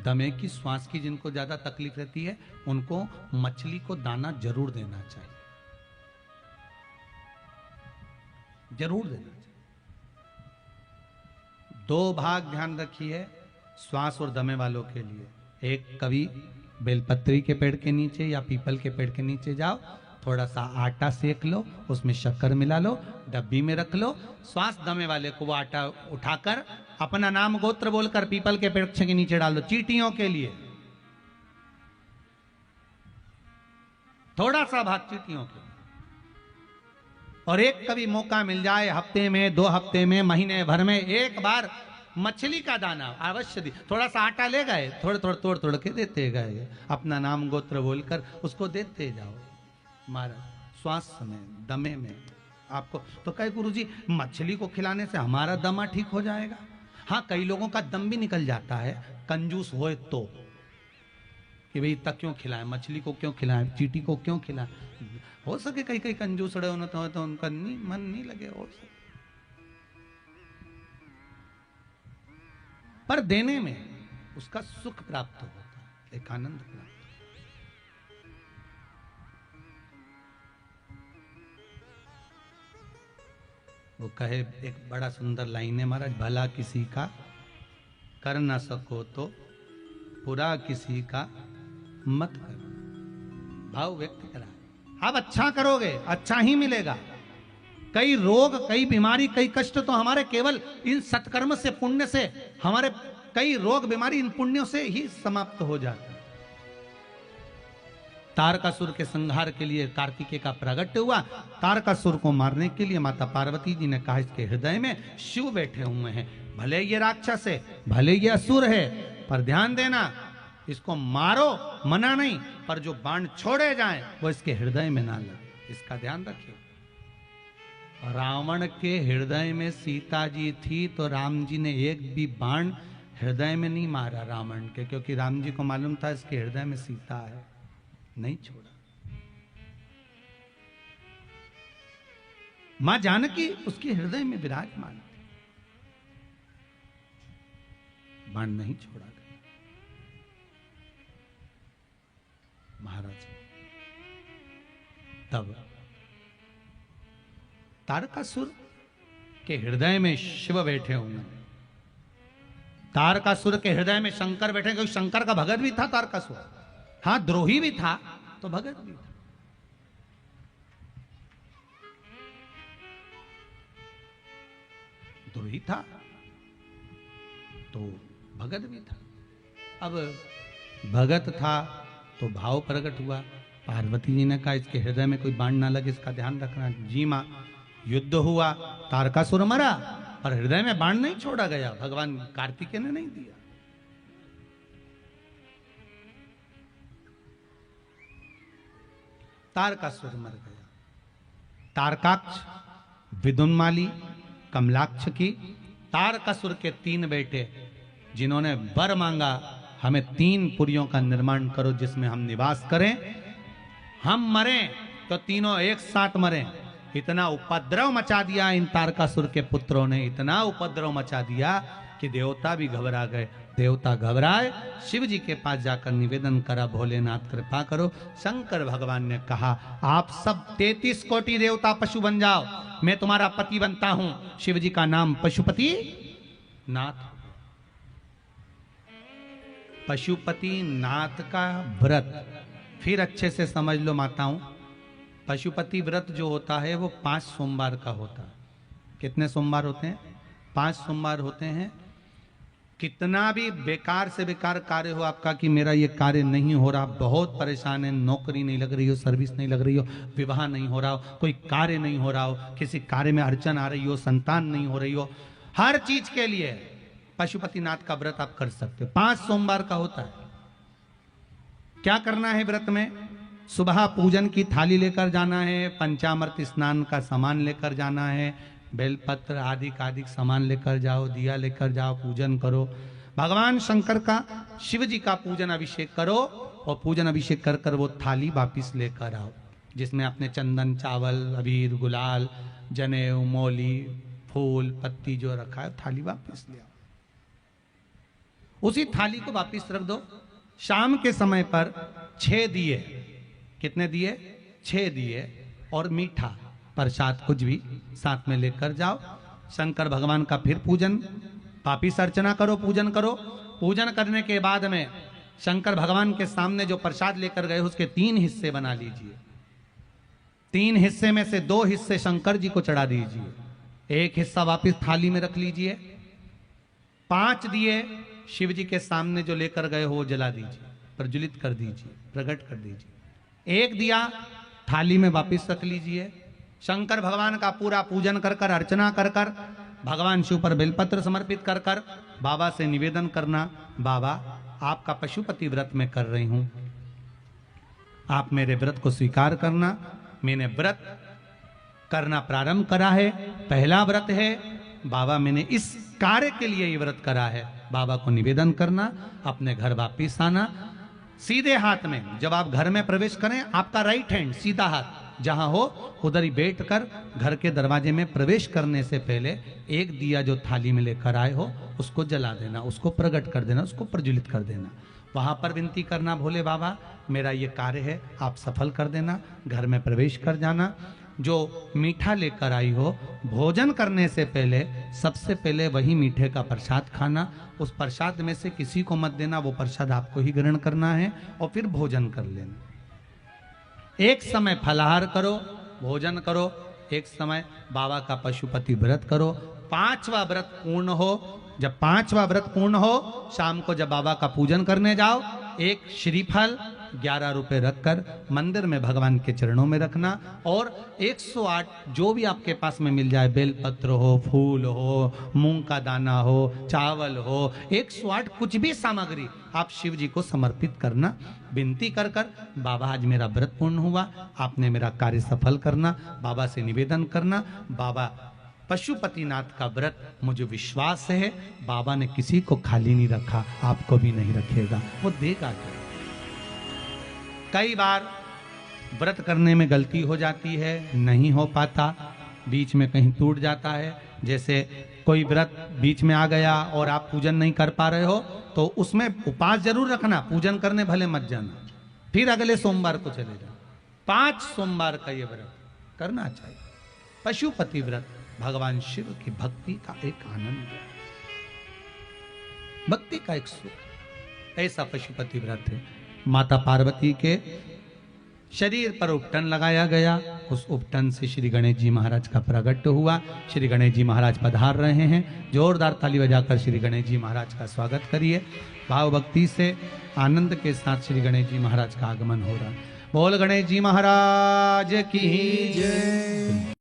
दमे की, श्वास की जिनको ज्यादा तकलीफ रहती है, उनको मछली को दाना जरूर देना चाहिए, जरूर देना चाहिए। 2 भाग ध्यान रखिए श्वास और दमे वालों के लिए। एक कभी बेलपत्री के पेड़ के नीचे या पीपल के पेड़ के नीचे जाओ, थोड़ा सा आटा सेक लो, उसमें शक्कर मिला लो, डब्बी में रख लो। श्वास दमे वाले को वो आटा उठाकर अपना नाम गोत्र बोलकर पीपल के पेड़ के नीचे डाल दो, चींटियों के लिए। थोड़ा सा भाग चींटियों के। और एक कभी मौका मिल जाए हफ्ते में, 2 हफ्ते में, महीने भर में एक बार मछली का दाना अवश्य दी। थोड़ा सा आटा ले गए, थोड़े थोड़े तोड़ तोड़ के देते गए, अपना नाम गोत्र बोलकर उसको देते जाओ। महाराज श्वास में, दमे में आपको तो कहे गुरुजी मछली को खिलाने से हमारा दमा ठीक हो जाएगा। हाँ, कई लोगों का दम भी निकल जाता है, कंजूस होए तो, कि भाई तक क्यों खिलाएं, मछली को क्यों खिलाएं, चींटी को क्यों खिलाएं। हो सके कई कई कंजूस रहे तो उनका मन नहीं लगे, हो सके। पर देने में उसका सुख प्राप्त होता है, एक आनंद प्राप्त। वो कहे, एक बड़ा सुंदर लाइन है महाराज, भला किसी का कर ना सको तो बुरा किसी का मत करो। भाव व्यक्त करा, आप अच्छा करोगे अच्छा ही मिलेगा। कई रोग, कई बीमारी, कई कष्ट तो हमारे केवल इन सत्कर्म से, पुण्य से, हमारे कई रोग बीमारी इन पुण्यों से ही समाप्त हो जाते हैं। तारकासुर के संहार के लिए कार्तिकेय का प्रगट हुआ। तारकासुर को मारने के लिए माता पार्वती जी ने कहा इसके हृदय में शिव बैठे हुए हैं। भले ये राक्षस है, भले ये असुर है, पर ध्यान देना इसको मारो, मना नहीं, पर जो बाण छोड़े जाएं वो इसके हृदय में ना लगे, इसका ध्यान रखिए। रावण के हृदय में सीता जी थी तो राम जी ने एक भी बाण हृदय में नहीं मारा रावण के, क्योंकि राम जी को मालूम था इसके हृदय में सीता है, नहीं छोड़ा। मां जानकी उसके हृदय में विराजमान थी, बाण नहीं छोड़ा गया। महाराज तब तारकासुर के हृदय में शिव बैठे हुए हैं। तारकासुर के हृदय में शंकर बैठे, क्योंकि शंकर का भगत भी था तारकासुर। हाँ, द्रोही भी था तो भगत भी था। द्रोही था तो भगत भी था। अब भगत था तो भाव प्रकट हुआ। पार्वती जी ने कहा इसके हृदय में कोई बाण ना लगे, इसका ध्यान रखना। जी मां, युद्ध हुआ, तारकासुर मरा, पर हृदय में बाण नहीं छोड़ा गया, भगवान कार्तिकेय ने नहीं दिया। तारकासुर मर गया। तारकाक्ष, विदुन्माली, कमलाक्ष की तारकासुर के 3 बेटे, जिन्होंने वर मांगा हमें 3 पुरियों का निर्माण करो जिसमें हम निवास करें, हम मरें तो तीनों एक साथ मरें। इतना उपद्रव मचा दिया इन तारकासुर के पुत्रों ने, इतना उपद्रव मचा दिया कि देवता भी घबरा गए। देवता घबराए, शिव जी के पास जाकर निवेदन करा, भोलेनाथ कृपा करो। शंकर भगवान ने कहा आप सब 33 कोटि देवता पशु बन जाओ, मैं तुम्हारा पति बनता हूं। शिव जी का नाम पशुपति नाथ। पशुपति नाथ का व्रत फिर अच्छे से समझ लो माताओं। पशुपति व्रत जो होता है वो 5 सोमवार का होता है। कितने सोमवार होते हैं? 5 सोमवार होते हैं। कितना भी बेकार से बेकार कार्य हो आपका, कि मेरा ये कार्य नहीं हो रहा, बहुत परेशान है, नौकरी नहीं लग रही हो, सर्विस नहीं लग रही हो, विवाह नहीं हो रहा हो, कोई कार्य नहीं हो रहा हो, किसी कार्य में अड़चन आ रही हो, संतान नहीं हो रही हो, हर चीज के लिए पशुपतिनाथ का व्रत आप कर सकते हो। 5 सोमवार का होता है। क्या करना है व्रत में? सुबह पूजन की थाली लेकर जाना है, पंचामृत स्नान का सामान लेकर जाना है, बेलपत्र आदि सामान लेकर जाओ, दिया लेकर जाओ, पूजन करो, भगवान शंकर का, शिव जी का पूजन अभिषेक करो, और पूजन अभिषेक कर कर वो थाली वापिस लेकर आओ, जिसमें आपने चंदन, चावल, अबीर, गुलाल, जनेऊ, मौली, फूल, पत्ती जो रखा है, थाली वापिस ले आओ। उसी थाली को वापिस रख दो। शाम के समय पर 6 दिए, कितने दिए? 6 दिए, और मीठा प्रसाद कुछ भी साथ में लेकर जाओ। शंकर भगवान का फिर पूजन, वापिस अर्चना करो, पूजन करो। पूजन करने के बाद में शंकर भगवान के सामने जो प्रसाद लेकर गए उसके 3 हिस्से बना लीजिए। 3 हिस्से में से 2 हिस्से शंकर जी को चढ़ा दीजिए, 1 हिस्सा वापस थाली में रख लीजिए। 5 दिए शिव जी के सामने जो लेकर गए हो वो जला दीजिए, प्रज्वलित कर दीजिए, प्रकट कर दीजिए। 1 दिया थाली में वापस रख लीजिए। शंकर भगवान का पूरा पूजन कर कर, अर्चना कर कर, भगवान शिव पर बेलपत्र समर्पित कर कर बाबा से निवेदन करना, बाबा आपका पशुपति व्रत में कर रही हूं, आप मेरे व्रत को स्वीकार करना। मैंने व्रत करना प्रारंभ करा है, पहला व्रत है बाबा, मैंने इस कार्य के लिए ये व्रत करा है। बाबा को निवेदन करना, अपने घर वापिस आना। सीधे हाथ में जब आप घर में प्रवेश करें, आपका राइट हैंड सीधा हाथ जहां हो उधर ही बैठकर घर के दरवाजे में प्रवेश करने से पहले 1 दिया जो थाली में लेकर आए हो उसको जला देना, उसको प्रकट कर देना, उसको प्रज्वलित कर देना। वहां पर विनती करना, भोले बाबा मेरा ये कार्य है, आप सफल कर देना। घर में प्रवेश कर जाना। जो मीठा लेकर आई हो, भोजन करने से पहले सबसे पहले वही मीठे का प्रसाद खाना। उस प्रसाद में से किसी को मत देना, वो प्रसाद आपको ही ग्रहण करना है और फिर भोजन कर लेना। एक समय फलाहार करो, भोजन करो, एक समय बाबा का पशुपति व्रत करो। 5वां व्रत पूर्ण हो, जब 5वां व्रत पूर्ण हो, शाम को जब बाबा का पूजन करने जाओ, 1 श्रीफल 11 रुपए रखकर मंदिर में भगवान के चरणों में रखना और 108 जो भी आपके पास में मिल जाए, बेलपत्र हो, फूल हो, मूंग का दाना हो, चावल हो, 108 कुछ भी सामग्री आप शिव जी को समर्पित करना। विनती कर कर बाबा आज मेरा व्रत पूर्ण हुआ, आपने मेरा कार्य सफल करना। बाबा से निवेदन करना, बाबा पशुपतिनाथ का व्रत मुझे विश्वास है बाबा ने किसी को खाली नहीं रखा, आपको भी नहीं रखेगा, वो देगा। कई बार व्रत करने में गलती हो जाती है, नहीं हो पाता, बीच में कहीं टूट जाता है। जैसे कोई व्रत बीच में आ गया और आप पूजन नहीं कर पा रहे हो तो उसमें उपास जरूर रखना, पूजन करने भले मत जाना, फिर अगले सोमवार को चले जाओ। 5 सोमवार का ये व्रत करना चाहिए। पशुपति व्रत भगवान शिव की भक्ति का एक आनंद है, भक्ति का एक सुख, ऐसा पशुपति व्रत है। माता पार्वती के शरीर पर उपटन लगाया गया, उस उपटन से श्री गणेश जी महाराज का प्रागट्य हुआ। श्री गणेश जी महाराज पधार रहे हैं, जोरदार ताली बजाकर श्री गणेश जी महाराज का स्वागत करिए। भाव भक्ति से आनंद के साथ श्री गणेश जी महाराज का आगमन हो रहा है। बोल गणेश जी महाराज की जय।